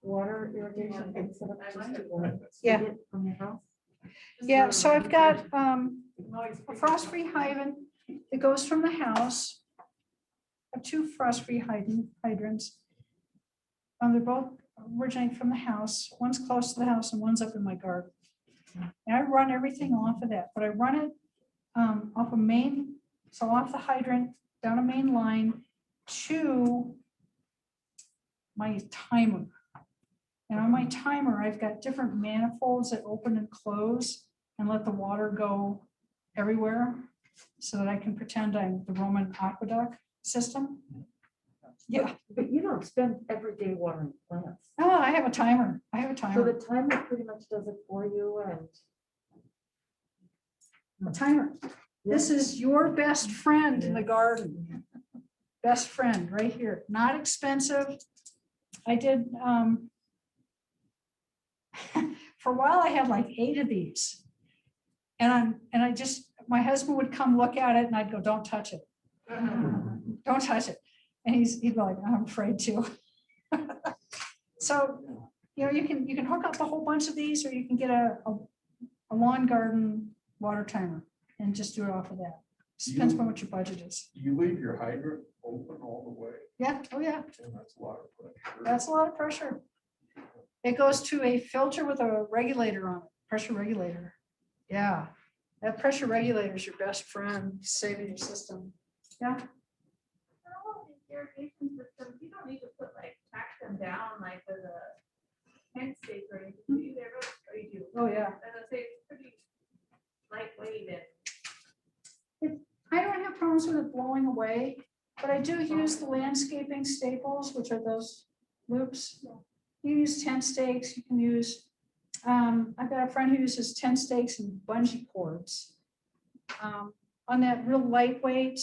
water irrigation thing set up just to go Yeah. get from your house? Yeah, so I've got a frost-free hydrant that goes from the house. I have two frost-free hydrants. They're both originate from the house. One's close to the house and one's up in my garden. And I run everything off of that, but I run it off a main, so off the hydrant, down a main line to my timer. And on my timer, I've got different manifolds that open and close and let the water go everywhere so that I can pretend I'm the Roman aqueduct system. Yeah. But you don't spend every day watering plants. Oh, I have a timer. I have a So timer. the timer pretty much does it for you and. A timer. This is your best friend in the garden. Best friend right here. Not expensive. I did, for a while I had like 8 of these. And I just, my husband would come look at it and I'd go, don't touch it. Don't touch it. And he'd be like, I'm afraid to. So, you can hook up a whole bunch of these or you can get a lawn garden water timer and just do it off of that. Depends on what your budget is. You leave your hydrant open all the way, Yeah, oh yeah, and that's a lot of pressure. that's a lot of pressure. It goes to a filter with a regulator on it, pressure regulator. Yeah, that pressure regulator is your best friend, saving your system. Yeah, For all of these irrigation systems, you don't need to put like tack them down like with a hand stake or anything. Do you ever, or you do? oh yeah. As I say, it's pretty lightweight and. I don't have problems with it blowing away, but I do use the landscaping staples, which are those loops. You use tent stakes, you can use, I've got a friend who uses tent stakes and bungee cords. On that real lightweight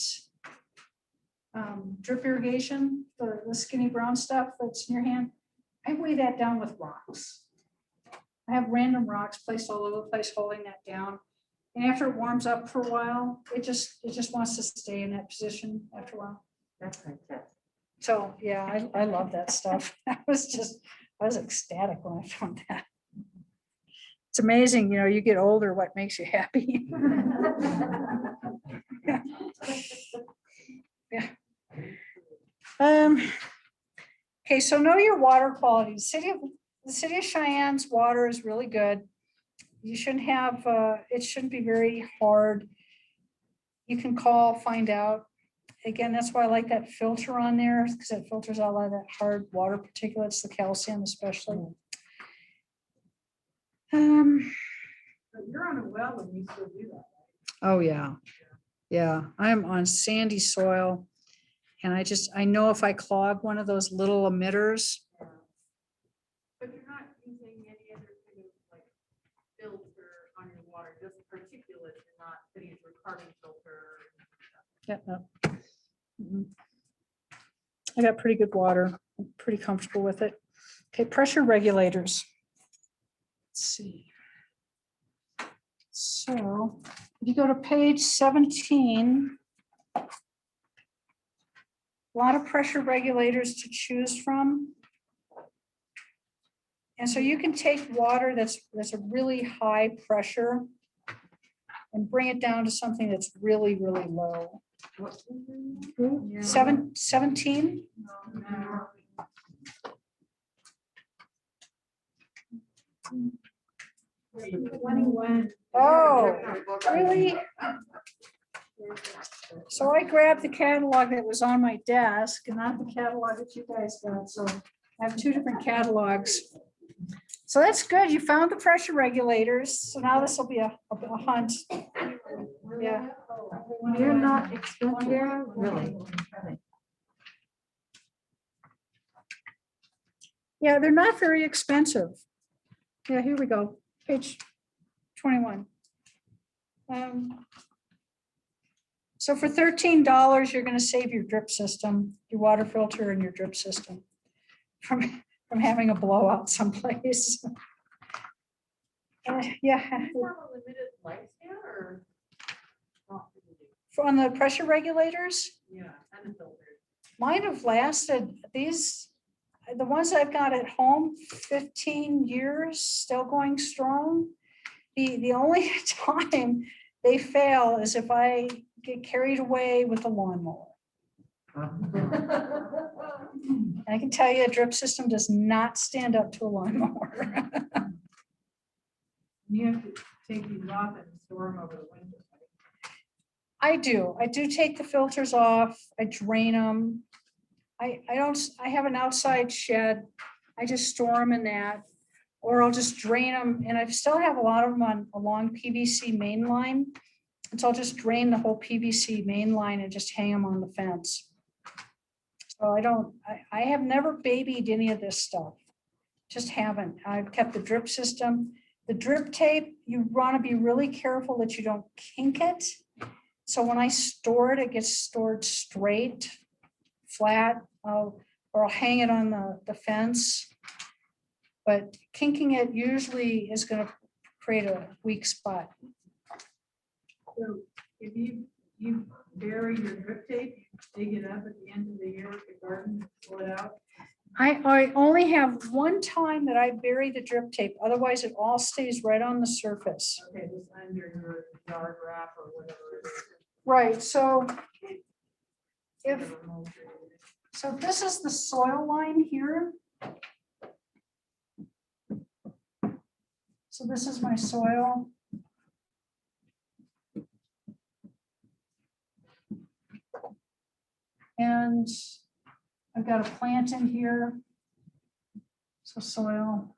drip irrigation, the skinny brown stuff that's in your hand, I weigh that down with rocks. I have random rocks placed all over the place holding that down. And after it warms up for a while, it just wants to stay in that position after a while. That's fantastic. So, yeah, I love that stuff. I was ecstatic when I found that. It's amazing, you get older, what makes you happy. Yeah. Okay, so know your water quality. The city of Cheyenne's water is really good. You shouldn't have, it shouldn't be very hard. You can call, find out. Again, that's why I like that filter on there, because it filters out a lot of that hard water particulates, the calcium especially. But you're on a well and you still do that. Oh, yeah. Yeah, I'm on sandy soil. And I know if I clog one of those little emitters, But you're not using any other kind of like filter on your water, just particulate, you're not putting it through a carbon filter. yeah, no. Mhm. I got pretty good water. I'm pretty comfortable with it. Okay, pressure regulators. Let's see. So if you go to page 17, a lot of pressure regulators to choose from. And so you can take water that's a really high pressure and bring it down to something that's really, really low. 17? Oh, really? So I grabbed the catalog that was on my desk and not the catalog that you guys got, so I have 2 different catalogs. So that's good. You found the pressure regulators. So now this will be a hunt. Yeah. They're not expensive, really. Yeah, they're not very expensive. Yeah, here we go. Page 21. So for $13, you're going to save your drip system, your water filter and your drip system from having a blowout someplace. Yeah, Have a limited lifespan or? not really? on the pressure regulators, Yeah, and the filters. mine have lasted, the ones I've got at home, 15 years, still going strong. The only time they fail is if I get carried away with the lawnmower. And I can tell you, a drip system does not stand up to a lawnmower. You have to take these off and store them over the winter. I do take the filters off, I drain them. I have an outside shed, I just store them in that, or I'll just drain them, and I still have a lot of them on a long PVC main line. And so I'll just drain the whole PVC main line and just hang them on the fence. So I have never babied any of this stuff, just haven't. I've kept the drip system. The drip tape, you want to be really careful that you don't kink it. So when I store it, it gets stored straight, flat, or I'll hang it on the fence. But kinking it usually is going to create a weak spot. So if you bury your drip tape, you dig it up at the end of the year with the garden, pull it out. I only have one time that I bury the drip tape. Otherwise, it all stays right on the surface. Okay, just under your yard wrap or whatever it is. Right, so whatever mold you're using. so this is the soil line here. So this is my soil. And I've got a plant in here. So soil.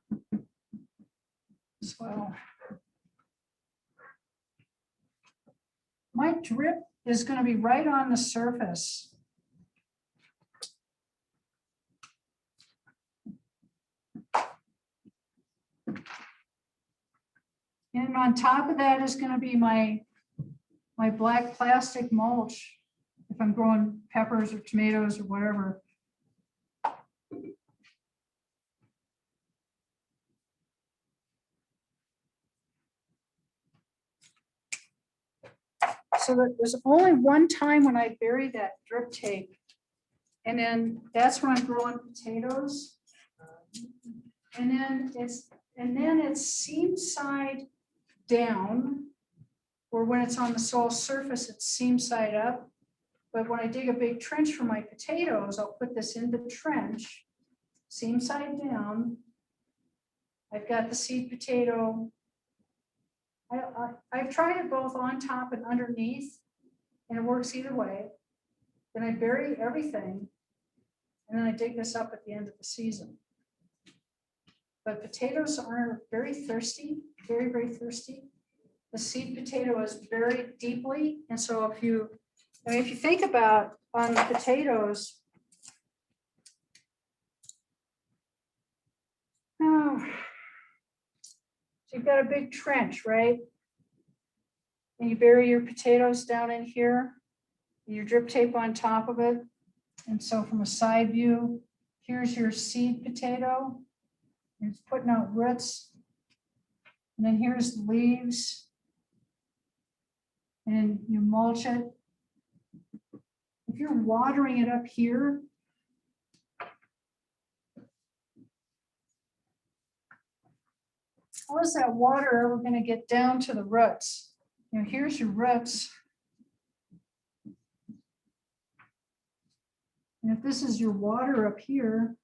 My drip is going to be right on the surface. And on top of that is going to be my black plastic mulch if I'm growing peppers or tomatoes or whatever. So there's only one time when I bury that drip tape. And then that's when I'm growing potatoes. And then it's seam side down, or when it's on the soil surface, it's seam side up. But when I dig a big trench for my potatoes, I'll put this in the trench, seam side down. I've got the seed potato. I've tried it both on top and underneath, and it works either way. Then I bury everything, and then I dig this up at the end of the season. But potatoes are very thirsty, very, very thirsty. The seed potato is buried deeply, and so if you think about on the potatoes, so you've got a big trench, right? And you bury your potatoes down in here, and your drip tape on top of it. And so from a side view, here's your seed potato. It's putting out roots. And then here's the leaves. And you mulch it. If you're watering it up here, how is that water ever going to get down to the roots? You know, here's your roots. And if this is your water up here,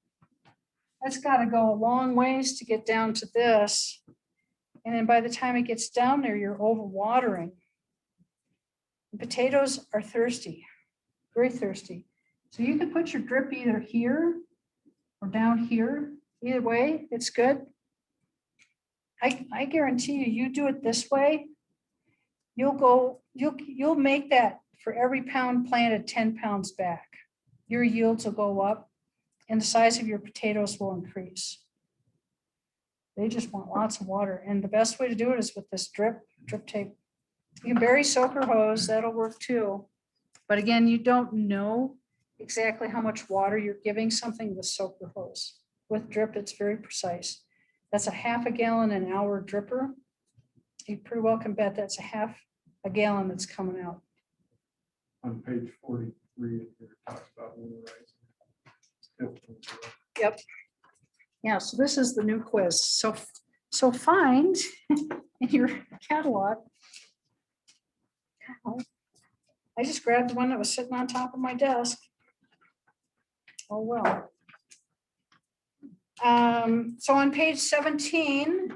that's got to go a long ways to get down to this. And then by the time it gets down there, you're overwatering. The potatoes are thirsty, very thirsty. So you can put your drip either here or down here. Either way, it's good. I guarantee you, you do it this way, you'll make that for every pound planted 10 pounds back. Your yields will go up and the size of your potatoes will increase. They just want lots of water. And the best way to do it is with this drip tape. You can bury soaker hose, that'll work too. But again, you don't know exactly how much water you're giving something with soaker hose. With drip, it's very precise. That's a half a gallon an hour dripper. You pretty well can bet that's a half a gallon that's coming out. On page 43, it talks about winterizing. Yep. Yeah, so this is the new quiz. So find in your catalog. I just grabbed the one that was sitting on top of my desk. Oh, well. So on page 17,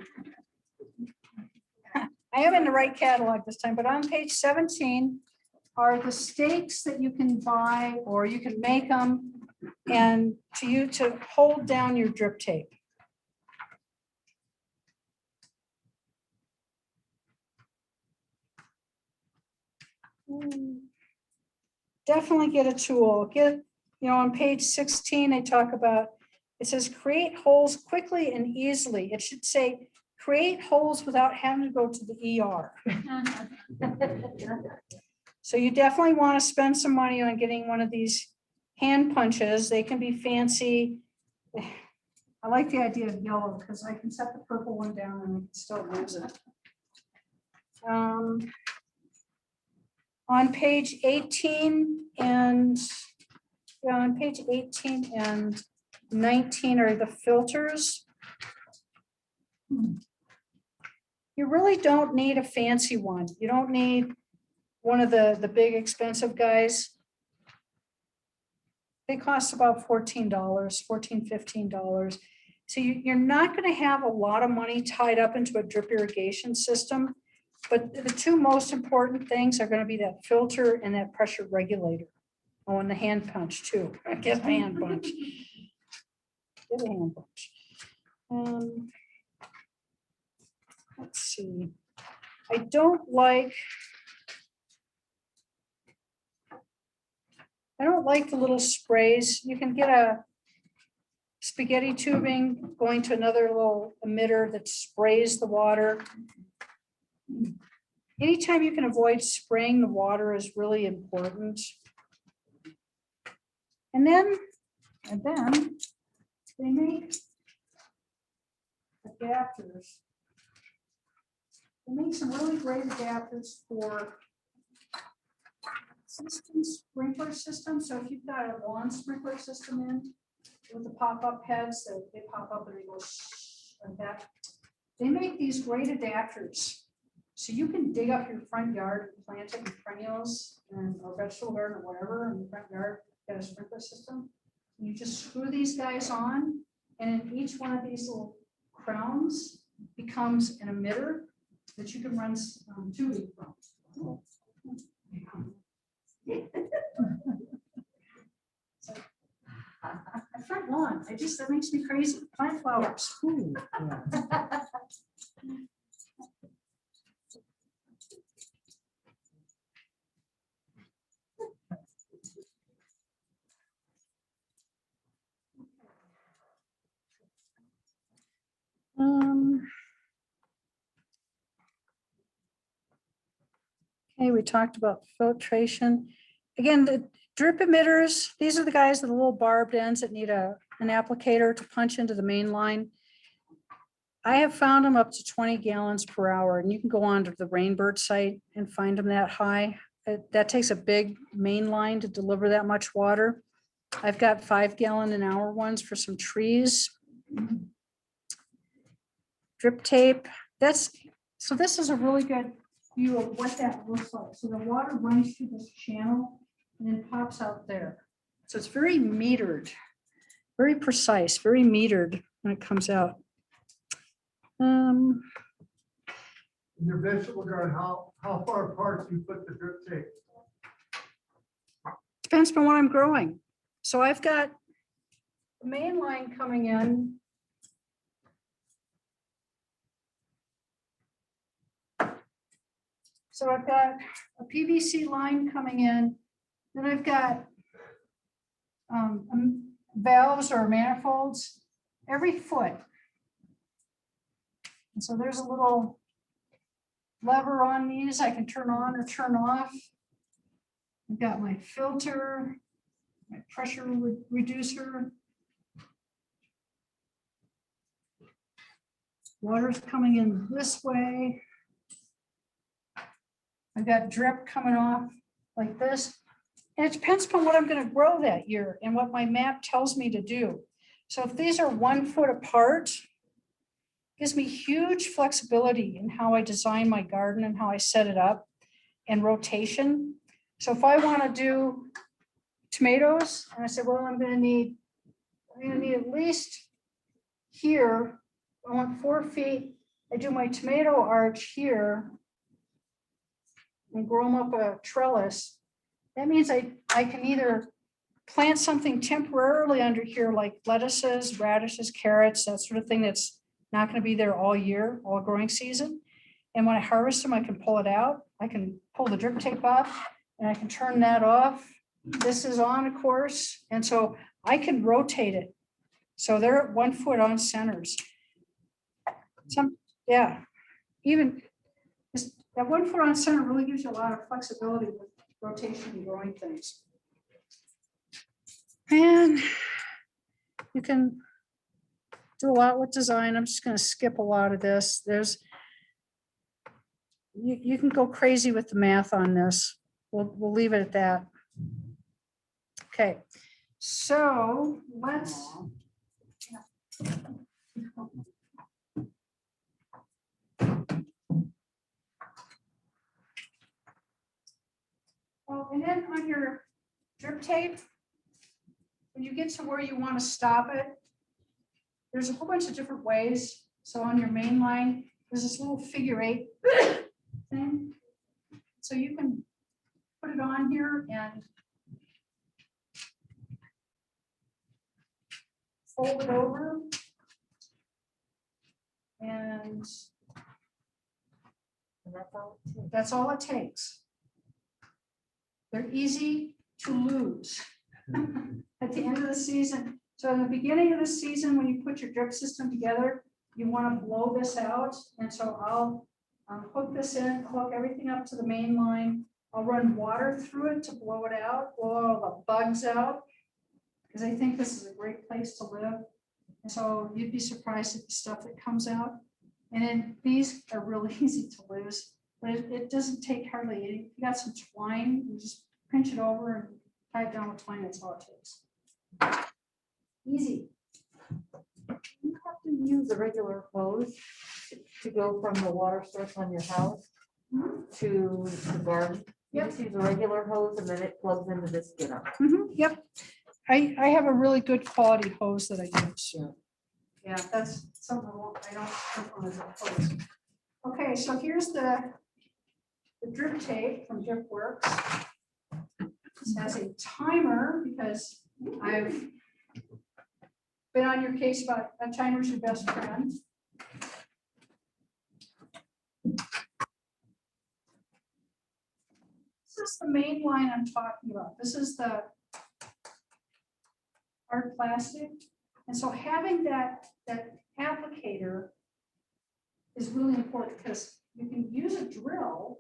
I am in the right catalog this time, but on page 17 are the stakes that you can buy or you can make them and to hold down your drip tape. Definitely get a tool. On page 16, they talk about, it says create holes quickly and easily. It should say create holes without having to go to the ER. So you definitely want to spend some money on getting one of these hand punches. They can be fancy. I like the idea of yellow because I can set the purple one down and I can still use it. On page 18 and 19 are the filters. You really don't need a fancy one. You don't need one of the big expensive guys. They cost about $14, $15. So you're not going to have a lot of money tied up into a drip irrigation system. But the two most important things are going to be that filter and that pressure regulator. Oh, and the hand punch too. Get the hand punch. Get a hand punch. Let's see. I don't like the little sprays. You can get a spaghetti tubing going to another little emitter that sprays the water. Anytime you can avoid spraying the water is really important. And then they make adapters. They make some really great adapters for sprinkler system. So if you've got a lawn sprinkler system in with the pop-up heads, that they pop up and they go like that. They make these great adapters. So you can dig up your front yard and plant it in perennials or vegetable garden or whatever in the front yard, get a sprinkler system. You just screw these guys on, and in each one of these little crowns becomes an emitter that you can run tubing from. A front lawn, that makes me crazy. Plant flowers. Ooh, yeah. Okay, we talked about filtration. Again, the drip emitters, these are the guys with the little barbed ends that need an applicator to punch into the main line. I have found them up to 20 gallons per hour, and you can go on to the Rainbird site and find them that high. That takes a big main line to deliver that much water. I've got 5 gallon an hour ones for some trees. Drip tape, so this is a really good view of what that looks like. So the water runs through this channel and then pops out there. So it's very metered, very precise, very metered when it comes out. In your vegetable garden, how far apart do you put the drip tape? Depends on what I'm growing. So I've got the main line coming in. So I've got a PVC line coming in, then I've got valves or manifolds every foot. And so there's a little lever on these I can turn on or turn off. I've got my filter, my pressure reducer. Water's coming in this way. I've got drip coming off like this. And it depends upon what I'm going to grow that year and what my map tells me to do. So if these are 1 foot apart, gives me huge flexibility in how I design my garden and how I set it up and rotation. So if I want to do tomatoes, and I said, well, I'm going to need at least here, I want 4 feet. I do my tomato arch here and grow them up a trellis. That means I can either plant something temporarily under here, like lettuces, radishes, carrots, that sort of thing that's not going to be there all year, all growing season. And when I harvest them, I can pull it out. I can pull the drip tape off and I can turn that off. This is on, of course. And so I can rotate it. So they're at 1 foot on centers. Even that 1 foot on center really gives you a lot of flexibility with rotation and growing things. And you can do a lot with design. I'm just going to skip a lot of this. You can go crazy with the math on this. We'll leave it at that. Okay, so let's. Oh, and then on your drip tape, when you get to where you want to stop it, there's a whole bunch of different ways. So on your main line, there's this little figure 8 thing. So you can put it on here and fold it over. And that's all it takes. They're easy to lose at the end of the season. So in the beginning of the season, when you put your drip system together, you want to blow this out. And so I'll hook this in, hook everything up to the main line. I'll run water through it to blow it out, blow all the bugs out, because I think this is a great place to live. And so you'd be surprised at the stuff that comes out. And then these are really easy to lose, but it doesn't take hardly any. If you got some twine, you just pinch it over and tie it down with twine. That's all it takes. Easy. You have to use a regular hose to go from the water source on your house to the garden. You just use a regular hose and then it plugs into this skinner. Yep. I have a really good quality hose that I use. Yeah, that's something I don't think on as a hose. Okay, so here's the drip tape from Drip Works. This has a timer because I've been on your case about a timer's your best friend. This is the main line I'm talking about. This is the hard plastic. And so having that applicator is really important because you can use a drill,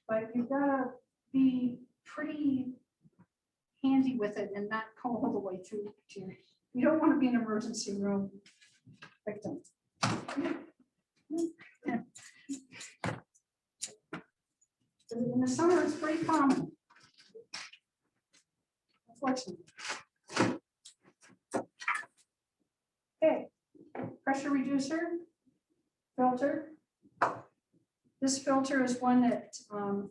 but you've got to be pretty handy with it and not go all the way through to your. You don't want to be an emergency room victim. In the summer, it's pretty common. Unfortunately. Okay, pressure reducer, filter. This filter is one that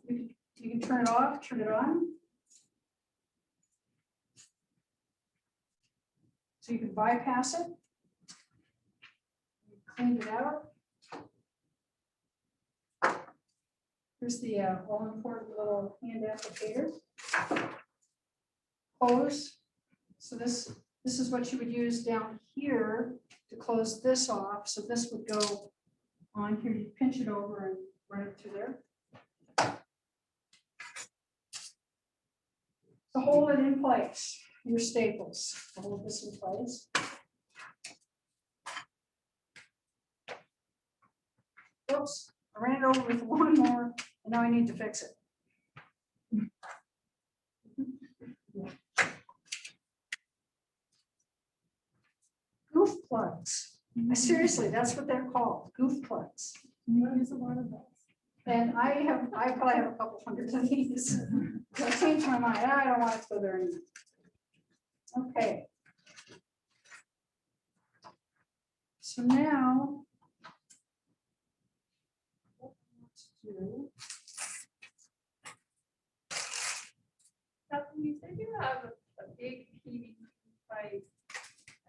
you can turn it off, turn it on. So you can bypass it. Clean it out. Here's the all-important little hand applicator. Hose. So this This is what you would use down here to close this off. So this would go on here. You pinch it over and run it through there. To hold it in place, your staples, to hold this in place. Oops, I ran it over with one more, and now I need to fix it. Goof plugs. Seriously, that's what they're called, goof plugs. You use a lot of those. And I probably have a couple hundred of these. I changed my mind. I don't want it to go there anymore. Okay. So now. What I want to do. Catherine, you said you have a big PVC pipe,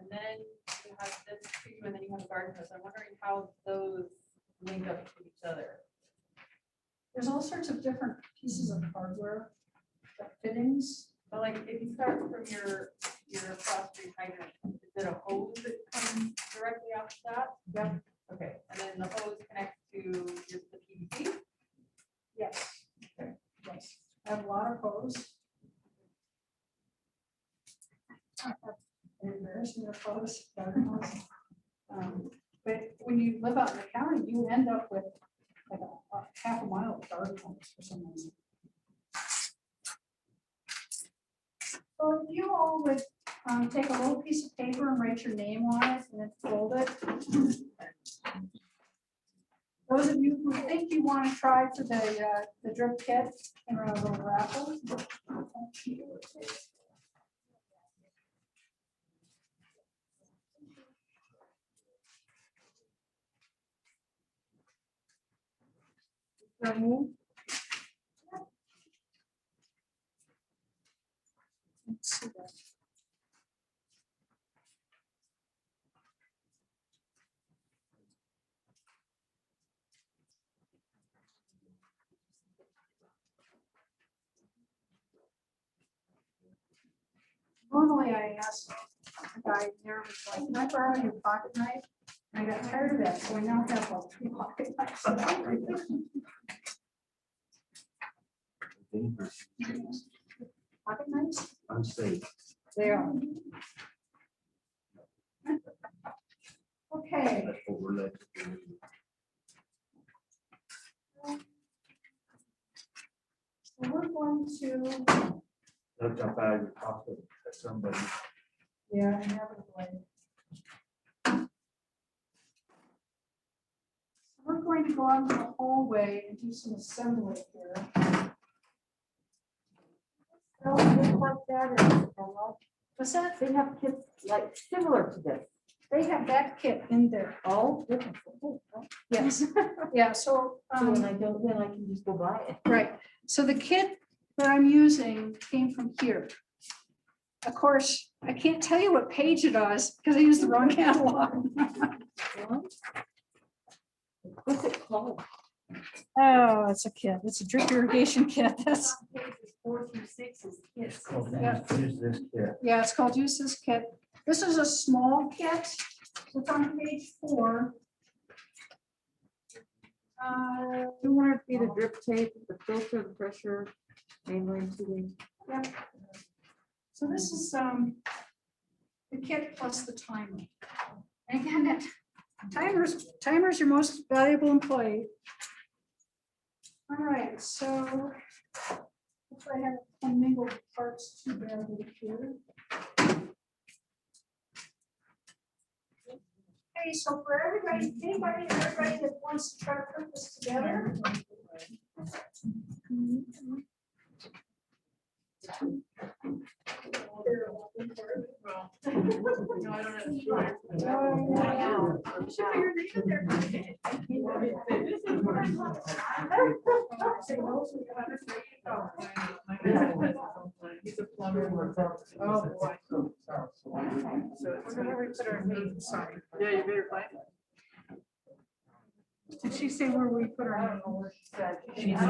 and then you have this too, and then you have a garden hose. I'm wondering how those link up to each other. There's all sorts of different pieces of hardware, like fittings. But like, if you start from your frost-free hydrant, is it a hose that comes directly off of that? Yep. Okay, and then the hose connects to just the PVC? Yes. Okay. Yes. I have a lot of hose. Embarrassment of hose, garden hose. But when you live out in the county, you end up with like a half a mile of garden hose for some reason. So if you all would take a little piece of paper and write your name on it and then fold it. Those of you who think you want to try for the drip kit and run a little raffle. Let's see that. Normally I ask the guy there, like, can I borrow your pocket knife? And I got tired of that, so I now have like 3 pocket knives. Pocket knives? Unsafe. They are. Okay. That's what we're like. So we're going to, They'll jump out of your pocket at somebody. yeah, inevitably. We're going to go out in the hallway and do some assembly here. What's that? They have kits like similar to this. They have that kit in there. Oh. Yes. Yeah, so, So when I don't win, I can just go buy it. right. So the kit that I'm using came from here. Of course, I can't tell you what page it is because I used the wrong catalog. What's it called? Oh, it's a kit. It's a drip irrigation kit. That's, Pages 4 through 6 is kits. Use this kit. yeah, it's called Use This Kit. This is a small kit. It's on page 4. You want it to be the drip tape, the filter, the pressure, mainline tubing. Yep. So this is the kit plus the timer. And again, that timer's your most valuable employee. All right, so if I have commingled parts together here. Okay, so for everybody, anybody and everybody that wants to try to put this together. No, I don't know. You should put your name in there. He's a plumber. Oh, boy. So we're gonna put our name, sorry. Yeah, you better find it. Did she say where we put our name? She's